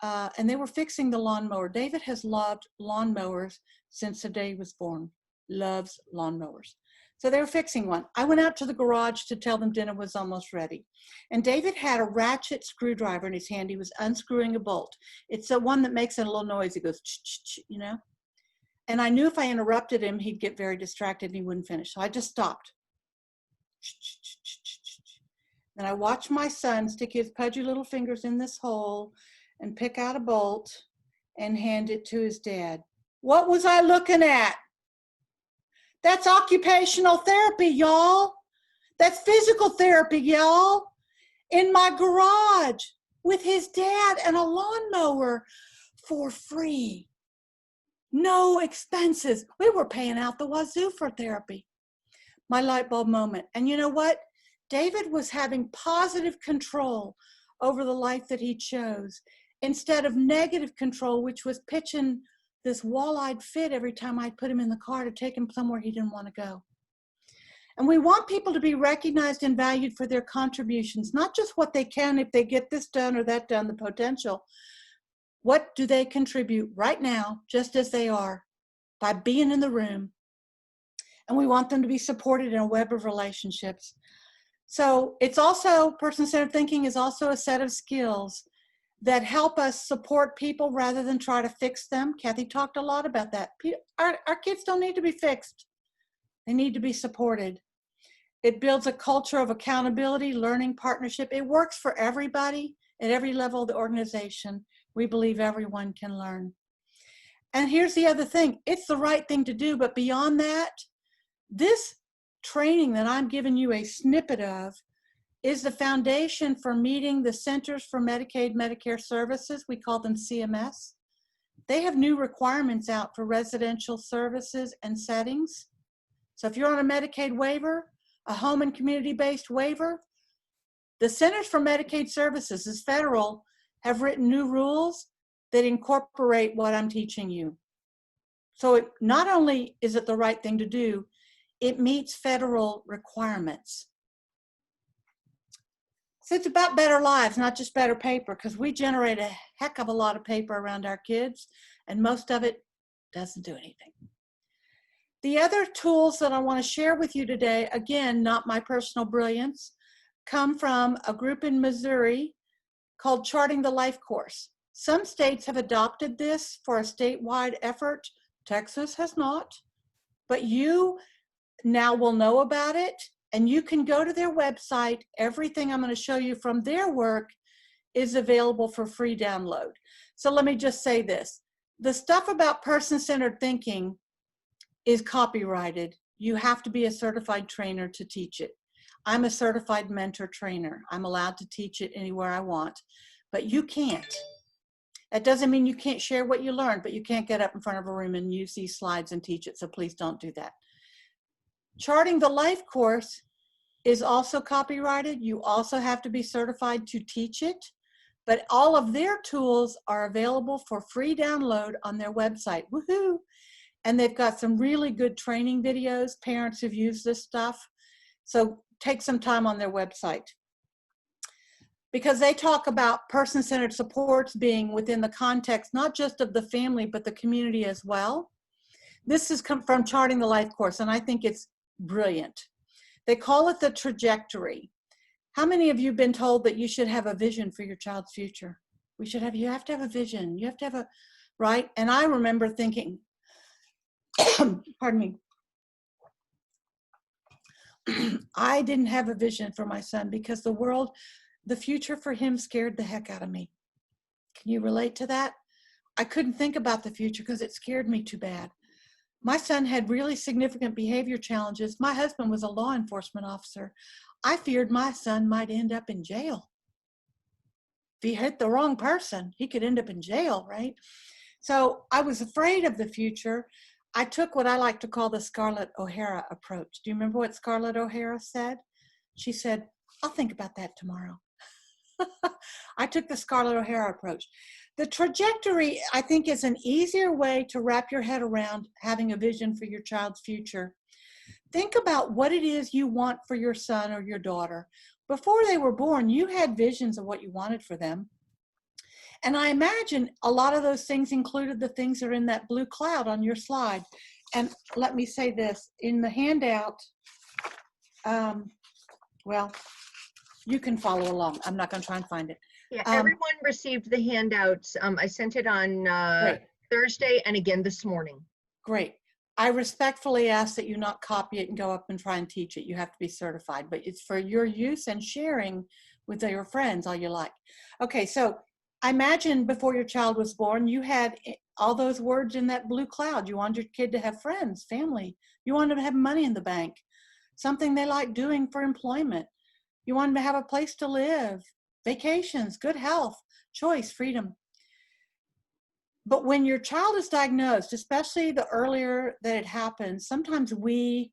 and they were fixing the lawnmower. David has loved lawnmowers since the day he was born, loves lawnmowers. So they were fixing one. I went out to the garage to tell them dinner was almost ready. And David had a ratchet screwdriver in his hand. He was unscrewing a bolt. It's the one that makes a little noise. It goes, you know? And I knew if I interrupted him, he'd get very distracted and he wouldn't finish. So I just stopped. Then I watched my son stick his pudgy little fingers in this hole and pick out a bolt and hand it to his dad. What was I looking at? That's occupational therapy, y'all. That's physical therapy, y'all. In my garage with his dad and a lawnmower for free. No expenses. We were paying out the wazoo for therapy. My light bulb moment. And you know what? David was having positive control over the life that he chose instead of negative control, which was pitching this wall-eyed fit every time I'd put him in the car to take him somewhere he didn't want to go. And we want people to be recognized and valued for their contributions, not just what they can, if they get this done or that done, the potential. What do they contribute right now, just as they are, by being in the room? And we want them to be supported in a web of relationships. So it's also, person-centered thinking is also a set of skills that help us support people rather than try to fix them. Kathie talked a lot about that. Our kids don't need to be fixed. They need to be supported. It builds a culture of accountability, learning, partnership. It works for everybody at every level of the organization. We believe everyone can learn. And here's the other thing. It's the right thing to do, but beyond that, this training that I'm giving you a snippet of is the foundation for meeting the Centers for Medicaid Medicare Services. We call them CMS. They have new requirements out for residential services and settings. So if you're on a Medicaid waiver, a home and community-based waiver, the Centers for Medicaid Services, is federal, have written new rules that incorporate what I'm teaching you. So not only is it the right thing to do, it meets federal requirements. So it's about better lives, not just better paper, because we generate a heck of a lot of paper around our kids, and most of it doesn't do anything. The other tools that I want to share with you today, again, not my personal brilliance, come from a group in Missouri called Charting the Life Course. Some states have adopted this for a statewide effort. Texas has not. but you now will know about it, and you can go to their website. Everything I'm going to show you from their work is available for free download. So let me just say this. The stuff about person-centered thinking is copyrighted. You have to be a certified trainer to teach it. I'm a certified mentor trainer. I'm allowed to teach it anywhere I want, but you can't. That doesn't mean you can't share what you learned, but you can't get up in front of a room and use these slides and teach it, so please don't do that. Charting the Life course is also copyrighted. You also have to be certified to teach it, but all of their tools are available for free download on their website. Woohoo! And they've got some really good training videos. Parents who've used this stuff. So take some time on their website. Because they talk about person-centered supports being within the context, not just of the family, but the community as well. This has come from Charting the Life course, and I think it's brilliant. They call it the trajectory. How many of you have been told that you should have a vision for your child's future? You have to have a vision. You have to have a, right? And I remember thinking, pardon me, I didn't have a vision for my son because the future for him scared the heck out of me. Can you relate to that? I couldn't think about the future because it scared me too bad. My son had really significant behavior challenges. My husband was a law enforcement officer. I feared my son might end up in jail. If he hit the wrong person, he could end up in jail, right? So I was afraid of the future. I took what I like to call the Scarlett O'Hara approach. Do you remember what Scarlett O'Hara said? She said, I'll think about that tomorrow. I took the Scarlett O'Hara approach. The trajectory, I think, is an easier way to wrap your head around having a vision for your child's future. Think about what it is you want for your son or your daughter. Before they were born, you had visions of what you wanted for them. And I imagine a lot of those things included the things that are in that blue cloud on your slide. And let me say this, in the handout, well, you can follow along. I'm not going to try and find it. Yeah, everyone received the handouts. I sent it on Thursday and again this morning. Great. I respectfully ask that you not copy it and go up and try and teach it. You have to be certified, but it's for your use and sharing with your friends all you like. Okay, so I imagine before your child was born, you had all those words in that blue cloud. You wanted your kid to have friends, family. You wanted them to have money in the bank, something they like doing for employment. You want them to have a place to live, vacations, good health, choice, freedom. But when your child is diagnosed, especially the earlier that it happens, sometimes we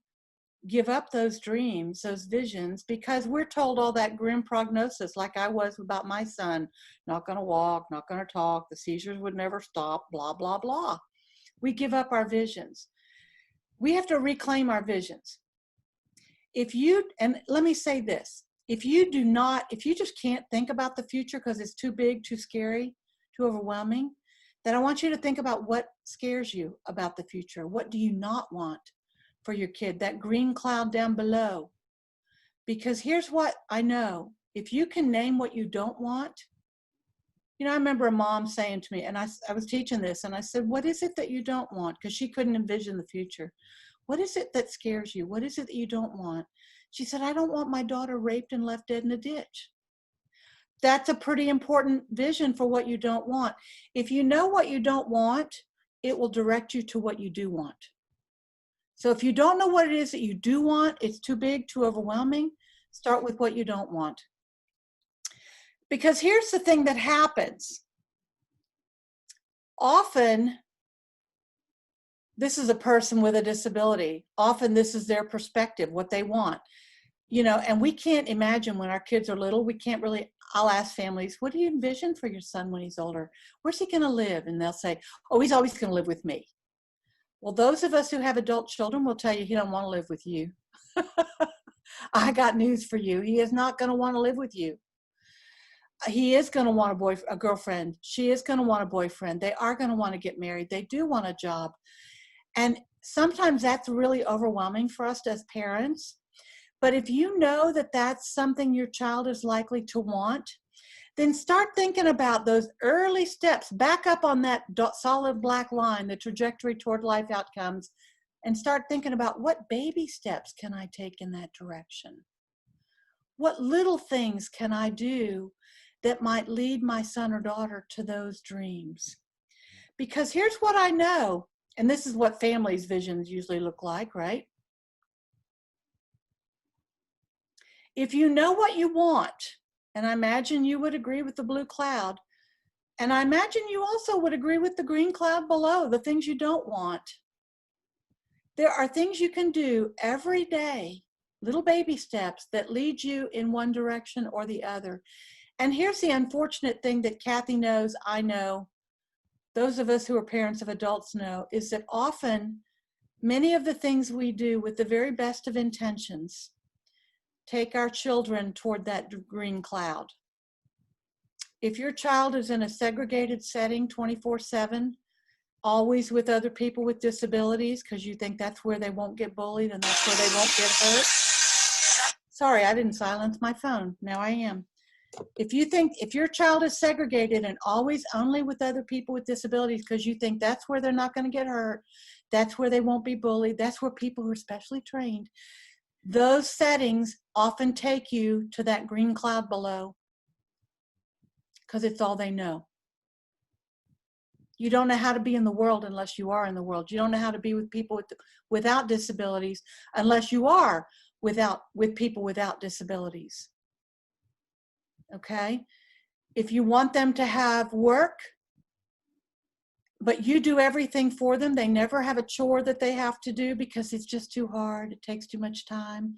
give up those dreams, those visions, because we're told all that grim prognosis, like I was about my son, not going to walk, not going to talk, the seizures would never stop, blah, blah, blah. We give up our visions. We have to reclaim our visions. And let me say this, if you just can't think about the future because it's too big, too scary, too overwhelming, then I want you to think about what scares you about the future. What do you not want for your kid? That green cloud down below. Because here's what I know. If you can name what you don't want, I remember a mom saying to me, and I was teaching this, and I said, what is it that you don't want? Because she couldn't envision the future. What is it that scares you? What is it that you don't want? She said, I don't want my daughter raped and left dead in a ditch. That's a pretty important vision for what you don't want. If you know what you don't want, it will direct you to what you do want. So if you don't know what it is that you do want, it's too big, too overwhelming, start with what you don't want. Because here's the thing that happens. Often, this is a person with a disability. Often this is their perspective, what they want. And we can't imagine when our kids are little, I'll ask families, what do you envision for your son when he's older? Where's he going to live? And they'll say, oh, he's always going to live with me. Well, those of us who have adult children will tell you he don't want to live with you. I got news for you. He is not going to want to live with you. He is going to want a girlfriend. She is going to want a boyfriend. They are going to want to get married. They do want a job. And sometimes that's really overwhelming for us as parents. But if you know that that's something your child is likely to want, then start thinking about those early steps. Back up on that solid black line, the trajectory toward life outcomes. and start thinking about what baby steps can I take in that direction? What little things can I do that might lead my son or daughter to those dreams? Because here's what I know, and this is what families' visions usually look like, right? If you know what you want, and I imagine you would agree with the blue cloud, and I imagine you also would agree with the green cloud below, the things you don't want. There are things you can do every day, little baby steps that lead you in one direction or the other. And here's the unfortunate thing that Kathie knows, I know, those of us who are parents of adults know, is that often many of the things we do with the very best of intentions take our children toward that green cloud. If your child is in a segregated setting 24/7, always with other people with disabilities, because you think that's where they won't get bullied and that's where they won't get hurt. Sorry, I didn't silence my phone. Now I am. If your child is segregated and always only with other people with disabilities because you think that's where they're not going to get hurt, that's where they won't be bullied, that's where people who are specially trained, those settings often take you to that green cloud below because it's all they know. You don't know how to be in the world unless you are in the world. You don't know how to be with people without disabilities unless you are with people without disabilities. Okay? If you want them to have work, but you do everything for them, they never have a chore that they have to do because it's just too hard, it takes too much time.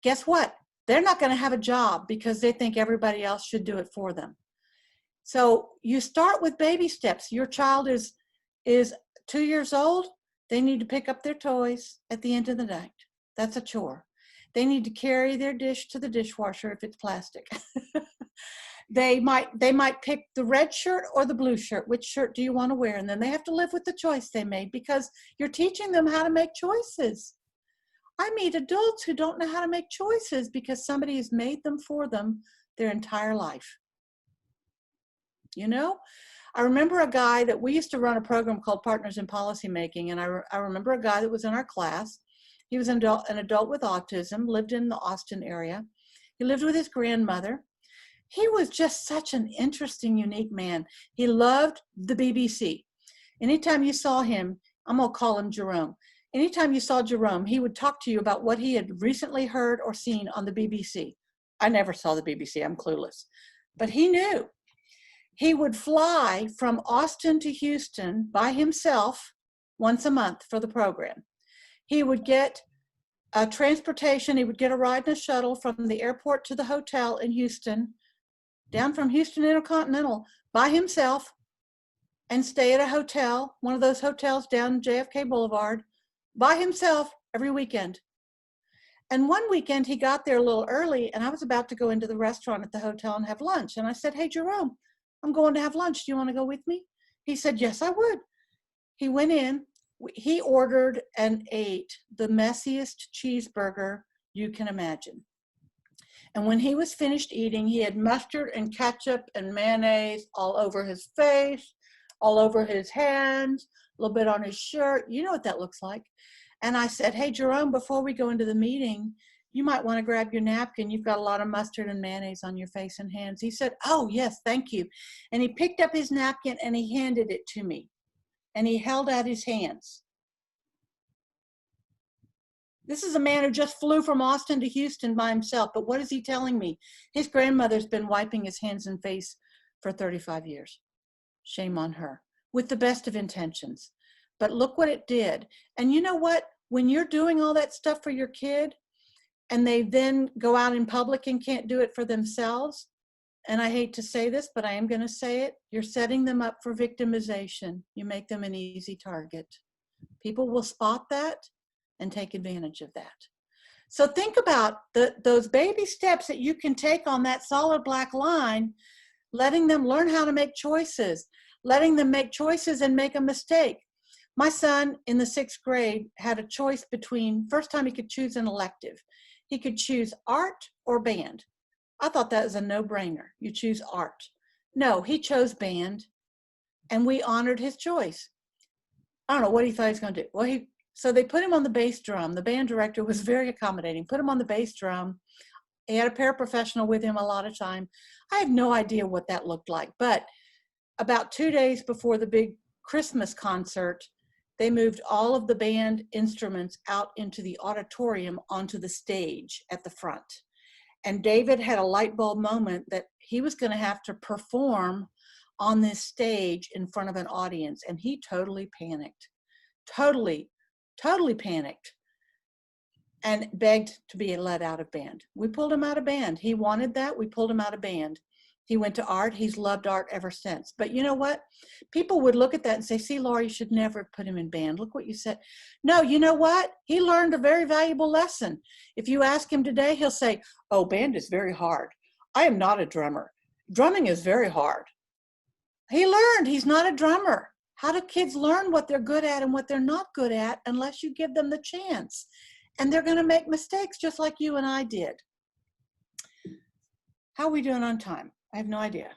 Guess what? They're not going to have a job because they think everybody else should do it for them. So you start with baby steps. Your child is 2 years old. They need to pick up their toys at the end of the night. That's a chore. They need to carry their dish to the dishwasher if it's plastic. They might pick the red shirt or the blue shirt. Which shirt do you want to wear? And then they have to live with the choice they made because you're teaching them how to make choices. I meet adults who don't know how to make choices because somebody has made them for them their entire life. You know, I remember a guy that we used to run a program called Partners in Policymaking, and I remember a guy that was in our class. He was an adult with autism, lived in the Austin area. He lived with his grandmother. He was just such an interesting, unique man. He loved the BBC. Anytime you saw him, I'm going to call him Jerome. Anytime you saw Jerome, he would talk to you about what he had recently heard or seen on the BBC. I never saw the BBC, I'm clueless. But he knew. He would fly from Austin to Houston by himself once a month for the program. He would get a transportation, he would get a ride in a shuttle from the airport to the hotel in Houston, down from Houston Intercontinental by himself, and stay at a hotel, one of those hotels down JFK Boulevard, by himself every weekend. And one weekend he got there a little early, and I was about to go into the restaurant at the hotel and have lunch. And I said, "Hey, Jerome, I'm going to have lunch. Do you want to go with me?" He said, "Yes, I would." He went in, he ordered and ate the messiest cheeseburger you can imagine. And when he was finished eating, he had mustard and ketchup and mayonnaise all over his face, all over his hands, a little bit on his shirt. You know what that looks like. And I said, "Hey, Jerome, before we go into the meeting, you might want to grab your napkin. You've got a lot of mustard and mayonnaise on your face and hands." He said, "Oh, yes, thank you." And he picked up his napkin and he handed it to me. And he held out his hands. This is a man who just flew from Austin to Houston by himself. But what is he telling me? His grandmother's been wiping his hands and face for 35 years. Shame on her. With the best of intentions. But look what it did. And you know what? When you're doing all that stuff for your kid, and they then go out in public and can't do it for themselves, and I hate to say this, but I am going to say it, you're setting them up for victimization. You make them an easy target. People will spot that and take advantage of that. So think about those baby steps that you can take on that solid black line, letting them learn how to make choices, letting them make choices and make a mistake. My son in the 6th grade had a choice between, first time he could choose an elective. He could choose art or band. I thought that was a no-brainer. You choose art. No, he chose band, and we honored his choice. I don't know what he thought he was going to do. Well, So they put him on the bass drum. The band director was very accommodating, put him on the bass drum. He had a paraprofessional with him a lot of time. I have no idea what that looked like, but about 2 days before the big Christmas concert, they moved all of the band instruments out into the auditorium onto the stage at the front. And David had a light bulb moment that he was going to have to perform on this stage in front of an audience. And he totally panicked, totally panicked, and begged to be let out of band. We pulled him out of band. He wanted that. We pulled him out of band. He went to art. He's loved art ever since. But you know what? People would look at that and say, see, Laura, you should never have put him in band. Look what you said. No, you know what? He learned a very valuable lesson. If you ask him today, he'll say, oh, band is very hard. I am not a drummer. Drumming is very hard. He learned he's not a drummer. How do kids learn what they're good at and what they're not good at unless you give them the chance? And they're going to make mistakes just like you and I did. How are we doing on time? I have no idea.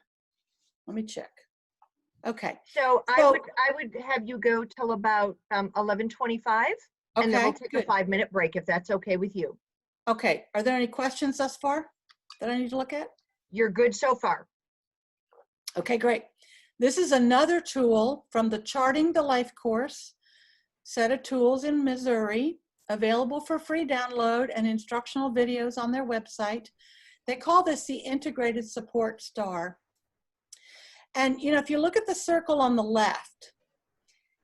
Let me check. Okay. So I would have you go till about 11:25, and then we'll take a 5-minute break if that's okay with you. Okay. Are there any questions thus far that I need to look at? You're good so far. Okay, great. This is another tool from the Charting the Life course, set of tools in Missouri, available for free download and instructional videos on their website. They call this the Integrated Support Star. And, you know, if you look at the circle on the left,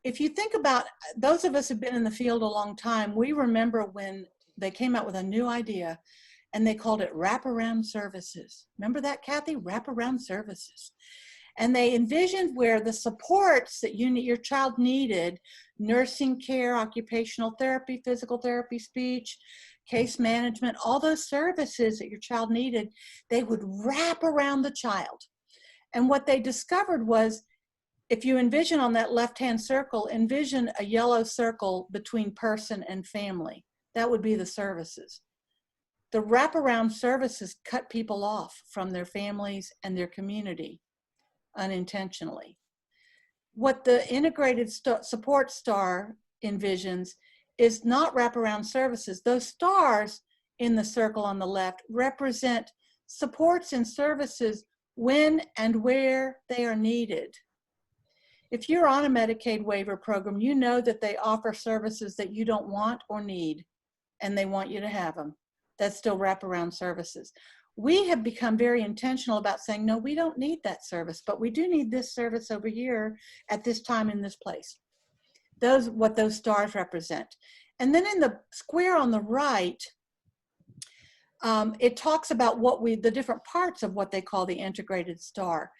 if you think about those of us who've been in the field a long time, we remember when they came out with a new idea and they called it wraparound services. Remember that, Kathie? Wraparound services. And they envisioned where the supports that your child needed, nursing care, occupational therapy, physical therapy, speech, case management, all those services that your child needed, they would wrap around the child. And what they discovered was, if you envision on that left-hand circle, envision a yellow circle between person and family. That would be the services. The wraparound services cut people off from their families and their community unintentionally. What the Integrated Support Star envisions is not wraparound services. Those stars in the circle on the left represent supports and services when and where they are needed. If you're on a Medicaid waiver program, you know that they offer services that you don't want or need, and they want you to have them. That's still wraparound services. We have become very intentional about saying, no, we don't need that service, but we do need this service over here at this time in this place. What those stars represent. And then in the square on the right, it talks about the different parts of what they call the integrated star.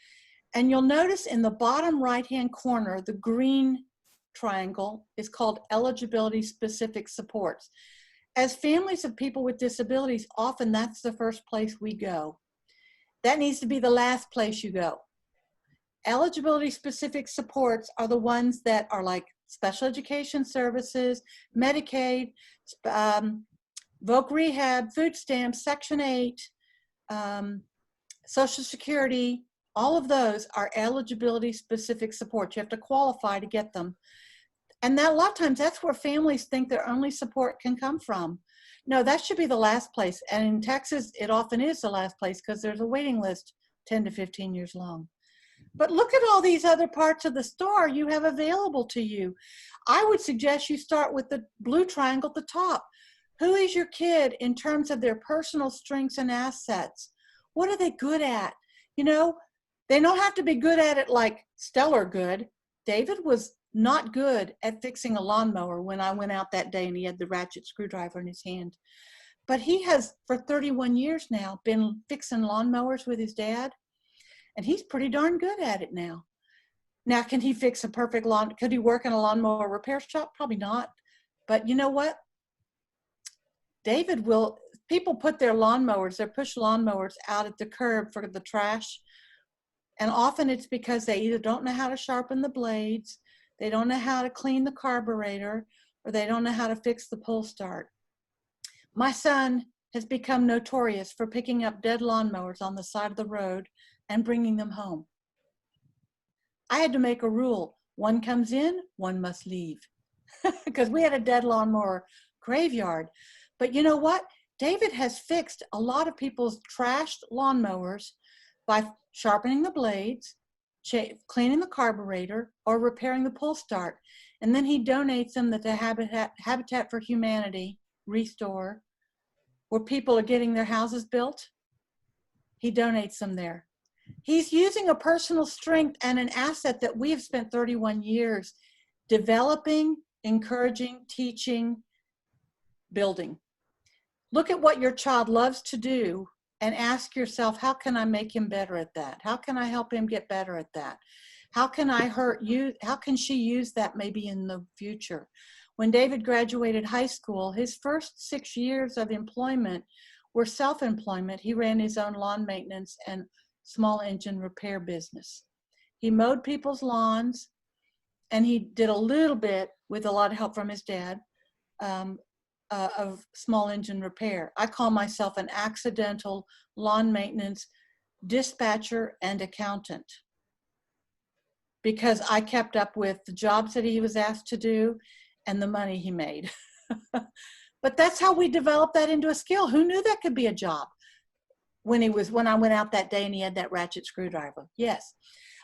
And you'll notice in the bottom right-hand corner, the green triangle is called eligibility specific supports. As families of people with disabilities, often that's the first place we go. That needs to be the last place you go. Eligibility specific supports are the ones that are like special education services, Medicaid, voc rehab, food stamps, Section 8, Social Security. All of those are eligibility specific supports. You have to qualify to get them. And that a lot of times that's where families think their only support can come from. No, that should be the last place. And in Texas, it often is the last place because there's a waiting list 10 to 15 years long. But look at all these other parts of the star you have available to you. I would suggest you start with the blue triangle at the top. Who is your kid in terms of their personal strengths and assets? What are they good at? You know, they don't have to be good at it like stellar good. David was not good at fixing a lawnmower when I went out that day and he had the ratchet screwdriver in his hand. But he has, for 31 years now, been fixing lawnmowers with his dad, and he's pretty darn good at it now. Now, can he fix a perfect lawn? Could he work in a lawnmower repair shop? Probably not. But you know what? David will, people put their lawnmowers, their push lawnmowers out at the curb for the trash. And often it's because they either don't know how to sharpen the blades, they don't know how to clean the carburetor, or they don't know how to fix the pull start. My son has become notorious for picking up dead lawnmowers on the side of the road and bringing them home. I had to make a rule. One comes in, one must leave. because we had a dead lawnmower graveyard. But you know what? David has fixed a lot of people's trashed lawnmowers by sharpening the blades, cleaning the carburetor, or repairing the pull start. And then he donates them to Habitat for Humanity, Restore, where people are getting their houses built. He donates them there. He's using a personal strength and an asset that we have spent 31 years developing, encouraging, teaching, building. Look at what your child loves to do and ask yourself, how can I make him better at that? How can I help him get better at that? How can I hurt you? How can she use that maybe in the future? When David graduated high school, his first 6 years of employment were self-employment. He ran his own lawn maintenance and small engine repair business. He mowed people's lawns, and he did a little bit, with a lot of help from his dad, of small engine repair. I call myself an accidental lawn maintenance dispatcher and accountant, because I kept up with the jobs that he was asked to do and the money he made. But that's how we developed that into a skill. Who knew that could be a job? When I went out that day and he had that ratchet screwdriver. Yes.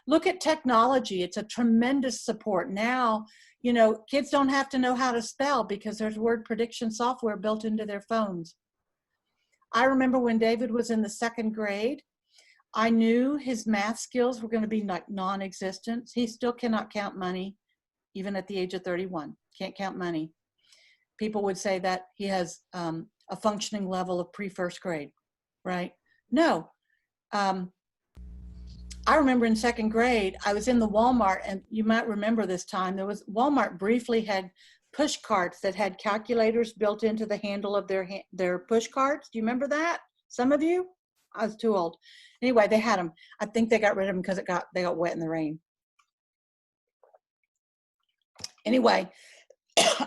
Look at technology. It's a tremendous support. Now, you know, kids don't have to know how to spell because there's word prediction software built into their phones. I remember when David was in the 2nd grade, I knew his math skills were going to be like non-existent. He still cannot count money, even at the age of 31. Can't count money. People would say that he has a functioning level of pre-1st grade, right? No. I remember in 2nd grade, I was in the Walmart, and you might remember this time, Walmart briefly had push carts that had calculators built into the handle of their push carts. Do you remember that? Some of you? I was too old. Anyway, they had them. I think they got rid of them because they got wet in the rain. Anyway,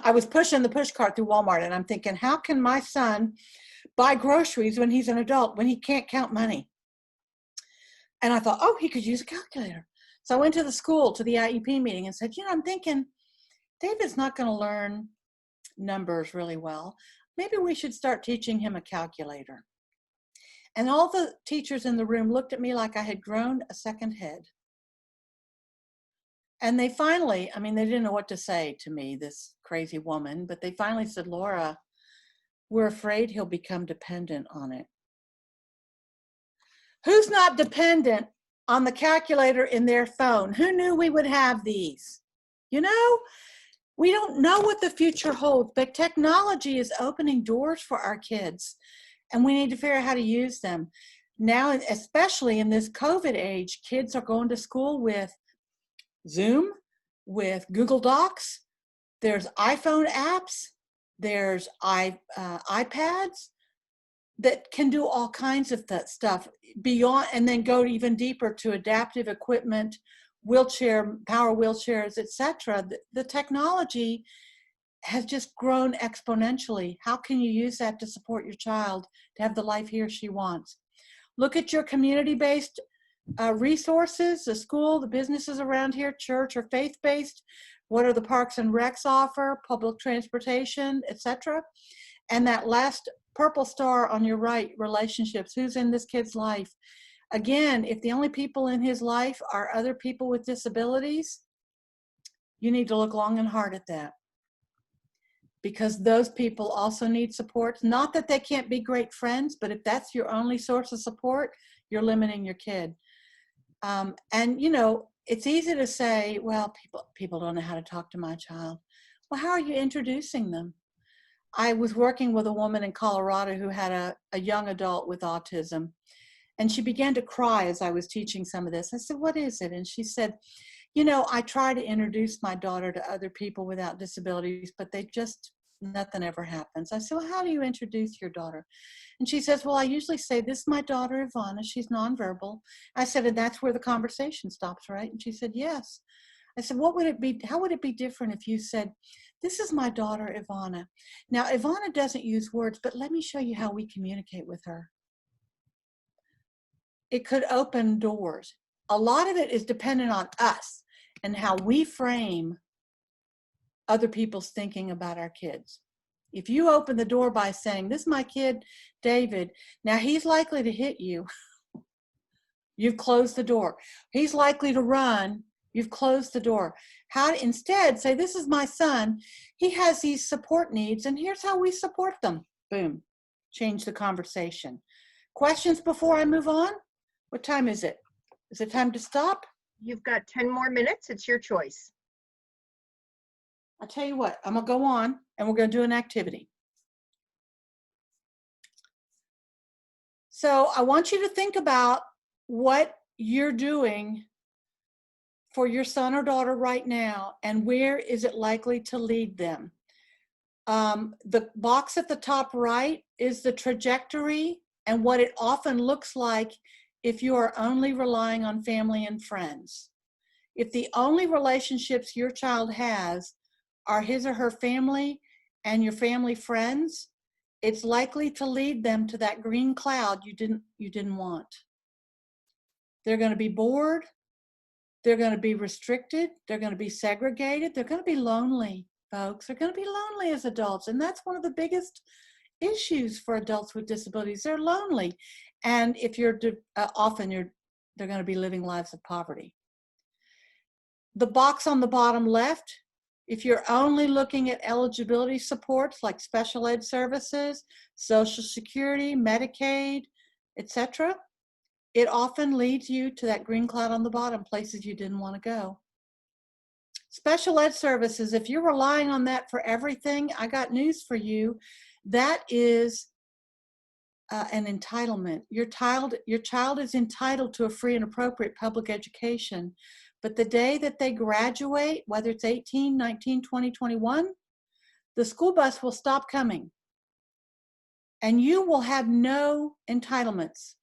I was pushing the push cart through Walmart, and I'm thinking, how can my son buy groceries when he's an adult, when he can't count money? And I thought, oh, he could use a calculator. So I went to the school, to the IEP meeting, and said, you know, I'm thinking David's not going to learn numbers really well. Maybe we should start teaching him a calculator. And all the teachers in the room looked at me like I had grown a 2nd head. And they finally, I mean, they didn't know what to say to me, this crazy woman, but they finally said, Laura, we're afraid he'll become dependent on it. Who's not dependent on the calculator in their phone? Who knew we would have these? You know, we don't know what the future holds, but technology is opening doors for our kids, and we need to figure out how to use them. Now, especially in this COVID age, kids are going to school with Zoom, with Google Docs. There's iPhone apps. There's iPads that can do all kinds of that stuff beyond, and then go even deeper to adaptive equipment, power wheelchairs, etc. The technology has just grown exponentially. How can you use that to support your child to have the life he or she wants? Look at your community-based resources, the school, the businesses around here, church or faith-based. What are the parks and recs offer, public transportation, etc. And that last purple star on your right, relationships. Who's in this kid's life? Again, if the only people in his life are other people with disabilities, you need to look long and hard at that, because those people also need support. Not that they can't be great friends, but if that's your only source of support, you're limiting your kid. And you know, it's easy to say, well, people don't know how to talk to my child. Well, how are you introducing them? I was working with a woman in Colorado who had a young adult with autism, and she began to cry as I was teaching some of this. I said, what is it? And she said, you know, I try to introduce my daughter to other people without disabilities, but nothing ever happens. I said, well, how do you introduce your daughter? And she says, well, I usually say, this is my daughter, Ivana. She's nonverbal. I said, and that's where the conversation stops, right? And she said, yes. I said, how would it be different if you said, this is my daughter, Ivana. Now, Ivana doesn't use words, but let me show you how we communicate with her. It could open doors. A lot of it is dependent on us and how we frame other people's thinking about our kids. If you open the door by saying, this is my kid, David, now he's likely to hit you, you've closed the door. He's likely to run, you've closed the door. How to instead say, this is my son, he has these support needs, and here's how we support them. Boom, change the conversation. Questions before I move on? What time is it? Is it time to stop? You've got 10 more minutes. It's your choice. I'll tell you what, I'm gonna go on and we're gonna do an activity. So I want you to think about what you're doing for your son or daughter right now and where is it likely to lead them. The box at the top right is the trajectory and what it often looks like if you are only relying on family and friends. If the only relationships your child has are his or her family and your family friends, it's likely to lead them to that green cloud you didn't want. They're going to be bored. They're going to be restricted. They're going to be segregated. They're going to be lonely, folks. They're going to be lonely as adults. And that's one of the biggest issues for adults with disabilities. They're lonely. And if you're they're going to be living lives of poverty. The box on the bottom left, if you're only looking at eligibility supports like special ed services, Social Security, Medicaid, etc., it often leads you to that green cloud on the bottom, places you didn't want to go. Special ed services, if you're relying on that for everything, I got news for you. That is an entitlement. Your child is entitled to a free and appropriate public education. But the day that they graduate, whether it's 18, 19, 20, 21, the school bus will stop coming. And you will have no entitlements.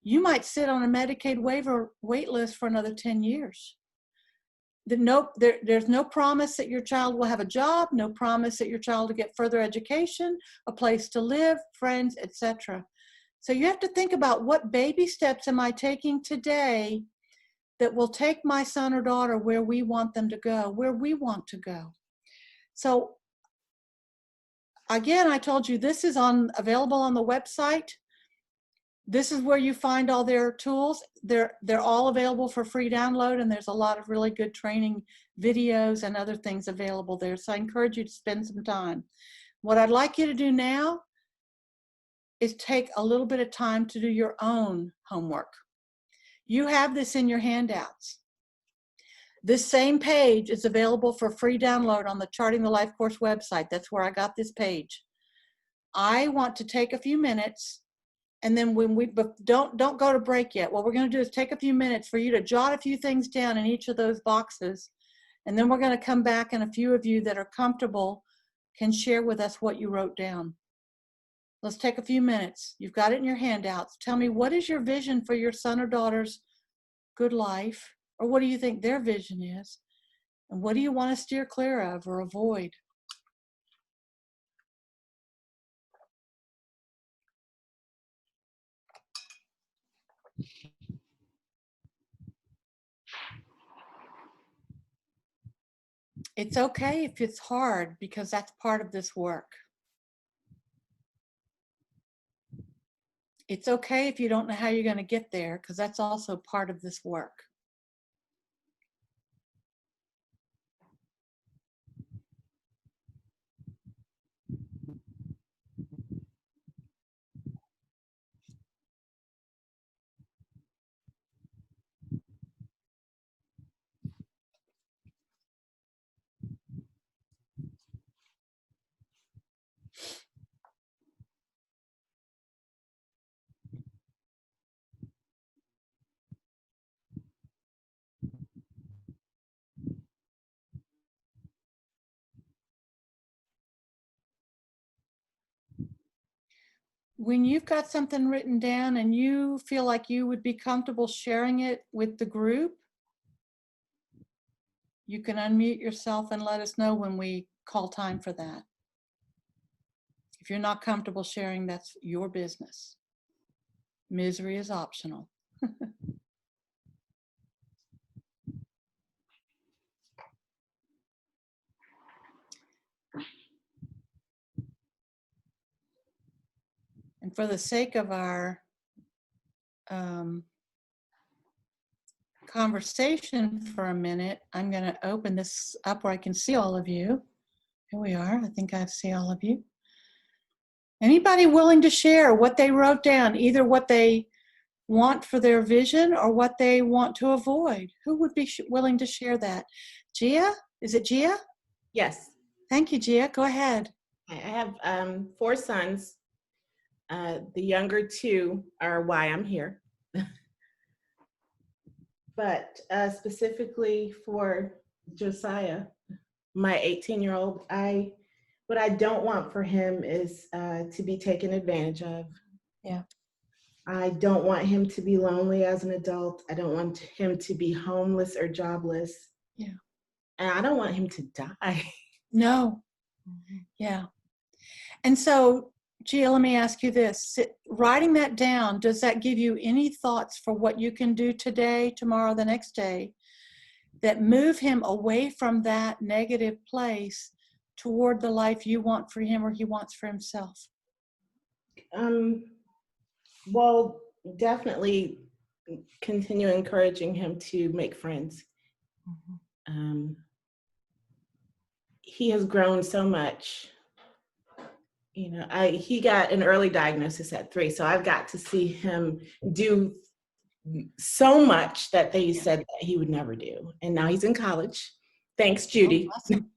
You might sit on a Medicaid waiver wait list for another 10 years. There's no promise that your child will have a job, no promise that your child will get further education, a place to live, friends, etc. So you have to think about, what baby steps am I taking today that will take my son or daughter where we want them to go, where we want to go. So again, I told you this is available on the website. This is where you find all their tools. They're all available for free download, and there's a lot of really good training videos and other things available there. So I encourage you to spend some time. What I'd like you to do now is take a little bit of time to do your own homework. You have this in your handouts. This same page is available for free download on the Charting the Life course website. That's where I got this page. I want to take a few minutes, and then when don't go to break yet. What we're going to do is take a few minutes for you to jot a few things down in each of those boxes, and then we're going to come back, and a few of you that are comfortable can share with us what you wrote down. Let's take a few minutes. You've got it in your handouts. Tell me, what is your vision for your son or daughter's good life? Or what do you think their vision is? And what do you want to steer clear of or avoid? It's okay if it's hard, because that's part of this work. It's okay if you don't know how you're going to get there, because that's also part of this work. When you've got something written down and you feel like you would be comfortable sharing it with the group, you can unmute yourself and let us know when we call time for that. If you're not comfortable sharing, that's your business. Misery is optional. And for the sake of our conversation for a minute, I'm going to open this up where I can see all of you. Here we are. I think I see all of you. Anybody willing to share what they wrote down, either what they want for their vision or what they want to avoid? Who would be willing to share that? Gia? Is it Gia? Yes. Thank you, Gia. Go ahead. I have 4 sons. The younger 2 are why I'm here. But specifically for Josiah, my 18-year-old, what I don't want for him is to be taken advantage of. Yeah. I don't want him to be lonely as an adult. I don't want him to be homeless or jobless. Yeah. And I don't want him to die. No. Yeah. And so, Gia, let me ask you this. Writing that down, does that give you any thoughts for what you can do today, tomorrow, the next day, that move him away from that negative place toward the life you want for him or he wants for himself? Well, definitely continue encouraging him to make friends. He has grown so much. You know, he got an early diagnosis at 3, so I've got to see him do so much that they said that he would never do. And now he's in college. Thanks, Judy. Oh, awesome.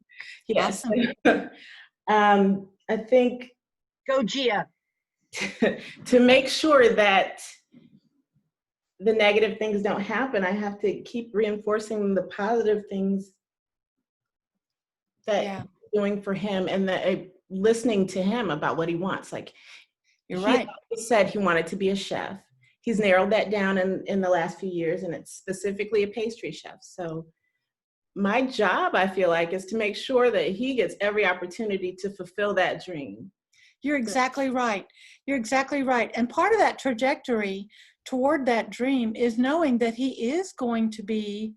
Yes. Awesome. I think go Gia. To make sure that the negative things don't happen, I have to keep reinforcing the positive things that I'm doing for him, and that listening to him about what he wants. Like, you're right. He said he wanted to be a chef. He's narrowed that down in the last few years, and it's specifically a pastry chef. So my job, I feel like, is to make sure that he gets every opportunity to fulfill that dream. You're exactly right. You're exactly right. And part of that trajectory toward that dream is knowing that he is going to be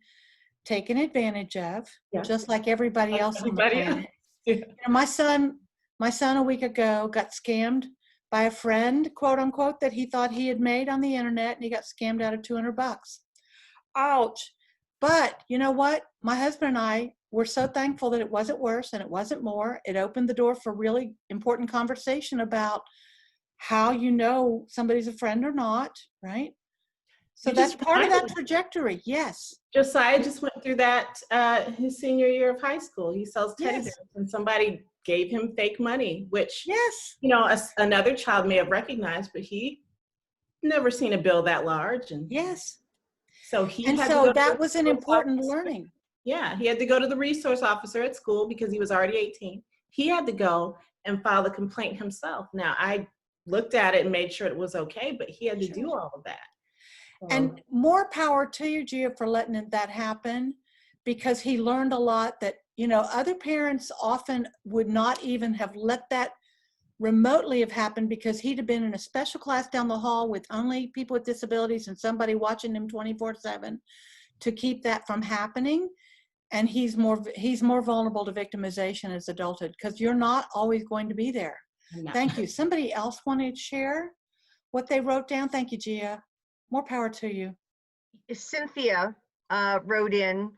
taken advantage of, just like everybody else on the planet. You know, my son a week ago got scammed by a friend, quote unquote, that he thought he had made on the internet, and he got scammed out of $200. Ouch. But you know what? My husband and I were so thankful that it wasn't worse and it wasn't more. It opened the door for really important conversation about how you know somebody's a friend or not, right? So that's part of that trajectory. Yes. Josiah just went through that his senior year of high school. He sells teddy bears, and somebody gave him fake money, which, you know, another child may have recognized, but he never seen a bill that large. And so that was an important learning. Yeah, he had to go to the resource officer at school because he was already 18. He had to go and file the complaint himself. Now, I looked at it and made sure it was okay, but he had to do all of that. And more power to you, Gia, for letting that happen, because he learned a lot that, you know, other parents often would not even have let that remotely have happened, because he'd have been in a special class down the hall with only people with disabilities and somebody watching him 24/7 to keep that from happening. And he's more vulnerable to victimization as adulthood, because you're not always going to be there. No. Thank you. Somebody else wanted to share what they wrote down? Thank you, Gia. More power to you. Cynthia wrote in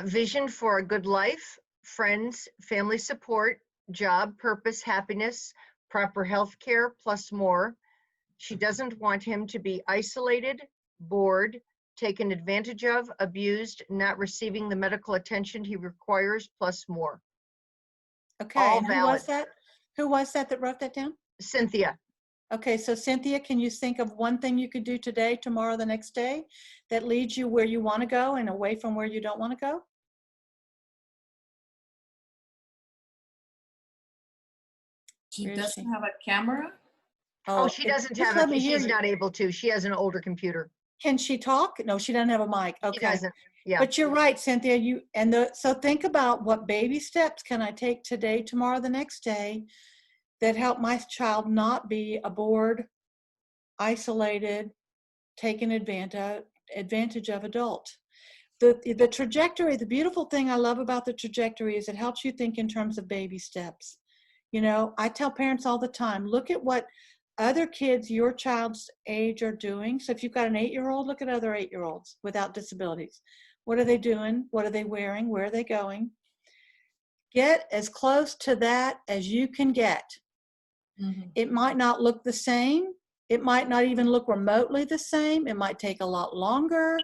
vision for a good life, friends, family support, job, purpose, happiness, proper health care, plus more. She doesn't want him to be isolated, bored, taken advantage of, abused, not receiving the medical attention he requires, plus more. Okay, and who was that? Who was that wrote that down? Cynthia. Okay, so Cynthia, can you think of one thing you could do today, tomorrow, the next day that leads you where you want to go and away from where you don't want to go? She doesn't have a camera? Oh, she doesn't have it. She's not able to. She has an older computer. Can she talk? No, she doesn't have a mic. Okay. She doesn't. Yeah. But you're right, Cynthia. So think about what baby steps can I take today, tomorrow, the next day that help my child not be a bored, isolated, taken advantage of adult. The trajectory, the beautiful thing I love about the trajectory is it helps you think in terms of baby steps. You know, I tell parents all the time, look at what other kids your child's age are doing. So if you've got an 8-year-old, look at other 8-year-olds without disabilities. What are they doing? What are they wearing? Where are they going? Get as close to that as you can get. It might not look the same. It might not even look remotely the same. It might take a lot longer.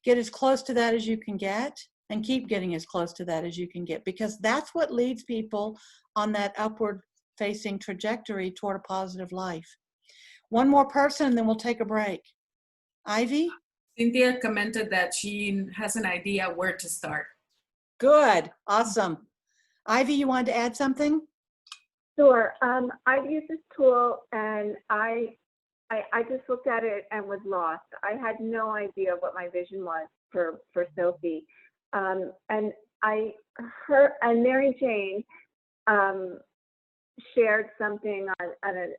Get as close to that as you can get, and keep getting as close to that as you can get, because that's what leads people on that upward facing trajectory toward a positive life. One more person and then we'll take a break. Ivy? Cynthia commented that she has an idea where to start. Good, awesome. Ivy, you wanted to add something? Sure. I've used this tool and I just looked at it and was lost. I had no idea what my vision was for Sophie. And Mary Jane shared something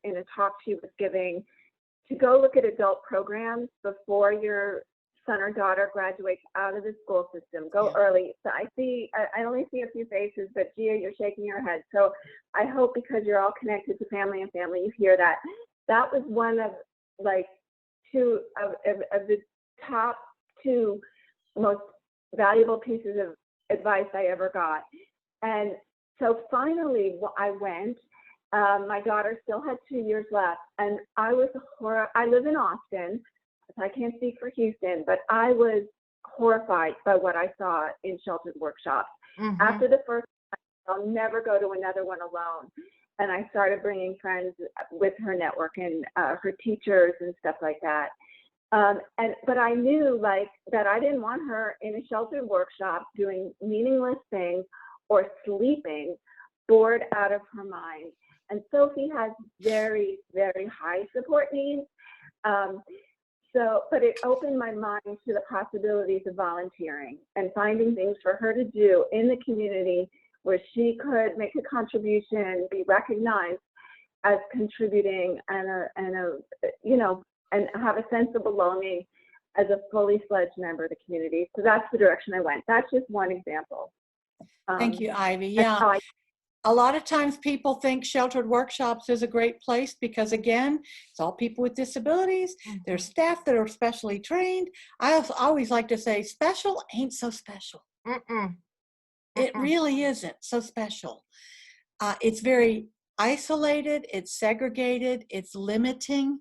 in a talk she was giving to go look at adult programs before your son or daughter graduates out of the school system. Go early. So I only see a few faces, but Gia, you're shaking your head. So I hope, because you're all connected to family and family, you hear that. That was one of like two of the top 2 most valuable pieces of advice I ever got. And so finally I went. My daughter still had 2 years left, and I live in Austin, so I can't speak for Houston, but I was horrified by what I saw in sheltered workshops. After the first one, I'll never go to another one alone. And I started bringing friends with her network and her teachers and stuff like that. But I knew that I didn't want her in a sheltered workshop doing meaningless things or sleeping, bored out of her mind. And Sophie has very, very high support needs. But it opened my mind to the possibilities of volunteering and finding things for her to do in the community where she could make a contribution, be recognized as contributing, and have a sense of belonging as a fully fledged member of the community. So that's the direction I went. That's just one example. Thank you, Ivy. Yeah. A lot of times people think sheltered workshops is a great place because, again, it's all people with disabilities. There's staff that are specially trained. I always like to say special ain't so special. It really isn't so special. It's very isolated. It's segregated. It's limiting.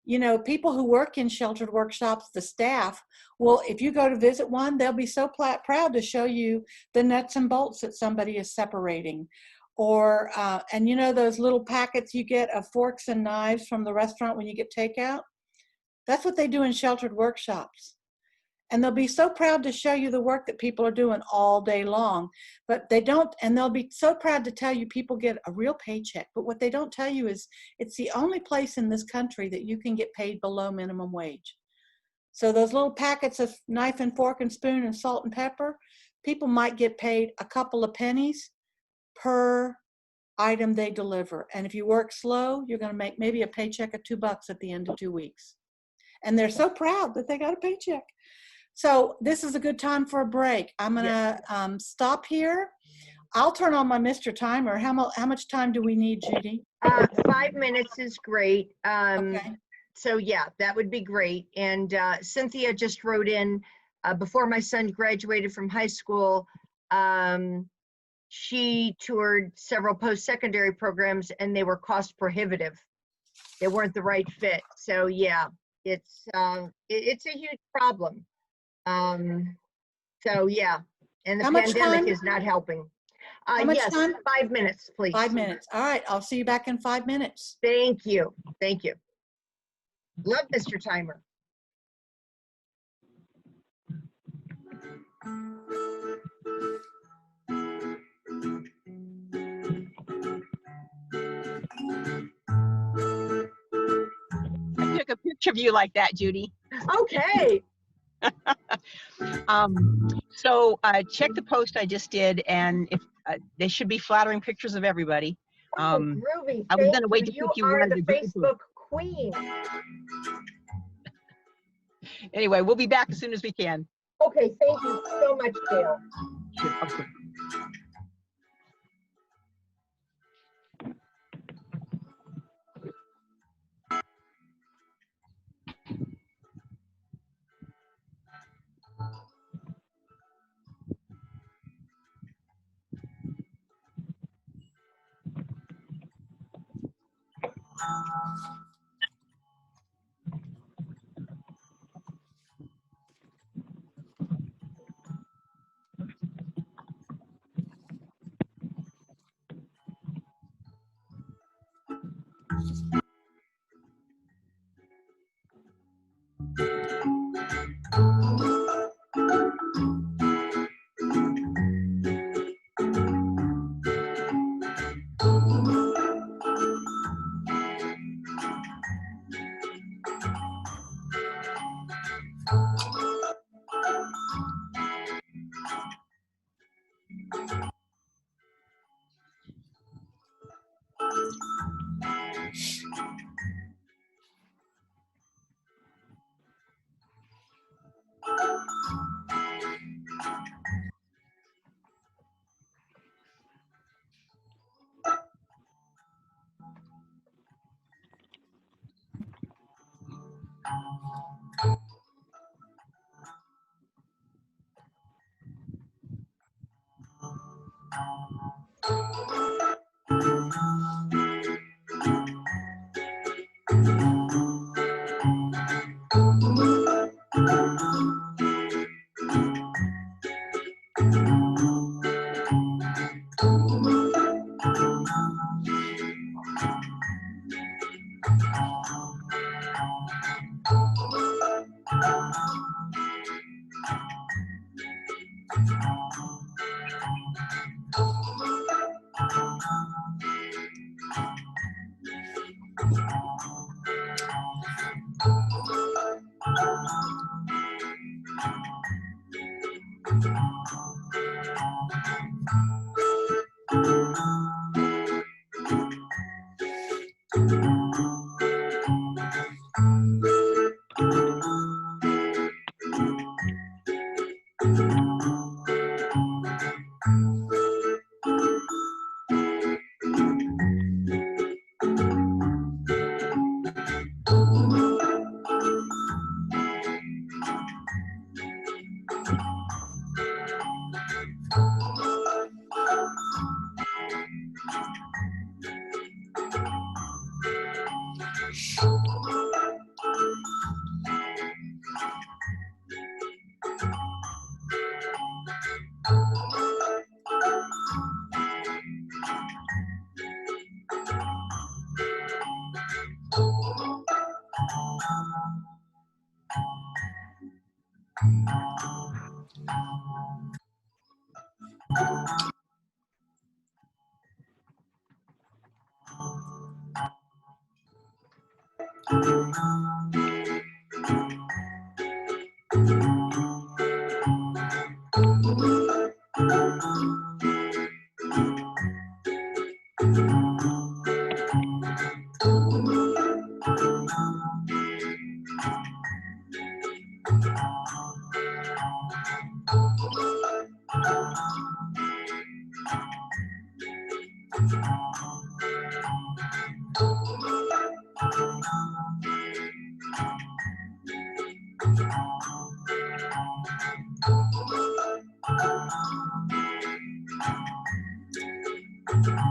You know, people who work in sheltered workshops, the staff, well, if you go to visit one, they'll be so proud to show you the nuts and bolts that somebody is separating. Or, and you know those little packets you get of forks and knives from the restaurant when you get takeout? That's what they do in sheltered workshops. And they'll be so proud to show you the work that people are doing all day long. But they don't, and they'll be so proud to tell you people get a real paycheck. But what they don't tell you is it's the only place in this country that you can get paid below minimum wage. So those little packets of knife and fork and spoon and salt and pepper, people might get paid a couple of pennies per item they deliver. And if you work slow, you're going to make maybe a paycheck of $2 at the end of 2 weeks. And they're so proud that they got a paycheck. So this is a good time for a break. I'm going to stop here. I'll turn on my Mr. Timer. How much time do we need, Judy? 5 minutes is great. Okay. So yeah, that would be great. And Cynthia just wrote in, before my son graduated from high school, she toured several post-secondary programs and they were cost prohibitive. They weren't the right fit. So yeah, it's a huge problem. So yeah, and the pandemic is not helping. Yes, time? 5 minutes, please. 5 minutes. All right, I'll see you back in 5 minutes. Thank you. Thank you. Love Mr. Timer. I took a picture of you like that, Judy. Okay. So check the post I just did, and if they should be flattering pictures of everybody. Groovy. I was going to wait to You think you are wanted the to do it. Facebook queen. Anyway, we'll be back as soon as we can. Okay, thank you so much, Gail. Sure. Okay.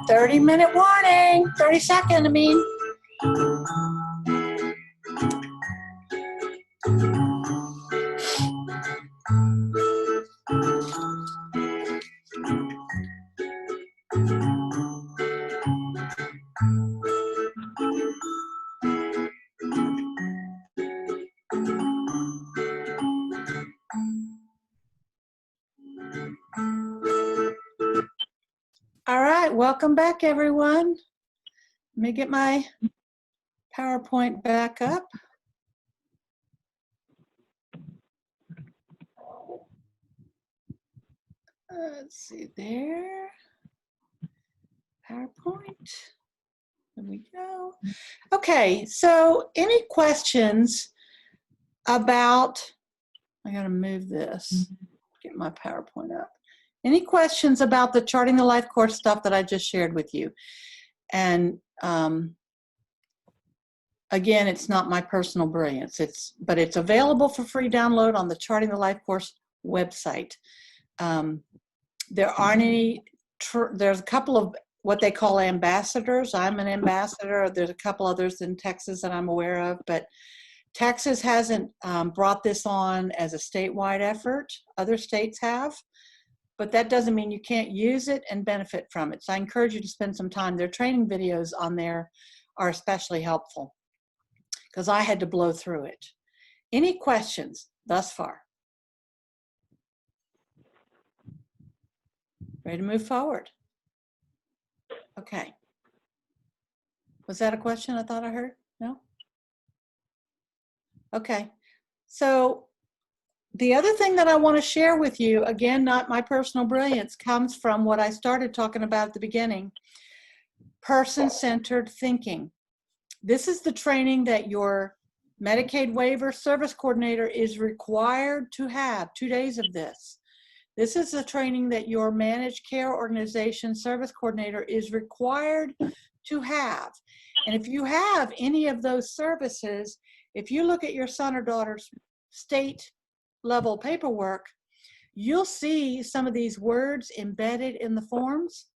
30-minute warning, 30-second, I mean. All right, welcome back, everyone. Let me get my PowerPoint back up. Let's see there. PowerPoint. There we go. Okay, so any questions about, I gotta move this, get my PowerPoint up. Any questions about the Charting the Life course stuff that I just shared with you? And again, it's not my personal brilliance, but it's available for free download on the Charting the Life course website. There aren't any, there's a couple of what they call ambassadors. I'm an ambassador. There's a couple others in Texas that I'm aware of, but Texas hasn't brought this on as a statewide effort. Other states have, but that doesn't mean you can't use it and benefit from it. So I encourage you to spend some time. Their training videos on there are especially helpful because I had to blow through it. Any questions thus far? Ready to move forward? Okay. Was that a question I thought I heard? No? Okay. So the other thing that I want to share with you, again, not my personal brilliance, comes from what I started talking about at the beginning, person-centered thinking. This is the training that your Medicaid waiver service coordinator is required to have, 2 days of this. This is the training that your managed care organization service coordinator is required to have. And if you have any of those services, if you look at your son or daughter's state level paperwork, you'll see some of these words embedded in the forms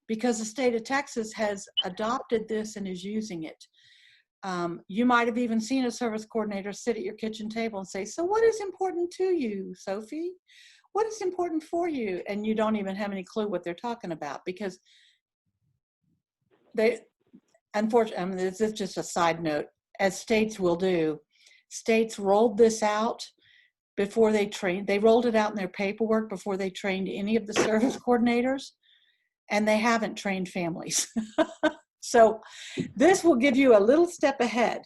because the state of Texas has adopted this and is using it. You might have even seen a service coordinator sit at your kitchen table and say, so what is important to you, Sophie? What is important for you? And you don't even have any clue what they're talking about because they, unfortunately, I mean, this is just a side note, as states will do, states rolled this out before they trained. They rolled it out in their paperwork before they trained any of the service coordinators, and they haven't trained families. So this will give you a little step ahead.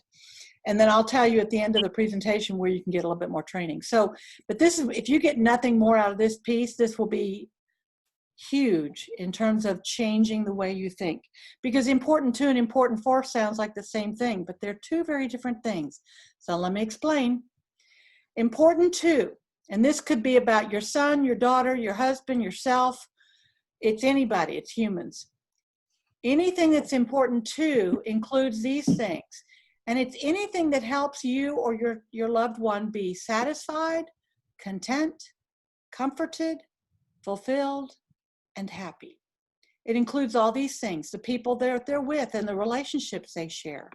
And then I'll tell you at the end of the presentation where you can get a little bit more training. So, but this is, if you get nothing more out of this piece, this will be huge in terms of changing the way you think. Because important to and important for sounds like the same thing, but they're two very different things. So let me explain. Important to, and this could be about your son, your daughter, your husband, yourself. It's anybody, it's humans. Anything that's important to includes these things. And it's anything that helps you or your loved one be satisfied, content, comforted, fulfilled, and happy. It includes all these things, the people they're with and the relationships they share,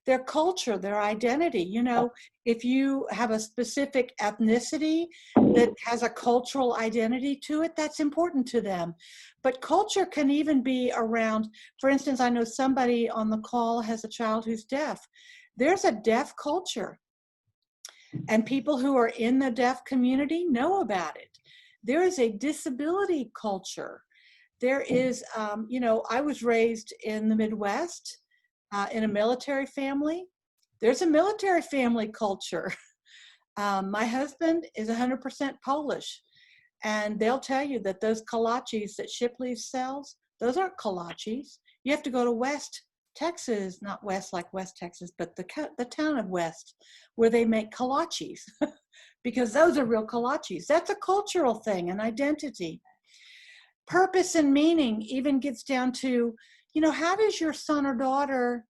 their culture, their identity. You know, if you have a specific ethnicity that has a cultural identity to it, that's important to them. But culture can even be around, for instance, I know somebody on the call has a child who's deaf. There's a deaf culture, and people who are in the deaf community know about it. There is a disability culture. There is, you know, I was raised in the Midwest in a military family. There's a military family culture. My husband is 100% Polish. And they'll tell you that those kolaches that Shipley's sells, those aren't kolaches. You have to go to West Texas, not West like West Texas, but the town of West, where they make kolaches, because those are real kolaches. That's a cultural thing, an identity. Purpose and meaning even gets down to, you know, how does your son or daughter,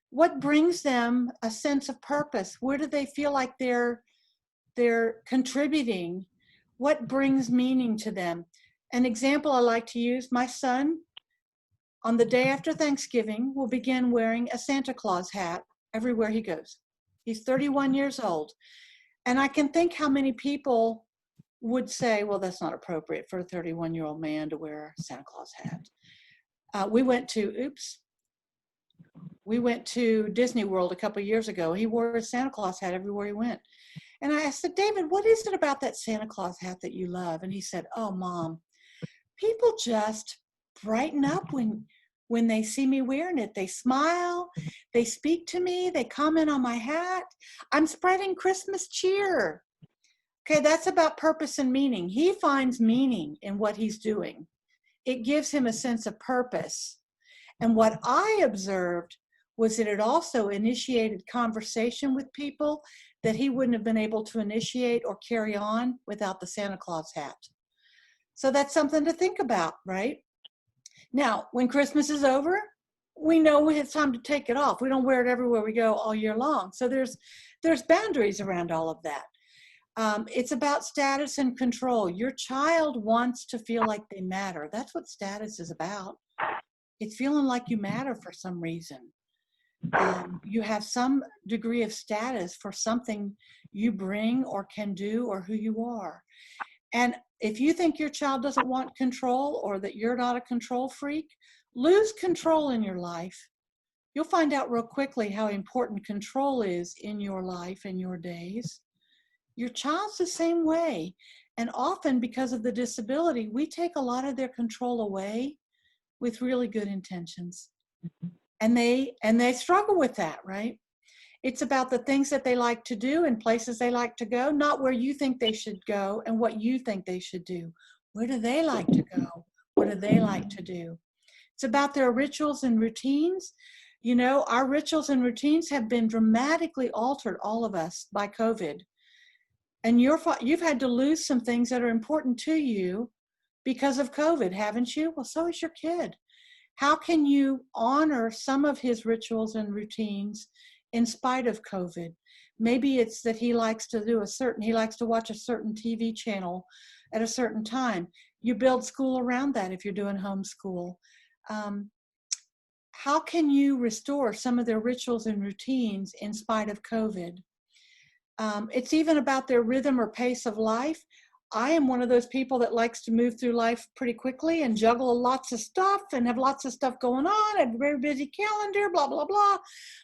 what brings them a sense of purpose? Where do they feel like they're contributing? What brings meaning to them? An example I like to use, my son, on the day after Thanksgiving, will begin wearing a Santa Claus hat everywhere he goes. He's 31 years old. And I can think how many people would say, well, that's not appropriate for a 31-year-old man to wear a Santa Claus hat. We went to Disney World a couple of years ago. He wore a Santa Claus hat everywhere he went. And I said, David, what is it about that Santa Claus hat that you love? And he said, oh, Mom, people just brighten up when they see me wearing it. They smile, they speak to me, they comment on my hat. I'm spreading Christmas cheer. Okay, that's about purpose and meaning. He finds meaning in what he's doing. It gives him a sense of purpose. And what I observed was that it also initiated conversation with people that he wouldn't have been able to initiate or carry on without the Santa Claus hat. So that's something to think about, right? Now, when Christmas is over, we know it's time to take it off. We don't wear it everywhere we go all year long. So there's boundaries around all of that. It's about status and control. Your child wants to feel like they matter. That's what status is about. It's feeling like you matter for some reason. You have some degree of status for something you bring or can do or who you are. And if you think your child doesn't want control or that you're not a control freak, lose control in your life. You'll find out real quickly how important control is in your life and your days. Your child's the same way. And often because of the disability, we take a lot of their control away with really good intentions. And they struggle with that, right? It's about the things that they like to do and places they like to go, not where you think they should go and what you think they should do. Where do they like to go? What do they like to do? It's about their rituals and routines. You know, our rituals and routines have been dramatically altered, all of us, by COVID. And you've had to lose some things that are important to you because of COVID, haven't you? Well, so is your kid. How can you honor some of his rituals and routines in spite of COVID? Maybe it's that he likes to watch a certain TV channel at a certain time. You build school around that if you're doing homeschool. How can you restore some of their rituals and routines in spite of COVID? It's even about their rhythm or pace of life. I am one of those people that likes to move through life pretty quickly and juggle lots of stuff and have lots of stuff going on, a very busy calendar, blah, blah, blah.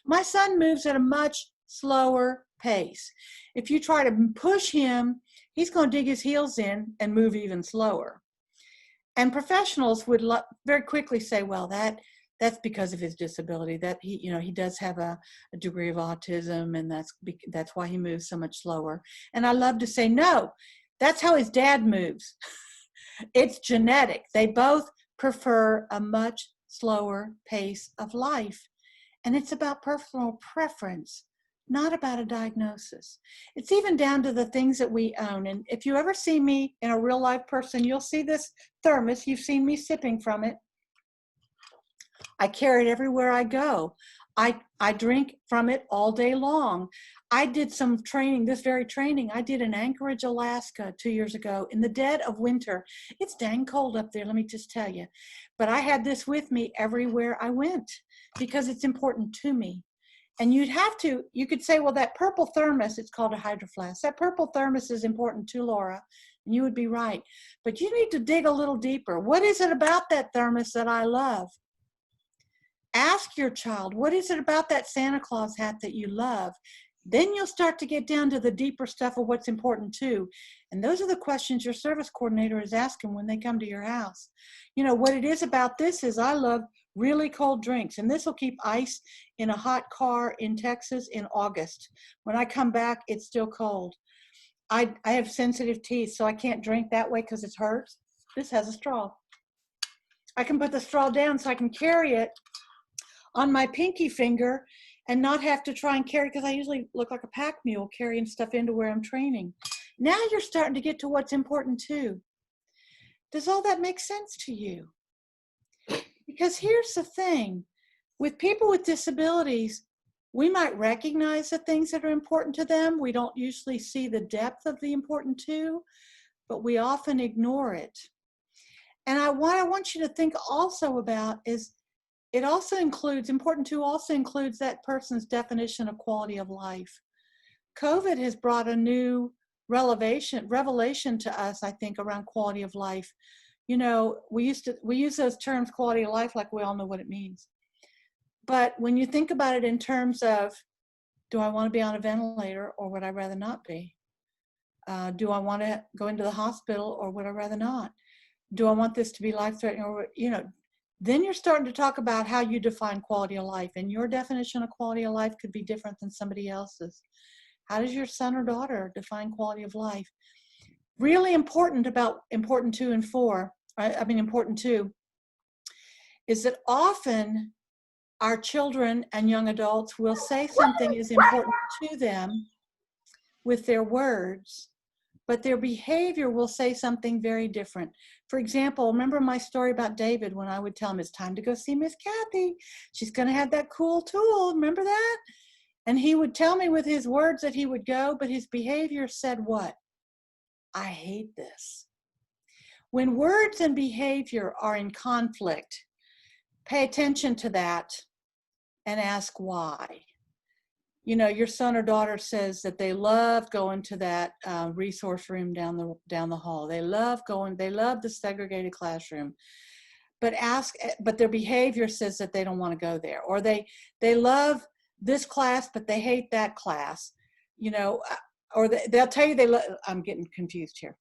My son moves at a much slower pace. If you try to push him, he's going to dig his heels in and move even slower. And professionals would very quickly say, well, that's because of his disability, that he does have a degree of autism, and that's why he moves so much slower. And I love to say, no, that's how his dad moves. It's genetic. They both prefer a much slower pace of life. And it's about personal preference, not about a diagnosis. It's even down to the things that we own. And if you ever see me in a real life person, you'll see this thermos. You've seen me sipping from it. I carry it everywhere I go. I drink from it all day long. I did some training, this very training, I did in Anchorage, Alaska 2 years ago in the dead of winter. It's dang cold up there, let me just tell you. But I had this with me everywhere I went because it's important to me. And you could say, well, that purple thermos, it's called a hydro flask. That purple thermos is important too, Laura. And you would be right. But you need to dig a little deeper. What is it about that thermos that I love? Ask your child, what is it about that Santa Claus hat that you love? Then you'll start to get down to the deeper stuff of what's important too. And those are the questions your service coordinator is asking when they come to your house. You know, what it is about this is I love really cold drinks. And this will keep ice in a hot car in Texas in August. When I come back, it's still cold. I have sensitive teeth, so I can't drink that way because it hurts. This has a straw. I can put the straw down so I can carry it on my pinky finger and not have to try and carry, because I usually look like a pack mule carrying stuff into where I'm training. Now you're starting to get to what's important too. Does all that make sense to you? Because here's the thing, with people with disabilities, we might recognize the things that are important to them. We don't usually see the depth of the important too, but we often ignore it. And what I want you to think also about is it also includes, important too, also includes that person's definition of quality of life. COVID has brought a new revelation to us, I think, around quality of life. You know, we use those terms, quality of life, like we all know what it means. But when you think about it in terms of, do I want to be on a ventilator or would I rather not be? Do I want to go into the hospital or would I rather not? Do I want this to be life-threatening or, you know, then you're starting to talk about how you define quality of life, and your definition of quality of life could be different than somebody else's. How does your son or daughter define quality of life? Really important about important two is that often our children and young adults will say something is important to them with their words, but their behavior will say something very different. For example, remember my story about David when I would tell him it's time to go see Miss Kathie. She's going to have that cool tool. Remember that? And he would tell me with his words that he would go, but his behavior said what? I hate this. When words and behavior are in conflict, pay attention to that and ask why. You know, your son or daughter says that they love going to that resource room down the hall. They love the segregated classroom. But their behavior says that they don't want to go there. Or they love this class, but they hate that class. You know, or they'll tell you I'm getting confused here.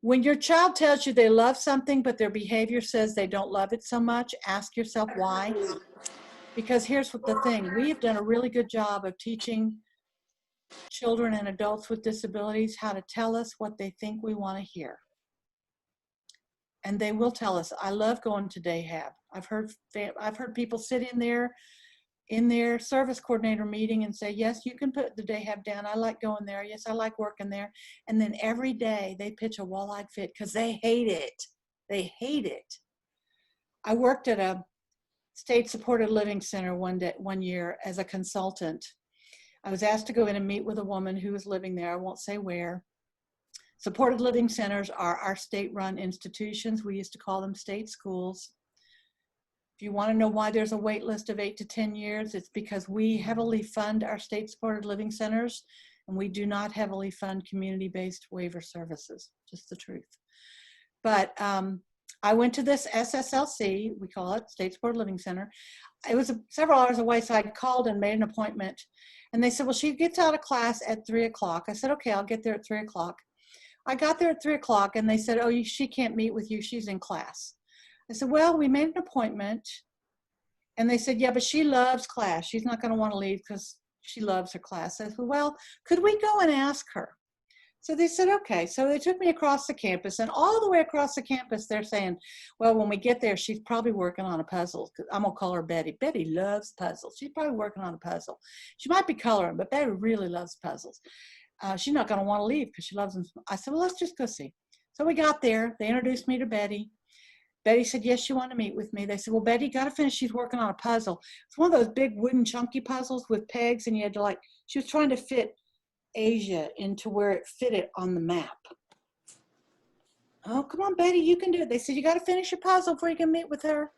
When your child tells you they love something, but their behavior says they don't love it so much, ask yourself why. Because here's what the thing, we have done a really good job of teaching children and adults with disabilities how to tell us what they think we want to hear. And they will tell us, I love going to day hab. I've heard people sit in their service coordinator meeting and say, yes, you can put the day hab down. I like going there. Yes, I like working there. And then every day they pitch a wall-eyed fit because they hate it. They hate it. I worked at a state supported living center one year as a consultant. I was asked to go in and meet with a woman who was living there. I won't say where. Supported living centers are our state-run institutions. We used to call them state schools. If you want to know why there's a wait list of 8 to 10 years, it's because we heavily fund our state-supported living centers, and we do not heavily fund community-based waiver services, just the truth. But I went to this SSLC, we call it, State-Supported Living Center. It was several hours away, so I called and made an appointment. And they said, well, she gets out of class at 3 o'clock. I said, okay, I'll get there at 3 o'clock. I got there at 3 o'clock, and they said, oh, she can't meet with you. She's in class. I said, well, we made an appointment. And they said, yeah, but she loves class. She's not going to want to leave because she loves her class. I said, well, could we go and ask her? So they said, okay. So they took me across the campus, and all the way across the campus, they're saying, well, when we get there, she's probably working on a puzzle. I'm going to call her Betty. Betty loves puzzles. She's probably working on a puzzle. She might be coloring, but Betty really loves puzzles. She's not going to want to leave because she loves them. I said, well, let's just go see. So we got there. They introduced me to Betty. Betty said, yes, you want to meet with me. They said, well, Betty, got to finish. She's working on a puzzle. It's one of those big wooden chunky puzzles with pegs, and you had to she was trying to fit Asia into where it fitted on the map. Oh, come on, Betty, you can do it. They said, you got to finish your puzzle before you can meet with her.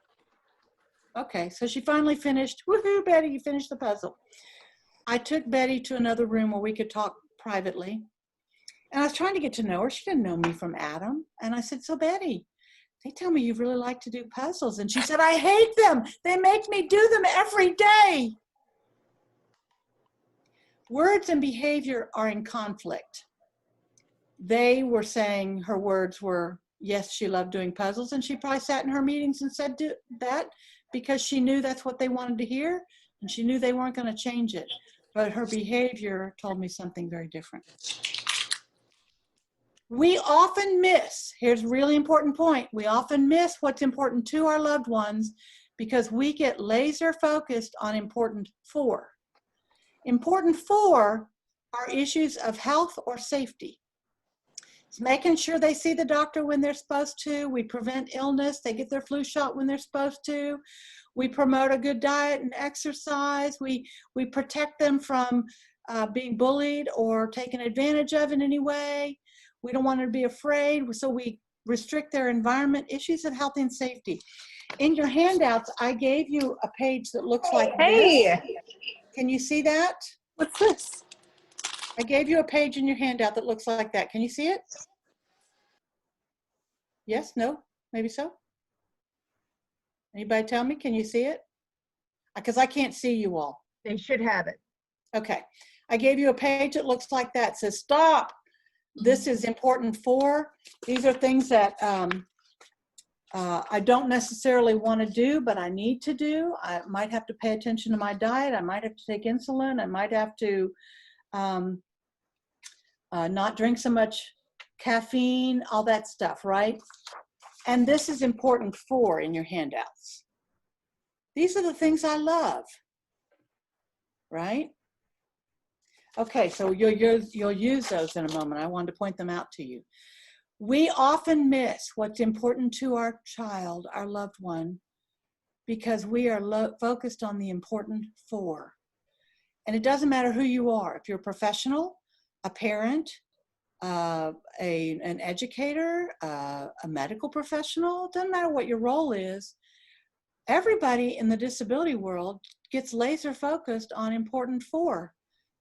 Okay, so she finally finished. Woohoo, Betty, you finished the puzzle. I took Betty to another room where we could talk privately. And I was trying to get to know her. She didn't know me from Adam. And I said, so Betty, they tell me you really like to do puzzles. And she said, I hate them. They make me do them every day. Words and behavior are in conflict. They were saying, her words were, yes, she loved doing puzzles. And she probably sat in her meetings and said that because she knew that's what they wanted to hear. And she knew they weren't going to change it. But her behavior told me something very different. We often miss, here's a really important point, we often miss what's important to our loved ones because we get laser focused on important for. Important for are issues of health or safety. It's making sure they see the doctor when they're supposed to. We prevent illness. They get their flu shot when they're supposed to. We promote a good diet and exercise. We protect them from being bullied or taken advantage of in any way. We don't want them to be afraid, so we restrict their environment. Issues of health and safety. In your handouts, I gave you a page that looks like this. Can you see that? What's this? I gave you a page in your handout that looks like that. Can you see it? Yes? No? Maybe so? Anybody tell me? Can you see it? Because I can't see you all. They should have it. Okay. I gave you a page that looks like that. It says, stop. This is important for. These are things that I don't necessarily want to do, but I need to do. I might have to pay attention to my diet. I might have to take insulin. I might have to not drink so much caffeine, all that stuff, right? And this is important for in your handouts. These are the things I love, right? Okay, so you'll use those in a moment. I wanted to point them out to you. We often miss what's important to our child, our loved one, because we are focused on the important for. And it doesn't matter who you are. If you're a professional, a parent, an educator, a medical professional, doesn't matter what your role is. Everybody in the disability world gets laser focused on important 4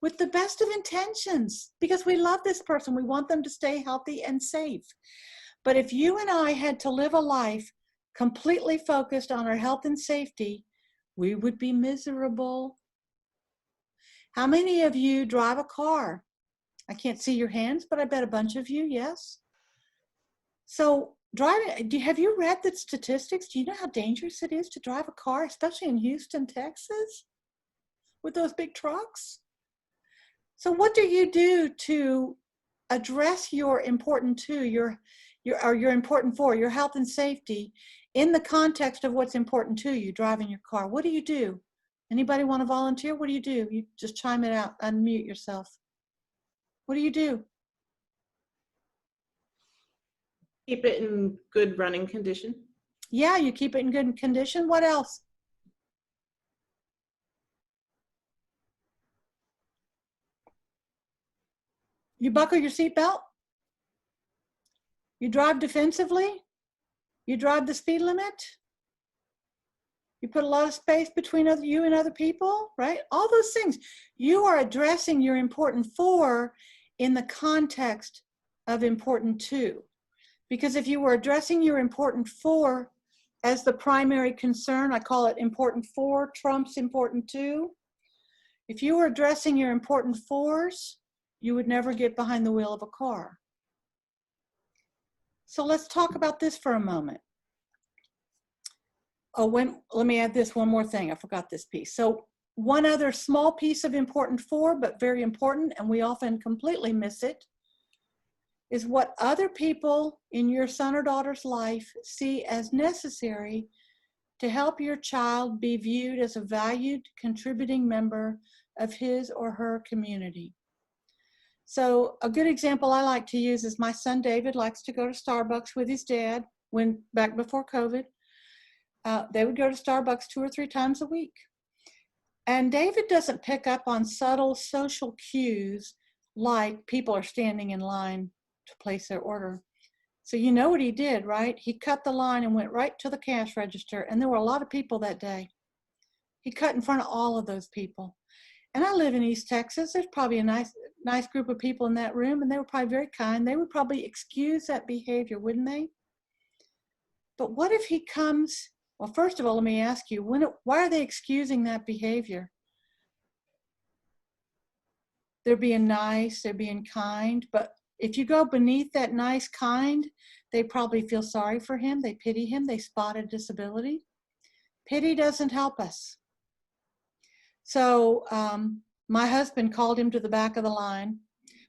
with the best of intentions because we love this person. We want them to stay healthy and safe. But if you and I had to live a life completely focused on our health and safety, we would be miserable. How many of you drive a car? I can't see your hands, but I bet a bunch of you, yes. So driving, have you read the statistics? Do you know how dangerous it is to drive a car, especially in Houston, Texas, with those big trucks? So what do you do to address your important 2, your important 4, your health and safety, in the context of what's important to you driving your car? What do you do? Anybody want to volunteer? What do? You just chime it out, unmute yourself. What do you do? Keep it in good running condition. Yeah, you keep it in good condition. What else? You buckle your seatbelt. You drive defensively. You drive the speed limit. You put a lot of space between you and other people, right? All those things. You are addressing your important 4 in the context of important 2. Because if you were addressing your important 4 as the primary concern, I call it important 4 trumps important 2. If you were addressing your important 4s, you would never get behind the wheel of a car. So let's talk about this for a moment. Oh, let me add this one more thing. I forgot this piece. So one other small piece of important 4, but very important, and we often completely miss it, is what other people in your son or daughter's life see as necessary to help your child be viewed as a valued, contributing member of his or her community. So a good example I like to use is my son David likes to go to Starbucks with his dad back before COVID. They would go to Starbucks 2 or 3 times a week. And David doesn't pick up on subtle social cues like people are standing in line to place their order. So you know what he did, right? He cut the line and went right to the cash register. And there were a lot of people that day. He cut in front of all of those people. And I live in East Texas. There's probably a nice group of people in that room, and they were probably very kind. They would probably excuse that behavior, wouldn't they? But what if he comes, well, first of all, let me ask you, why are they excusing that behavior? They're being nice, they're being kind, but if you go beneath that nice, kind, they probably feel sorry for him, they pity him, they spot a disability. Pity doesn't help us. So my husband called him to the back of the line.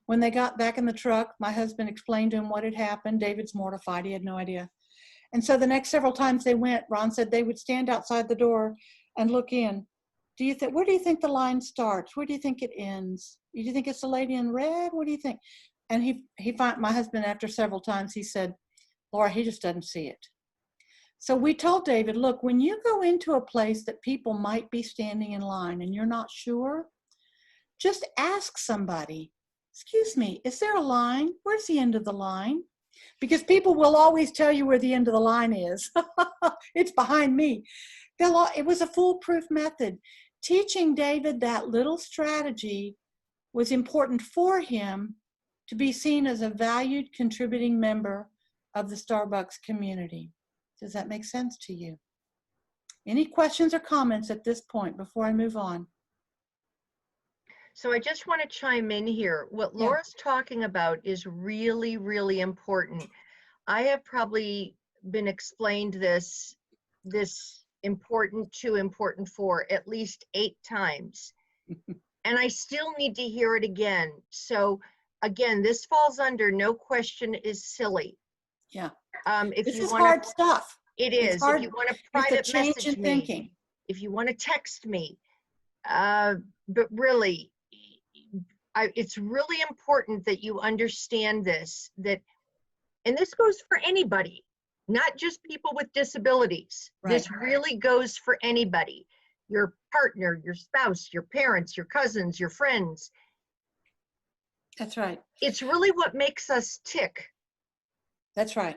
When they got back in the truck, my husband explained to him what had happened. David's mortified, he had no idea. And so the next several times they went, Ron said they would stand outside the door and look in. Where do you think the line starts? Where do you think it ends? Do you think it's the lady in red? What do you think? And my husband, after several times, he said, Laura, he just doesn't see it. So we told David, look, when you go into a place that people might be standing in line and you're not sure, just ask somebody, excuse me, is there a line? Where's the end of the line? Because people will always tell you where the end of the line is. It's behind me. It was a foolproof method. Teaching David that little strategy was important for him to be seen as a valued, contributing member of the Starbucks community. Does that make sense to you? Any questions or comments at this point before I move on? So I just want to chime in here. What Laura's talking about is really, really important. I have probably been explained this important to important for at least 8 times. And I still need to hear it again. So again, this falls under no question is silly. Yeah. This is hard stuff. It is. If you want to private message me, thinking. If you want to text me, but really, it's really important that you understand this, and this goes for anybody, not just people with disabilities. Right. This really goes for anybody, your partner, your spouse, your parents, your cousins, your friends. That's right. It's really what makes us tick. That's right.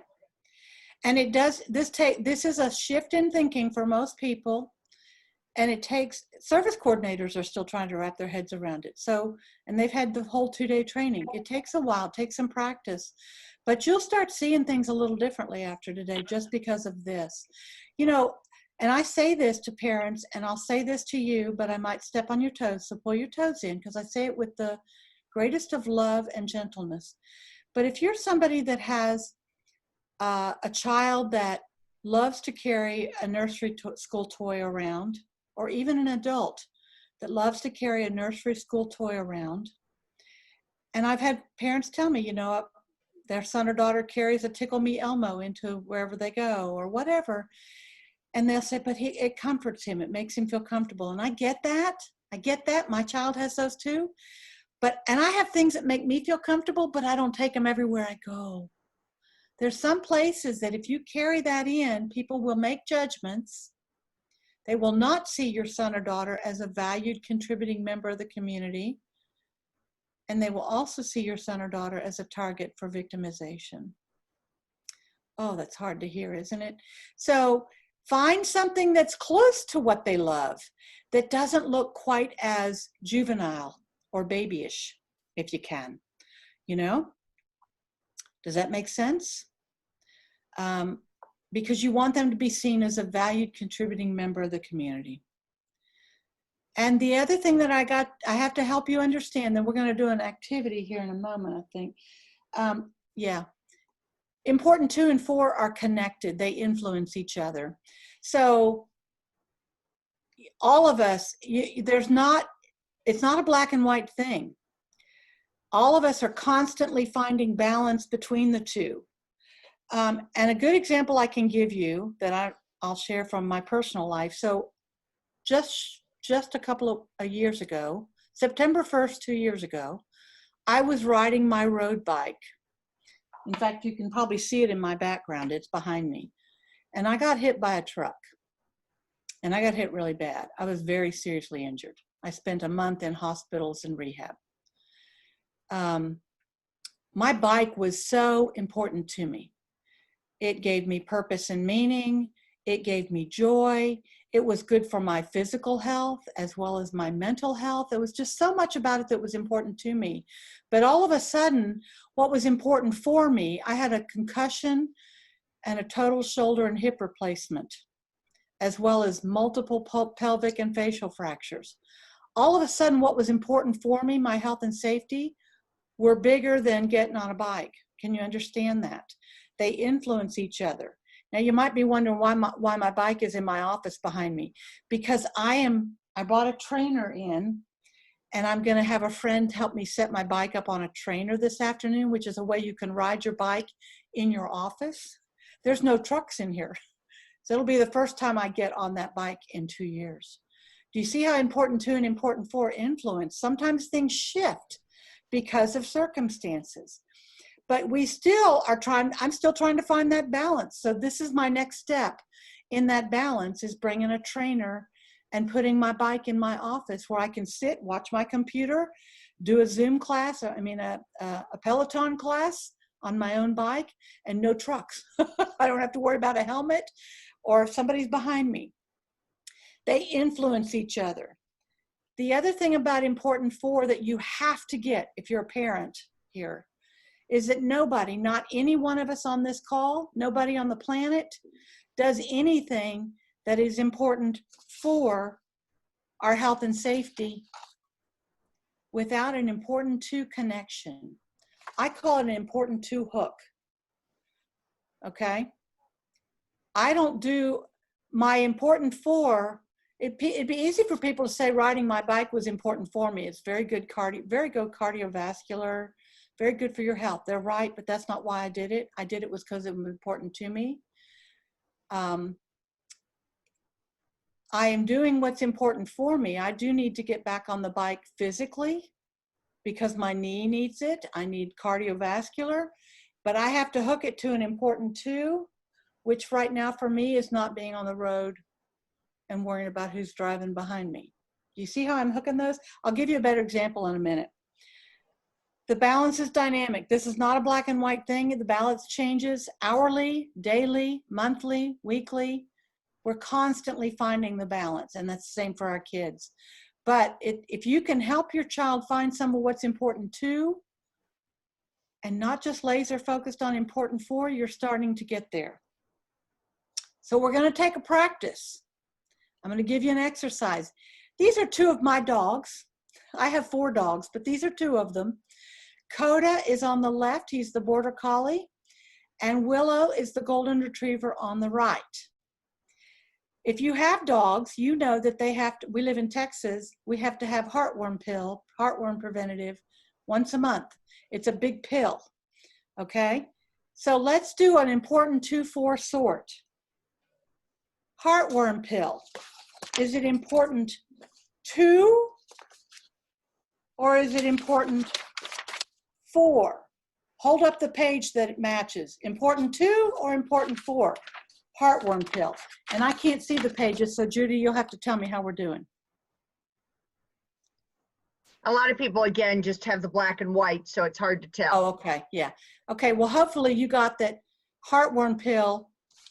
And it does, this is a shift in thinking for most people. And it takes, service coordinators are still trying to wrap their heads around it. So, and they've had the whole 2-day training. It takes a while, it takes some practice, but you'll start seeing things a little differently after today just because of this. You know, and I say this to parents, and I'll say this to you, but I might step on your toes, so pull your toes in, because I say it with the greatest of love and gentleness. But if you're somebody that has a child that loves to carry a nursery school toy around, or even an adult that loves to carry a nursery school toy around. And I've had parents tell me, you know, their son or daughter carries a Tickle Me Elmo into wherever they go or whatever. And they'll say, but it comforts him. It makes him feel comfortable. And I get that. I get that. My child has those too. And I have things that make me feel comfortable, but I don't take them everywhere I go. There's some places that if you carry that in, people will make judgments. They will not see your son or daughter as a valued, contributing member of the community. And they will also see your son or daughter as a target for victimization. Oh, that's hard to hear, isn't it? So find something that's close to what they love, that doesn't look quite as juvenile or babyish, if you can. You know? Does that make sense? Because you want them to be seen as a valued, contributing member of the community. And the other thing that I have to help you understand, that we're going to do an activity here in a moment, I think. Yeah. Important 2 and 4 are connected. They influence each other. So all of us, it's not a black and white thing. All of us are constantly finding balance between the two. And a good example I can give you that I'll share from my personal life. So just a couple of years ago, September 1st, 2 years ago, I was riding my road bike. In fact, you can probably see it in my background. It's behind me. And I got hit by a truck. And I got hit really bad. I was very seriously injured. I spent a month in hospitals and rehab. My bike was so important to me. It gave me purpose and meaning. It gave me joy. It was good for my physical health as well as my mental health. There was just so much about it that was important to me. But all of a sudden, what was important for me, I had a concussion and a total shoulder and hip replacement, as well as multiple pelvic and facial fractures. All of a sudden, what was important for me, my health and safety, were bigger than getting on a bike. Can you understand that? They influence each other. Now you might be wondering why my bike is in my office behind me, because I brought a trainer in, and I'm going to have a friend help me set my bike up on a trainer this afternoon, which is a way you can ride your bike in your office. There's no trucks in here. So it'll be the first time I get on that bike in 2 years. Do you see how important 2 and important 4 influence? Sometimes things shift because of circumstances. But we still are I'm still trying to find that balance. So this is my next step in that balance, is bringing a trainer and putting my bike in my office where I can sit, watch my computer, do a Zoom class, a Peloton class on my own bike, and no trucks. I don't have to worry about a helmet or if somebody's behind me. They influence each other. The other thing about important 4 that you have to get if you're a parent here is that nobody, not any one of us on this call, nobody on the planet does anything that is important for our health and safety without an important 2 connection. I call it an important 2 hook. Okay? I don't do my important 4. It'd be easy for people to say riding my bike was important for me. It's very good cardiovascular, very good for your health. They're right, but that's not why I did it. I did it because it was important to me. I am doing what's important for me. I do need to get back on the bike physically because my knee needs it. I need cardiovascular, but I have to hook it to an important 2, which right now for me is not being on the road and worrying about who's driving behind me. Do you see how I'm hooking those? I'll give you a better example in a minute. The balance is dynamic. This is not a black and white thing. The balance changes hourly, daily, monthly, weekly. We're constantly finding the balance, and that's the same for our kids. But if you can help your child find some of what's important too, and not just laser focused on important for, you're starting to get there. So we're going to take a practice. I'm going to give you an exercise. These are 2 of my dogs. I have 4 dogs, but these are 2 of them. Coda is on the left. He's the border collie. And Willow is the golden retriever on the right. If you have dogs, you know that they have to, we live in Texas, we have to have heartworm preventative once a month. It's a big pill, okay? So let's do an important 2-4 sort. Heartworm pill. Is it important 2 or is it important 4? Hold up the page that it matches. Important 2 or important 4? Heartworm pill. And I can't see the pages, so Judy, you'll have to tell me how we're doing. A lot of people, again, just have the black and white, so it's hard to tell. Oh, okay, yeah. Okay, well, hopefully you got that heartworm pill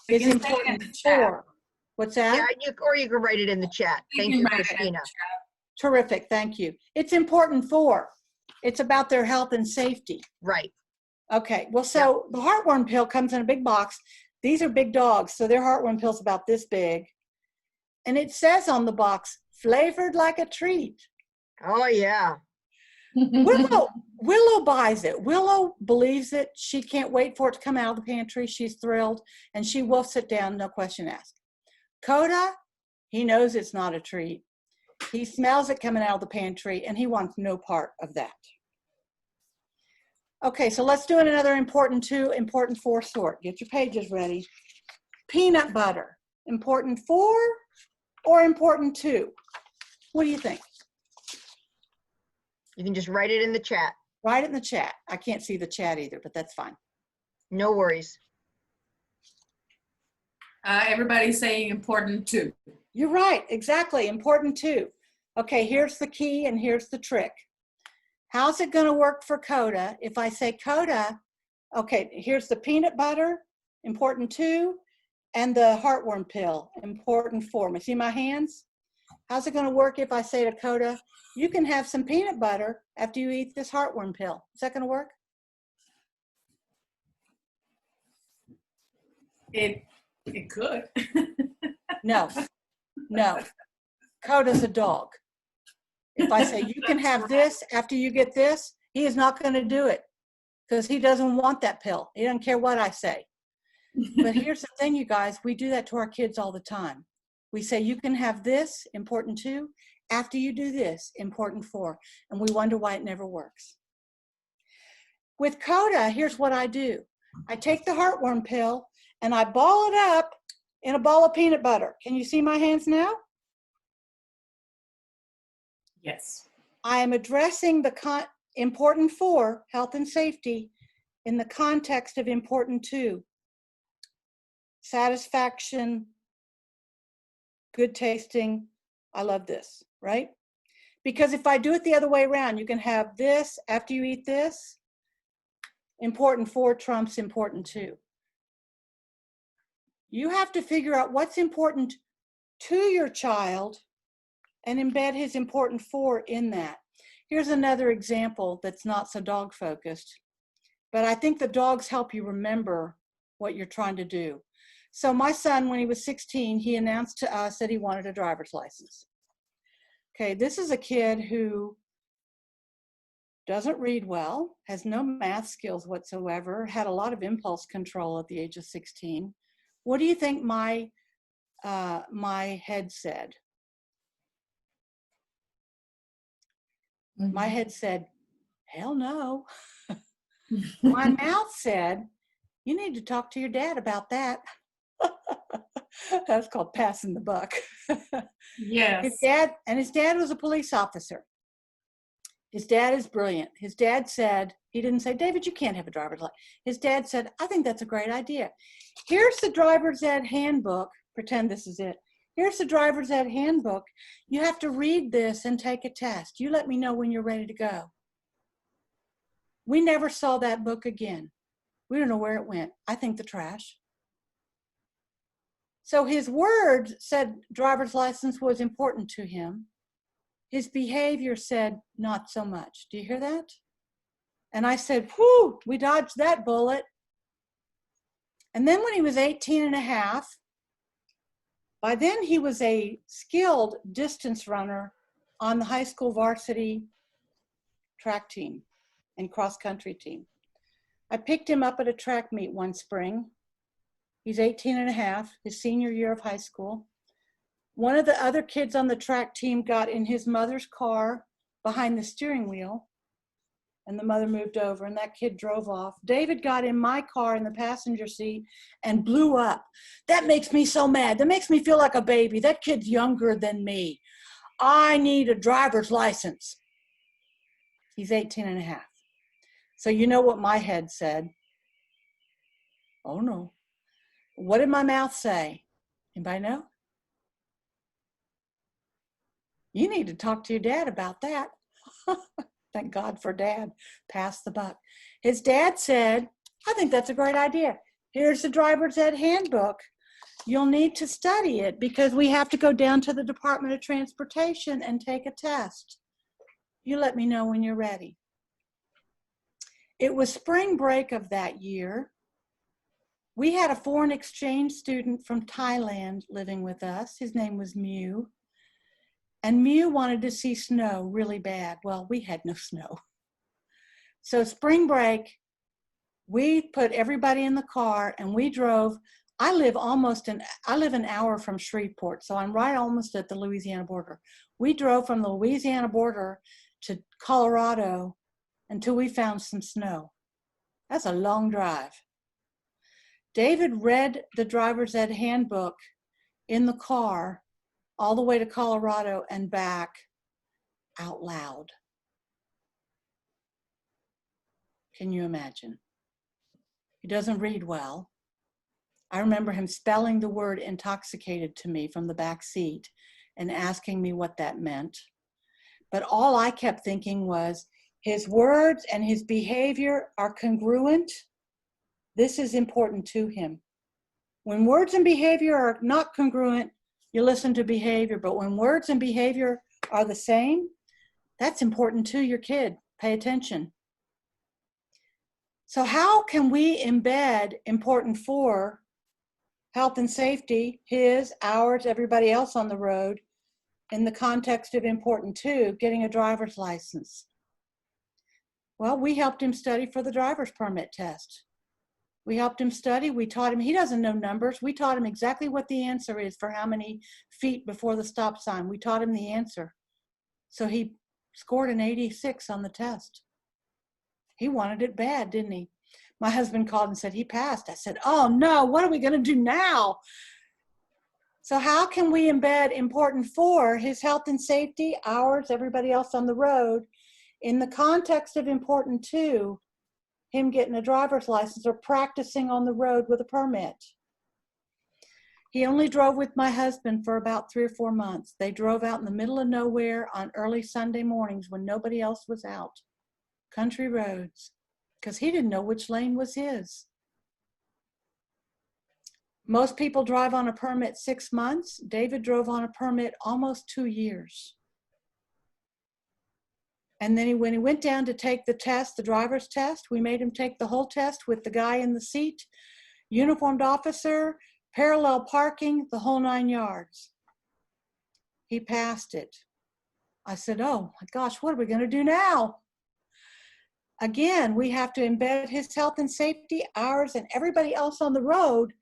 is important 4. What's that? Yeah, or you can write it in the chat. Thank you, Christina. Terrific, thank you. It's important 4. It's about their health and safety. Right. Okay, well, so the heartworm pill comes in a big box. These are big dogs, so their heartworm pill's about this big. And it says on the box, flavored like a treat. Oh, yeah. Willow buys it. Willow believes it. She can't wait for it to come out of the pantry. She's thrilled, and she will sit down, no question asked. Coda, he knows it's not a treat. He smells it coming out of the pantry, and he wants no part of that. Okay, so let's do another important 2, important 4 sort. Get your pages ready. Peanut butter, important 4 or important 2? What do you think? You can just write it in the chat. Write it in the chat. I can't see the chat either, but that's fine. No worries. Everybody's saying important 2. You're right, exactly, important 2. Okay, here's the key and here's the trick. How's it going to work for Coda? If I say Coda, okay, here's the peanut butter, important 2, and the heartworm pill, important 4. See my hands? How's it going to work if I say to Coda, you can have some peanut butter after you eat this heartworm pill? Is that going to work? It could. No. Coda's a dog. If I say you can have this after you get this, he is not going to do it because he doesn't want that pill. He doesn't care what I say. But here's the thing, you guys, we do that to our kids all the time. We say you can have this, important 2, after you do this, important 4, and we wonder why it never works. With Coda, here's what I do. I take the heartworm pill and I ball it up in a ball of peanut butter. Can you see my hands now? Yes. I am addressing the important 4, health and safety, in the context of important 2, satisfaction, good tasting. I love this, right? Because if I do it the other way around, you can have this after you eat this. Important 4 trumps important 2. You have to figure out what's important to your child and embed his important 4 in that. Here's another example that's not so dog focused, but I think the dogs help you remember what you're trying to do. So my son, when he was 16, he announced to us that he wanted a driver's license. Okay, this is a kid who doesn't read well, has no math skills whatsoever, had a lot of impulse control at the age of 16. What do you think my head said? My head said, hell no. My mouth said, you need to talk to your dad about that. That's called passing the buck. Yes. His dad was a police officer. His dad is brilliant. His dad said, he didn't say, David, you can't have a driver's license. His dad said, I think that's a great idea. Here's the driver's ed handbook. Pretend this is it. Here's the driver's ed handbook. You have to read this and take a test. You let me know when you're ready to go. We never saw that book again. We don't know where it went. I think the trash. So his words said driver's license was important to him. His behavior said not so much. Do you hear that? And I said, whew, we dodged that bullet. And then when he was 18 and a half, by then he was a skilled distance runner on the high school varsity track team and cross country team. I picked him up at a track meet one spring. He's 18 and a half, his senior year of high school. One of the other kids on the track team got in his mother's car behind the steering wheel, and the mother moved over, and that kid drove off. David got in my car in the passenger seat and blew up. That makes me so mad. That makes me feel like a baby. That kid's younger than me. I need a driver's license. He's 18 and a half. So you know what my head said? Oh no. What did my mouth say? Anybody know? You need to talk to your dad about that. Thank God for Dad. Pass the buck. His dad said, I think that's a great idea. Here's the driver's ed handbook. You'll need to study it because we have to go down to the Department of Transportation and take a test. You let me know when you're ready. It was spring break of that year. We had a foreign exchange student from Thailand living with us. His name was Mew. And Mew wanted to see snow really bad. Well, we had no snow. So spring break, we put everybody in the car and we drove. I live an hour from Shreveport, so I'm right almost at the Louisiana border. We drove from the Louisiana border to Colorado until we found some snow. That's a long drive. David read the driver's ed handbook in the car all the way to Colorado and back out loud. Can you imagine? He doesn't read well. I remember him spelling the word intoxicated to me from the back seat and asking me what that meant. But all I kept thinking was, his words and his behavior are congruent. This is important to him. When words and behavior are not congruent, you listen to behavior, but when words and behavior are the same, that's important to your kid. Pay attention. So how can we embed important for health and safety, his, ours, everybody else on the road, in the context of important to getting a driver's license? Well, we helped him study for the driver's permit test. We helped him study. We taught him, he doesn't know numbers. We taught him exactly what the answer is for how many feet before the stop sign. We taught him the answer. So he scored an 86 on the test. He wanted it bad, didn't he? My husband called and said he passed. I said, oh no, what are we going to do now? So how can we embed important for his health and safety, ours, everybody else on the road, in the context of important to him getting a driver's license or practicing on the road with a permit? He only drove with my husband for about 3 or 4 months. They drove out in the middle of nowhere on early Sunday mornings when nobody else was out. Country roads, because he didn't know which lane was his. Most people drive on a permit 6 months. David drove on a permit almost 2 years. And then when he went down to take the test, the driver's test, we made him take the whole test with the guy in the seat, uniformed officer, parallel parking, the whole 9 yards. He passed it. I said, oh my gosh, what are we going to do now? Again, we have to embed his health and safety, ours, and everybody else on the road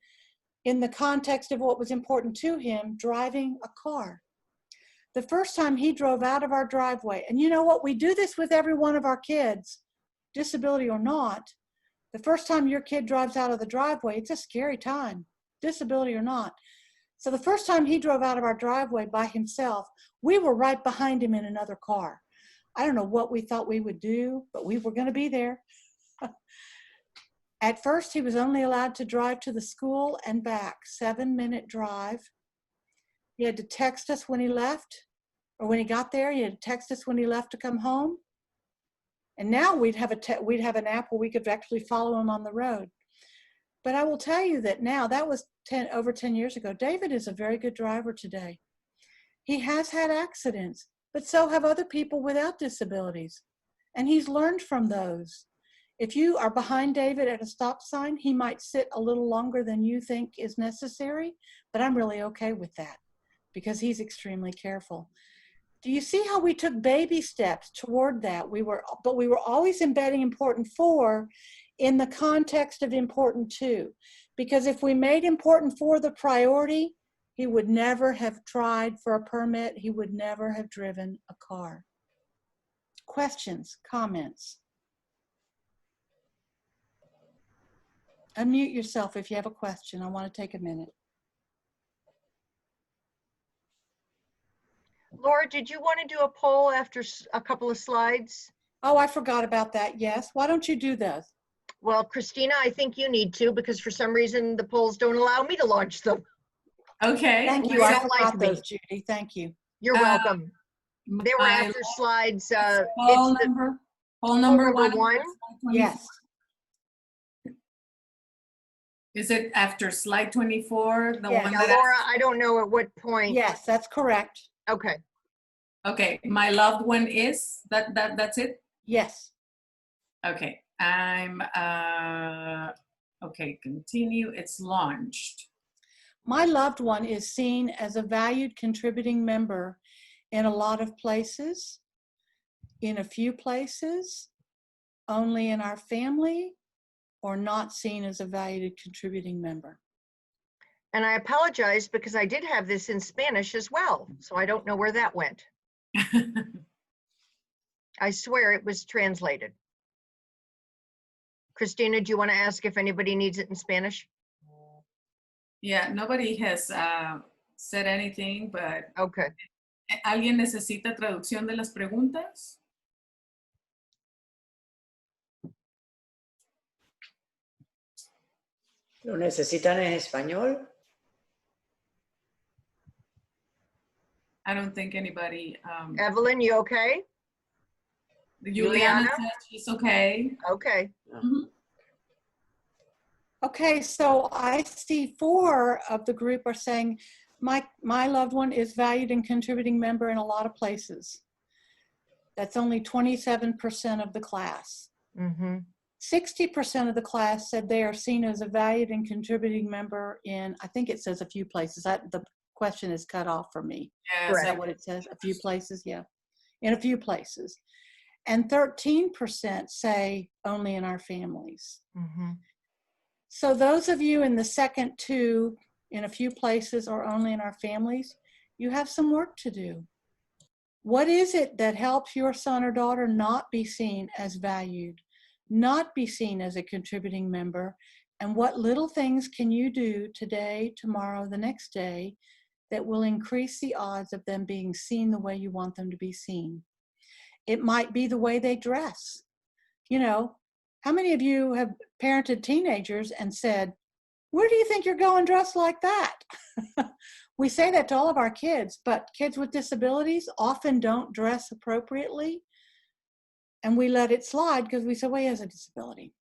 in the context of what was important to him, driving a car. The first time he drove out of our driveway, and you know what? We do this with every one of our kids, disability or not. The first time your kid drives out of the driveway, it's a scary time, disability or not. So the first time he drove out of our driveway by himself, we were right behind him in another car. I don't know what we thought we would do, but we were going to be there. At first, he was only allowed to drive to the school and back, 7-minute drive. He had to text us when he left, or when he got there, he had to text us when he left to come home. And now we'd have an app where we could actually follow him on the road. But I will tell you that now, that was over 10 years ago. David is a very good driver today. He has had accidents, but so have other people without disabilities. And he's learned from those. If you are behind David at a stop sign, he might sit a little longer than you think is necessary, but I'm really okay with that because he's extremely careful. Do you see how we took baby steps toward that? But we were always embedding important 4 in the context of important 2. Because if we made important 4 the priority, he would never have tried for a permit. He would never have driven a car. Questions, comments? Unmute yourself if you have a question. I want to take a minute. Laura, did you want to do a poll after a couple of slides? Oh, I forgot about that. Yes. Why don't you do those? Well, Christina, I think you need to because for some reason the polls don't allow me to launch them. Okay. Thank you. I forgot those, Judy. Thank you. You're welcome. They were after slides. Poll number one. Yes. Is it after slide 24? The Yes. one Now, that Laura, I don't know at what point. Yes, that's correct. Okay. Okay, my loved one is that's it. Yes. Okay, okay, continue. It's launched. My loved one is seen as a valued contributing member in a lot of places, in a few places, only in our family, or not seen as a valued contributing member. And I apologize because I did have this in Spanish as well, so I don't know where that went. I swear it was translated. Christina, do you want to ask if anybody needs it in Spanish? Yeah, nobody has said anything, but okay. ¿Alguien necesita traducción de las preguntas? ¿Lo necesitan en español? I don't think anybody. Evelyn, you okay? Juliana says she's okay. Okay. Mm-hmm. Okay, so I see 4 of the group are saying, my loved one is valued and contributing member in a lot of places. That's only 27% of the class. 60% of the class said they are seen as a valued and contributing member in, I think it says a few places. The question is cut off for me. Yes, is that what it says? A few places? Yeah, in a few places. And 13% say only in our families. So those of you in the second 2, in a few places or only in our families, you have some work to do. What is it that helps your son or daughter not be seen as valued, not be seen as a contributing member? And what little things can you do today, tomorrow, the next day that will increase the odds of them being seen the way you want them to be seen? It might be the way they dress. You know, how many of you have parented teenagers and said, where do you think you're going dressed like that? We say that to all of our kids, but kids with disabilities often don't dress appropriately. And we let it slide because we say, well, he has a disability.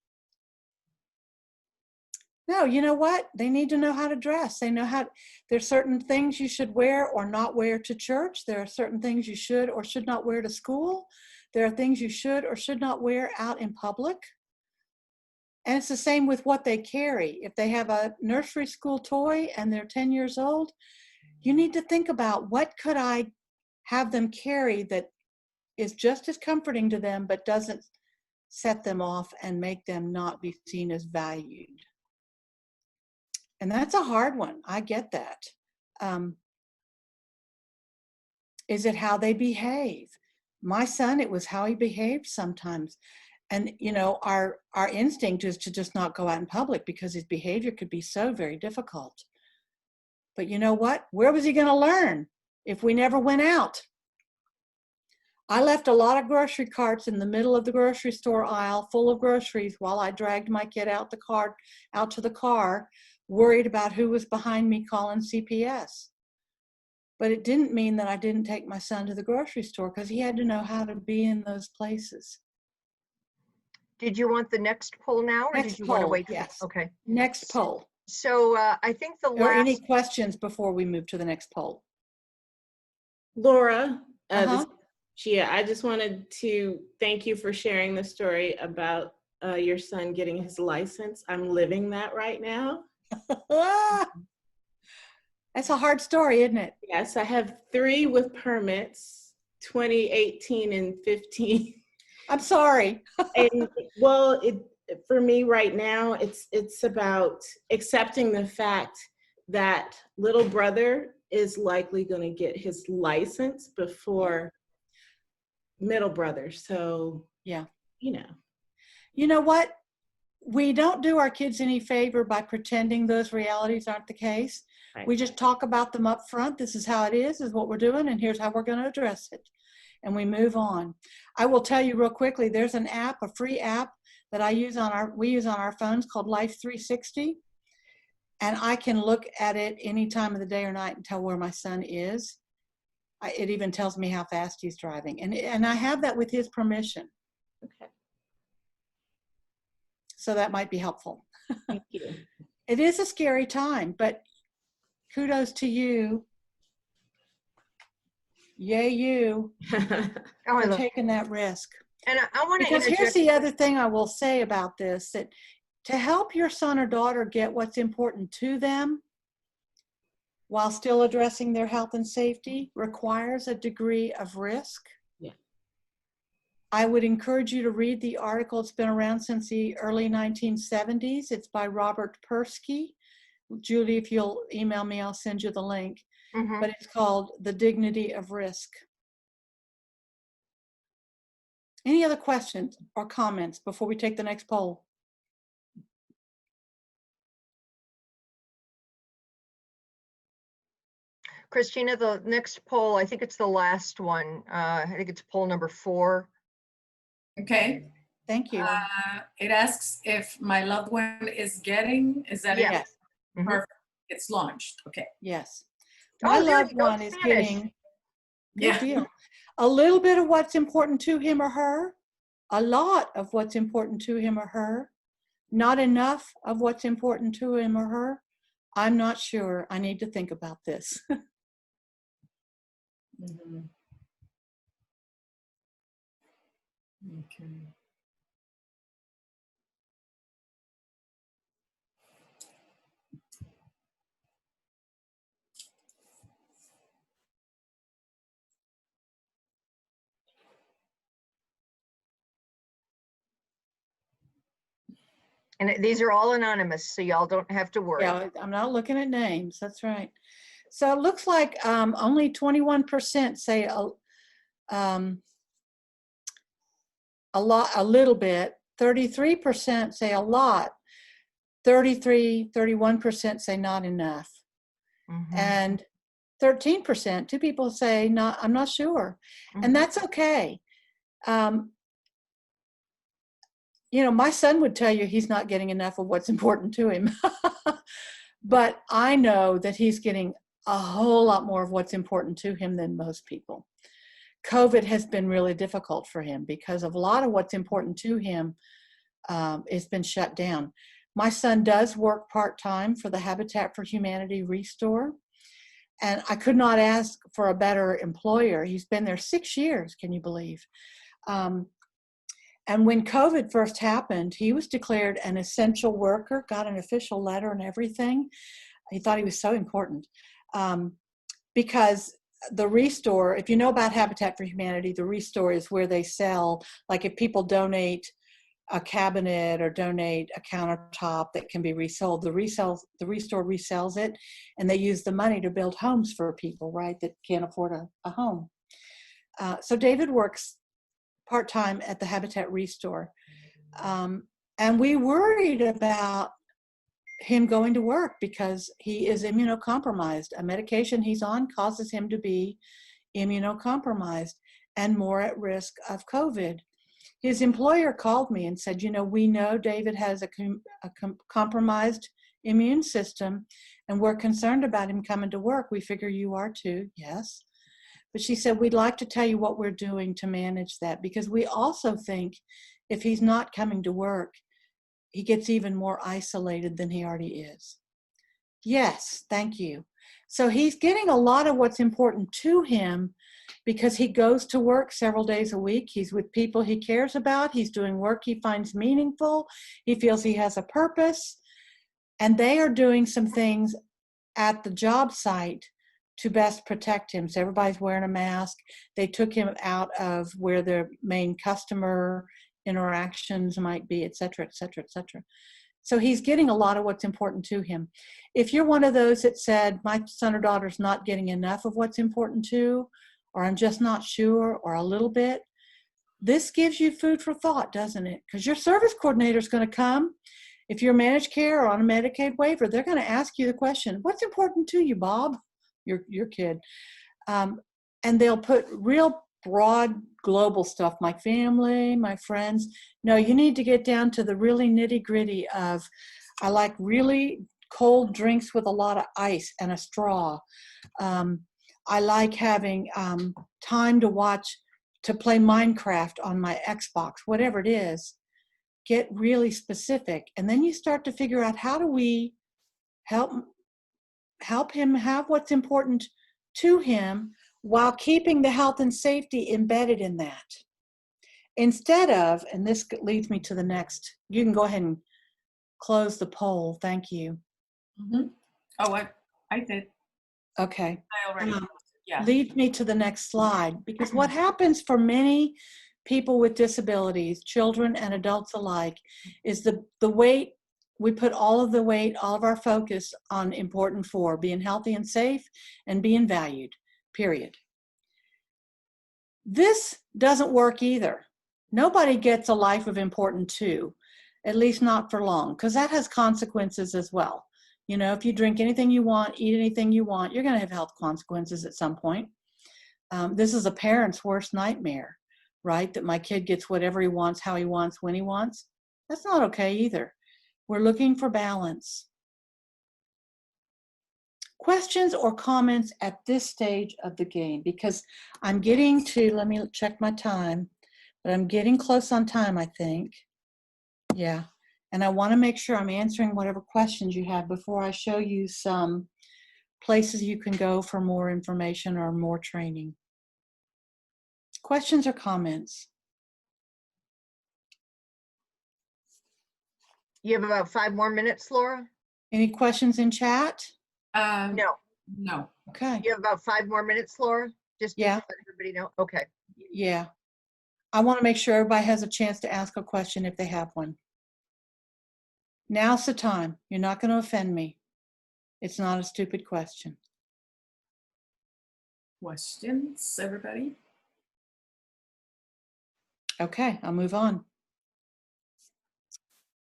No, you know what? They need to know how to dress. They know how, there's certain things you should wear or not wear to church. There are certain things you should or should not wear to school. There are things you should or should not wear out in public. And it's the same with what they carry. If they have a nursery school toy and they're 10 years old, you need to think about what could I have them carry that is just as comforting to them, but doesn't set them off and make them not be seen as valued. And that's a hard one. I get that. Is it how they behave? My son, it was how he behaved sometimes. And, you know, our instinct is to just not go out in public because his behavior could be so very difficult. But you know what? Where was he going to learn if we never went out? I left a lot of grocery carts in the middle of the grocery store aisle full of groceries while I dragged my kid out to the car, worried about who was behind me calling CPS. But it didn't mean that I didn't take my son to the grocery store because he had to know how to be in those places. Did you want the next poll now, or Next did you want to poll, wait? yes. Okay. Next poll. So I think the Or any last, questions before we move to the next poll? Laura, Uh-huh. Gia, I just wanted to thank you for sharing the story about your son getting his license. I'm living that right now. That's a hard story, isn't it? Yes, I have 3 with permits, 2018 and 15. I'm sorry. And well, for me right now, it's about accepting the fact that little brother is likely going to get his license before middle brother. So yeah, you know. You know what? We don't do our kids any favor by pretending those realities aren't the case. Right. We just talk about them up front. This is how it is what we're doing, and here's how we're going to address it. And we move on. I will tell you real quickly, there's an app, a free app that we use on our phones called Life 360. And I can look at it any time of the day or night and tell where my son is. It even tells me how fast he's driving. And I have that with his permission. Okay. So that might be helpful. Thank you. It is a scary time, but kudos to you. Yay, you, for taking that risk. And I want to Because here's the other thing I will say about this, that to help your son or daughter get what's important to them while still addressing their health and safety requires a degree of risk. Yeah. I would encourage you to read the article. It's been around since the early 1970s. It's by Robert Persky. Julie, if you'll email me, I'll send you the link. But it's called The Dignity of Risk. Any other questions or comments before we take the next poll? Christina, the next poll, I think it's the last one. I think it's poll number 4. Okay. Thank you. It asks if my loved one is getting, is that Yes. it? Perfect. It's launched. Okay. Yes. Oh, My there loved you go, one is Spanish. getting Yeah. good deal. A little bit of what's important to him or her, a lot of what's important to him or her, not enough of what's important to him or her. I'm not sure. I need to think about this. Okay. And these are all anonymous, so y'all don't have to worry. Yeah, I'm not looking at names. That's right. So it looks like only 21% say a lot, a little bit. 33% say a lot. 31% say not enough. And 13%, 2 people say not, I'm not sure. And that's okay. You know, my son would tell you he's not getting enough of what's important to him. But I know that he's getting a whole lot more of what's important to him than most people. COVID has been really difficult for him because of a lot of what's important to him has been shut down. My son does work part-time for the Habitat for Humanity Restore. And I could not ask for a better employer. He's been there 6 years, can you believe? And when COVID first happened, he was declared an essential worker, got an official letter and everything. He thought he was so important because the Restore, if you know about Habitat for Humanity, the Restore is where they sell, like if people donate a cabinet or donate a countertop that can be resold, the Restore resells it, and they use the money to build homes for people, right, that can't afford a home. So David works part-time at the Habitat Restore. And we worried about him going to work because he is immunocompromised. A medication he's on causes him to be immunocompromised and more at risk of COVID. His employer called me and said, you know, we know David has a compromised immune system and we're concerned about him coming to work. We figure you are too. Yes. But she said, we'd like to tell you what we're doing to manage that, because we also think if he's not coming to work, he gets even more isolated than he already is. Yes, thank you. So he's getting a lot of what's important to him because he goes to work several days a week. He's with people he cares about. He's doing work he finds meaningful. He feels he has a purpose. And they are doing some things at the job site to best protect him. So everybody's wearing a mask. They took him out of where their main customer interactions might be, et cetera, et cetera, et cetera. So he's getting a lot of what's important to him. If you're one of those that said, my son or daughter's not getting enough of what's important to, or I'm just not sure, or a little bit, this gives you food for thought, doesn't it? Because your service coordinator is going to come. If you're managed care or on a Medicaid waiver, they're going to ask you the question, what's important to you, Bob? Your kid. And they'll put real broad global stuff, my family, my friends. No, you need to get down to the really nitty gritty of, I like really cold drinks with a lot of ice and a straw. I like having time to play Minecraft on my Xbox, whatever it is. Get really specific. And then you start to figure out, how do we help him have what's important to him while keeping the health and safety embedded in that. Instead of, and this leads me to the next, you can go ahead and close the poll. Thank you. Mm-hmm. Oh, I did. Okay. I already, yeah. Leads me to the next slide, because what happens for many people with disabilities, children and adults alike, is the weight, we put all of the weight, all of our focus on important four, being healthy and safe and being valued, period. This doesn't work either. Nobody gets a life of important two, at least not for long, because that has consequences as well. You know, if you drink anything you want, eat anything you want, you're going to have health consequences at some point. This is a parent's worst nightmare, right? That my kid gets whatever he wants, how he wants, when he wants. That's not okay either. We're looking for balance. Questions or comments at this stage of the game? Because I'm getting to, let me check my time, but I'm getting close on time, I think. Yeah. And I want to make sure I'm answering whatever questions you have before I show you some places you can go for more information or more training. Questions or comments? You have about 5 more minutes, Laura? Any questions in chat? No. No. Okay. You have about 5 more minutes, Laura? Just to let everybody know? Okay. Yeah. I want to make sure everybody has a chance to ask a question if they have one. Now's the time. You're not going to offend me. It's not a stupid question. Questions, everybody? Okay, I'll move on.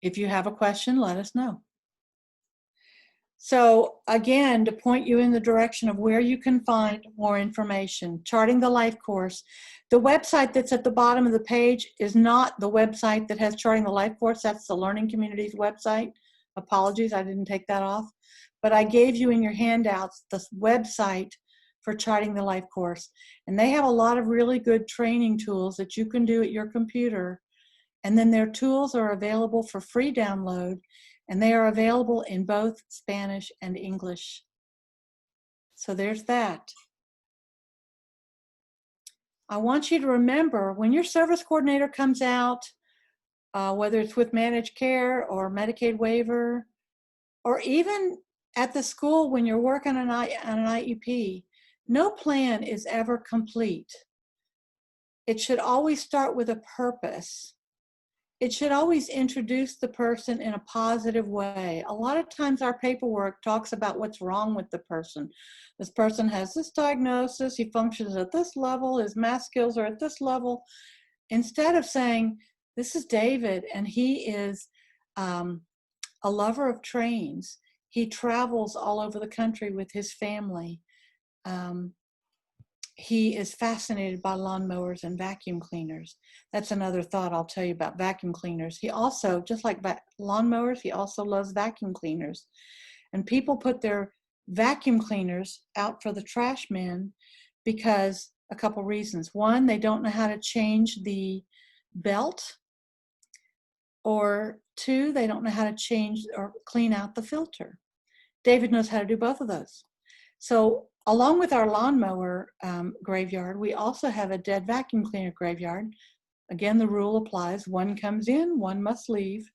If you have a question, let us know. So again, to point you in the direction of where you can find more information, Charting the Life course. The website that's at the bottom of the page is not the website that has Charting the Life course. That's the Learning Communities website. Apologies, I didn't take that off. But I gave you in your handouts the website for Charting the Life course. And they have a lot of really good training tools that you can do at your computer. And then their tools are available for free download, and they are available in both Spanish and English. So there's that. I want you to remember, when your service coordinator comes out, whether it's with managed care or Medicaid waiver, or even at the school when you're working on an IEP, no plan is ever complete. It should always start with a purpose. It should always introduce the person in a positive way. A lot of times our paperwork talks about what's wrong with the person. This person has this diagnosis, he functions at this level, his math skills are at this level. Instead of saying, this is David and he is a lover of trains. He travels all over the country with his family. He is fascinated by lawnmowers and vacuum cleaners. That's another thought I'll tell you about vacuum cleaners. He also, just like lawnmowers, he also loves vacuum cleaners. And people put their vacuum cleaners out for the trash men because a couple reasons. One, they don't know how to change the belt or 2, they don't know how to change or clean out the filter. David knows how to do both of those. So along with our lawnmower graveyard, we also have a dead vacuum cleaner graveyard. Again, the rule applies. 1 comes in, 1 must leave.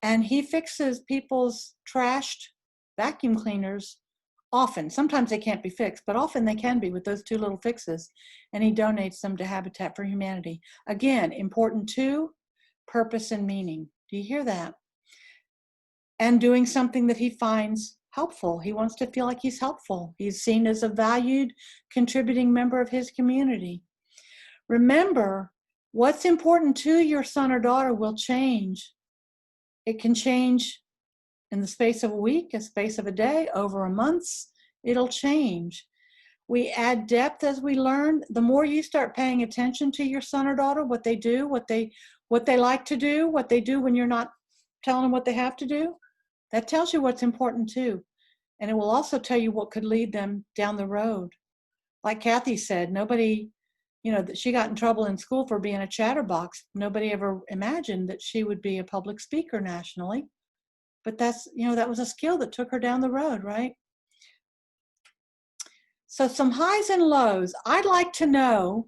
And he fixes people's trashed vacuum cleaners often. Sometimes they can't be fixed, but often they can be with those 2 little fixes. And he donates them to Habitat for Humanity. Again, important 2, purpose and meaning. Do you hear that? And doing something that he finds helpful. He wants to feel like he's helpful. He's seen as a valued, contributing member of his community. Remember, what's important to your son or daughter will change. It can change in the space of a week, a space of a day, over a month. It'll change. We add depth as we learn. The more you start paying attention to your son or daughter, what they do, what they like to do, what they do when you're not telling them what they have to do, that tells you what's important too. And it will also tell you what could lead them down the road. Like Kathie said, nobody, she got in trouble in school for being a chatterbox. Nobody ever imagined that she would be a public speaker nationally. But that's, that was a skill that took her down the road, right? So some highs and lows. I'd like to know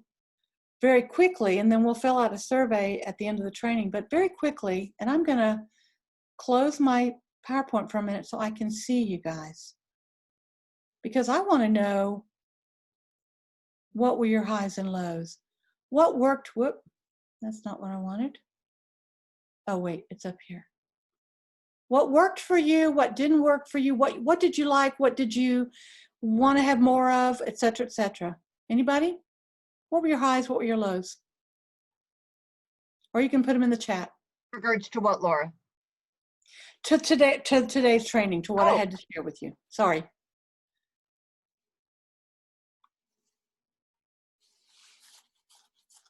very quickly, and then we'll fill out a survey at the end of the training, but very quickly, and I'm gonna close my PowerPoint for a minute so I can see you guys. Because I wanna know, what were your highs and lows? What worked, that's not what I wanted. Oh wait, it's up here. What worked for you? What didn't work for you? What did you like? What did you want to have more of, et cetera, et cetera? Anybody? What were your highs? What were your lows? Or you can put them in the chat. In regards to what, Laura? To today's training, to what I had to share with you. Sorry.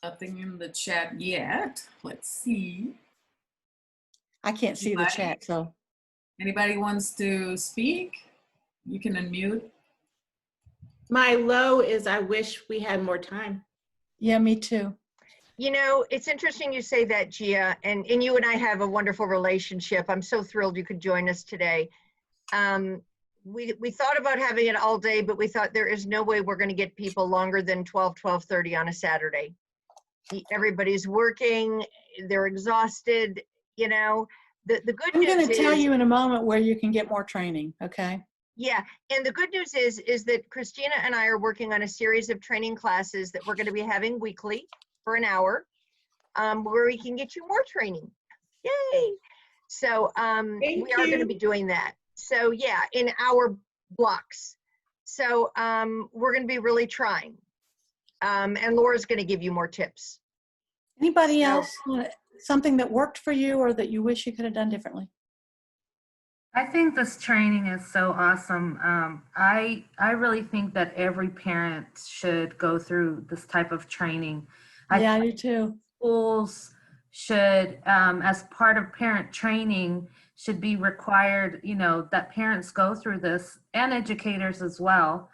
Nothing in the chat yet. Let's see. I can't see the chat, so. Anybody wants to speak? You can unmute. My low is I wish we had more time. Yeah, me too. It's interesting you say that, Gia, and you and I have a wonderful relationship. I'm so thrilled you could join us today. We thought about having it all day, but we thought there is no way we're going to get people longer than 12:30 on a Saturday. Everybody's working, they're exhausted, The good I'm news going to tell you in a moment where you can get more training, okay? Yeah, and the good news is that Christina and I are working on a series of training classes that we're going to be having weekly for an hour, where we can get you more training. Yay! So we are going to be doing that. So yeah, in hour blocks. So we're going to be really trying. And Laura's going to give you more tips. Anybody else, something that worked for you or that you wish you could have done differently? I think this training is so awesome. I really think that every parent should go through this type of training. Yeah, I do too. Schools should, as part of parent training, should be required, that parents go through this, and educators as well,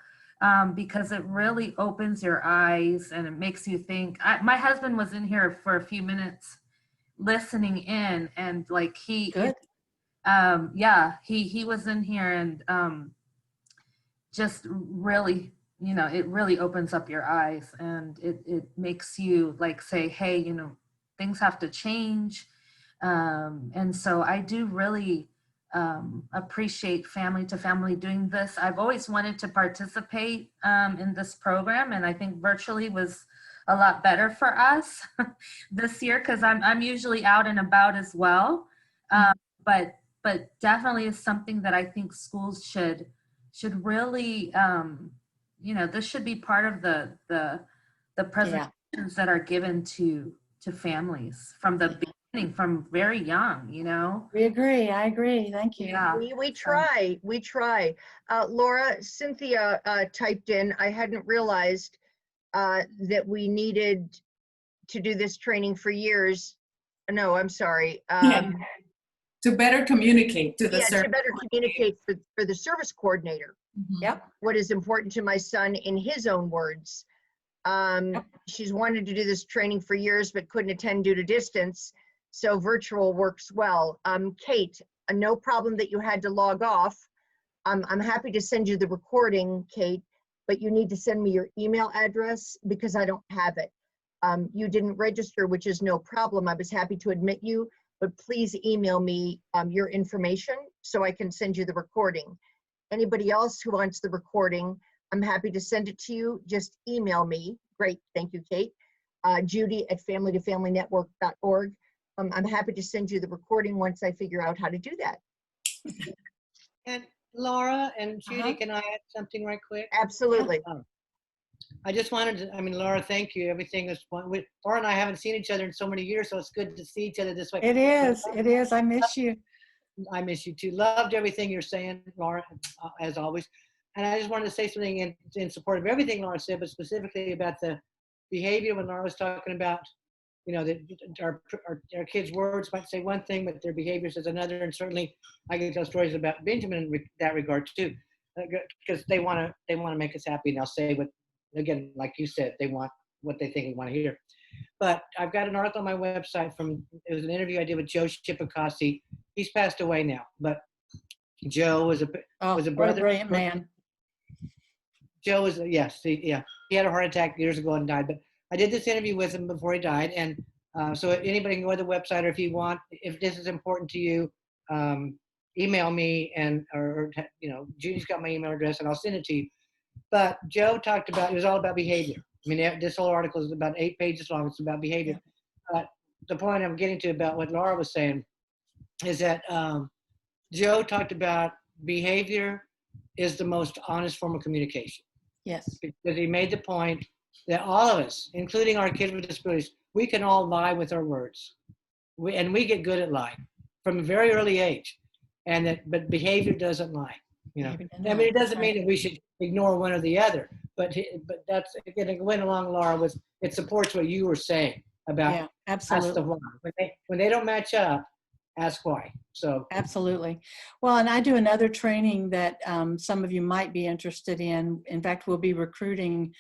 because it really opens your eyes and it makes you think. My husband was in here for a few minutes listening in, and like he was in here, and just really, it really opens up your eyes, and it makes you like say, hey, things have to change. And so I do really appreciate Family to Family doing this. I've always wanted to participate in this program, and I think virtually was a lot better for us this year, because I'm usually out and about as well. But definitely is something that I think schools should really, this should be part of the presentations that are given to families from the beginning, from very young, We agree. I agree. Thank you. Yeah. We try. Laura, Cynthia typed in, I hadn't realized that we needed to do this training for years. No, I'm sorry. To better communicate to the service. To better communicate for the service coordinator. Yep. What is important to my son in his own words. She's wanted to do this training for years, but couldn't attend due to distance. So virtual works well. Kate, no problem that you had to log off. I'm happy to send you the recording, Kate, but you need to send me your email address because I don't have it. You didn't register, which is no problem. I was happy to admit you, but please email me your information so I can send you the recording. Anybody else who wants the recording, I'm happy to send it to you. Just email me. Great, thank you, Kate. Judy@familytofamilynetwork.org. I'm happy to send you the recording once I figure out how to do that. And Laura and Judy, can I add something right quick? Absolutely. I just wanted to, I mean, Laura, thank you. Everything is fun. Laura and I haven't seen each other in so many years, so it's good to see each other this way. It is. It is. I miss you. I miss you too. Loved everything you're saying, Laura, as always. And I just wanted to say something in support of everything Laura said, but specifically about the behavior when Laura was talking about, you know, that our kids' words might say one thing, but their behavior says another. And certainly I can tell stories about Benjamin in that regard too, because they want to make us happy, and they'll say what, again, like you said, they want what they think we want to hear. But I've got an article on my website it was an interview I did with Joe Schipikasi. He's passed away now, but Joe was a brother. What a brilliant man. Joe was, yes, he had a heart attack years ago and died, but I did this interview with him before he died. And so anybody can go to the website, or if this is important to you, email me, or you know, Judy's got my email address and I'll send it to you. But Joe talked about, it was all about behavior. I mean, this whole article is about 8 pages long. It's about behavior. But the point I'm getting to about what Laura was saying is that Joe talked about behavior is the most honest form of communication. Yes. Because he made the point that all of us, including our kids with disabilities, we can all lie with our words. And we get good at lying from a very early age. But behavior doesn't lie. You know, I mean, it doesn't mean that we should ignore one or the other, but that's, again, it went along, Laura, it supports what you were saying about ask the why. When they don't match up, ask why. So absolutely. Well, and I do another training that some of you might be interested in. In fact, we'll be recruiting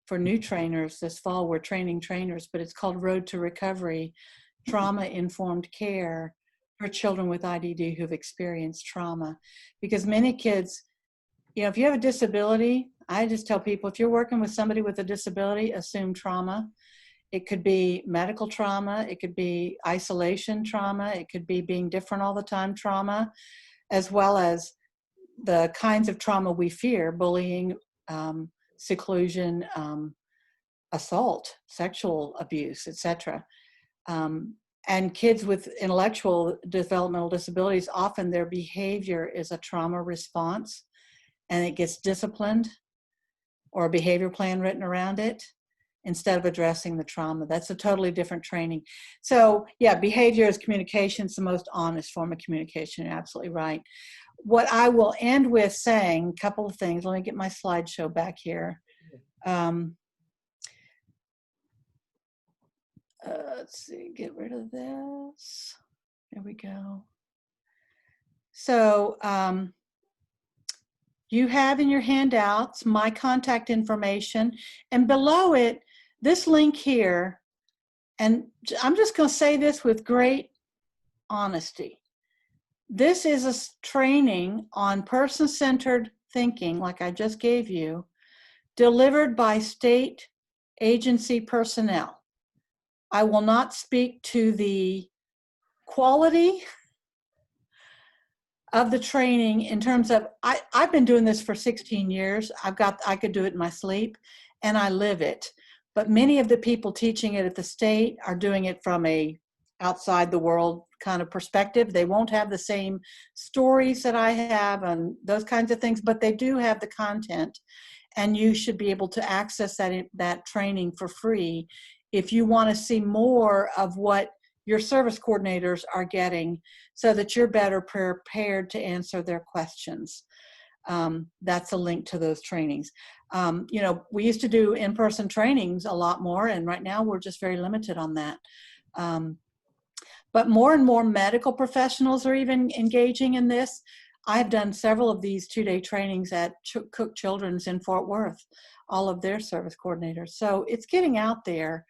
for new trainers this fall. We're training trainers, but it's called Road to Recovery, Trauma-Informed Care for children with IDD who've experienced trauma. Because many kids, you know, if you have a disability, I just tell people, if you're working with somebody with a disability, assume trauma. It could be medical trauma, it could be isolation trauma, it could be being different all the time trauma, as well as the kinds of trauma we fear: bullying, seclusion, assault, sexual abuse, etc. And kids with intellectual developmental disabilities, often their behavior is a trauma response, and it gets disciplined or a behavior plan written around it instead of addressing the trauma. That's a totally different training. So yeah, behavior is communication. It's the most honest form of communication. You're absolutely right. What I will end with saying, a couple of things. Let me get my slideshow back here. Let's see, get rid of this. There we go. So you have in your handouts my contact information, and below it, this link here, and I'm just going to say this with great honesty. This is a training on person-centered thinking, like I just gave you, delivered by state agency personnel. I will not speak to the quality of the training in terms of, I've been doing this for 16 years. I could do it in my sleep, and I live it. But many of the people teaching it at the state are doing it from a outside the world kind of perspective. They won't have the same stories that I have and those kinds of things, but they do have the content, and you should be able to access that training for free if you want to see more of what your service coordinators are getting, so that you're better prepared to answer their questions. That's a link to those trainings. You know, we used to do in-person trainings a lot more, and right now we're just very limited on that. But more and more medical professionals are even engaging in this. I've done several of these 2-day trainings at Cook Children's in Fort Worth, all of their service coordinators. So it's getting out there.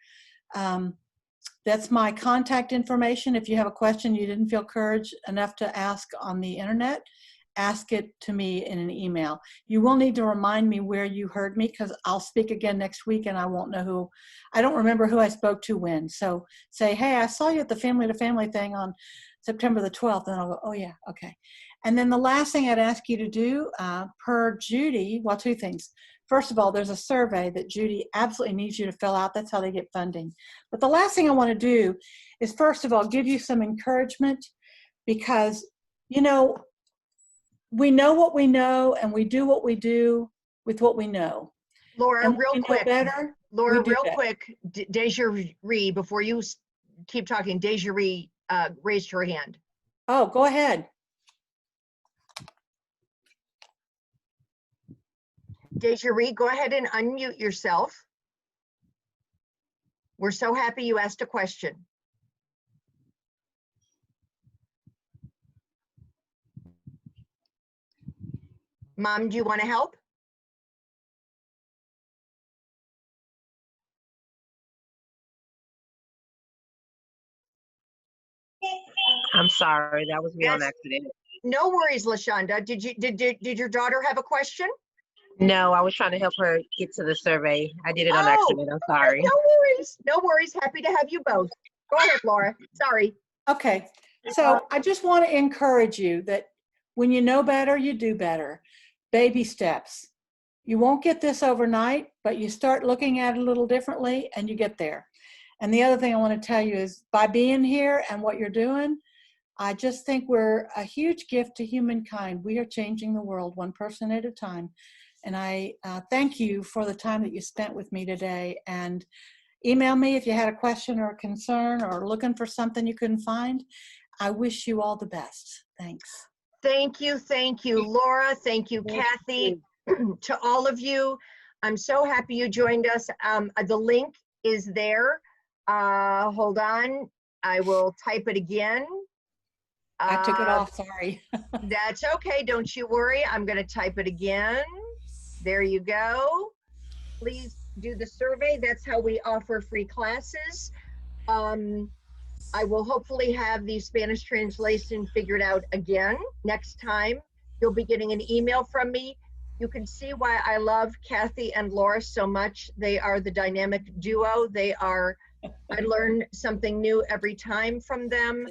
That's my contact information. If you have a question you didn't feel courage enough to ask on the internet, ask it to me in an email. You will need to remind me where you heard me, because I'll speak again next week and I won't know who, I don't remember who I spoke to when. So say, hey, I saw you at the Family to Family thing on September the 12th. And I'll go, oh yeah, okay. And then the last thing I'd ask you to do, per Judy, well, two things. First of all, there's a survey that Judy absolutely needs you to fill out. That's how they get funding. But the last thing I want to do is, first of all, give you some encouragement, because, you know, we know what we know and we do what we do with what we know. Laura, And real quick. Laura, quick. Desiree, before you keep talking, Desiree raised her hand. Oh, go ahead. Desiree, go ahead and unmute yourself. We're so happy you asked a question. Mom, do you want to help? I'm sorry, that was me on accident. No worries, LaShonda. Did your daughter have a question? No, I was trying to help her get to the survey. I did it on accident. I'm sorry. No worries. No worries. Happy to have you both. Go ahead, Laura. Sorry. Okay. So I just want to encourage you that when you know better, you do better. Baby steps. You won't get this overnight, but you start looking at it a little differently and you get there. And the other thing I want to tell you is, by being here and what you're doing, I just think we're a huge gift to humankind. We are changing the world one person at a time. And I thank you for the time that you spent with me today. And email me if you had a question or a concern or looking for something you couldn't find. I wish you all the best. Thanks. Thank you. Thank you, Laura. Thank you, Kathie. To all of you, I'm so happy you joined us. The link is there. Hold on. I will type it again. I took it off, sorry. That's okay, don't you worry. I'm gonna type it again. There you go. Please do the survey. That's how we offer free classes. I will hopefully have the Spanish translation figured out again next time. You'll be getting an email from me. You can see why I love Kathie and Laura so much. They are the dynamic duo. I learn something new every time from them.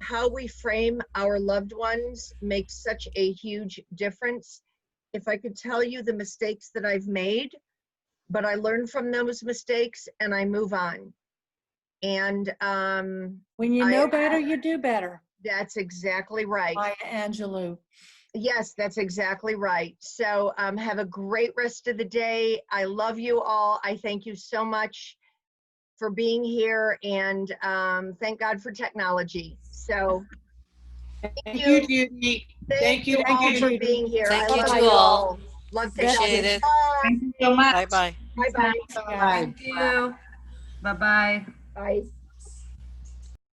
How we frame our loved ones makes such a huge difference. If I could tell you the mistakes that I've made, but I learn from those mistakes and I move on. And when you know better, you do better. That's exactly right. Maya Angelou. Yes, that's exactly right. So have a great rest of the day. I love you all. I thank you so much for being here, and thank God for technology. So thank you, Judy. Thank you all for being here. Thank I you love to all. Love Appreciate it. Thank you so much. Bye-bye. Bye-bye. Thank you. Bye-bye. Bye.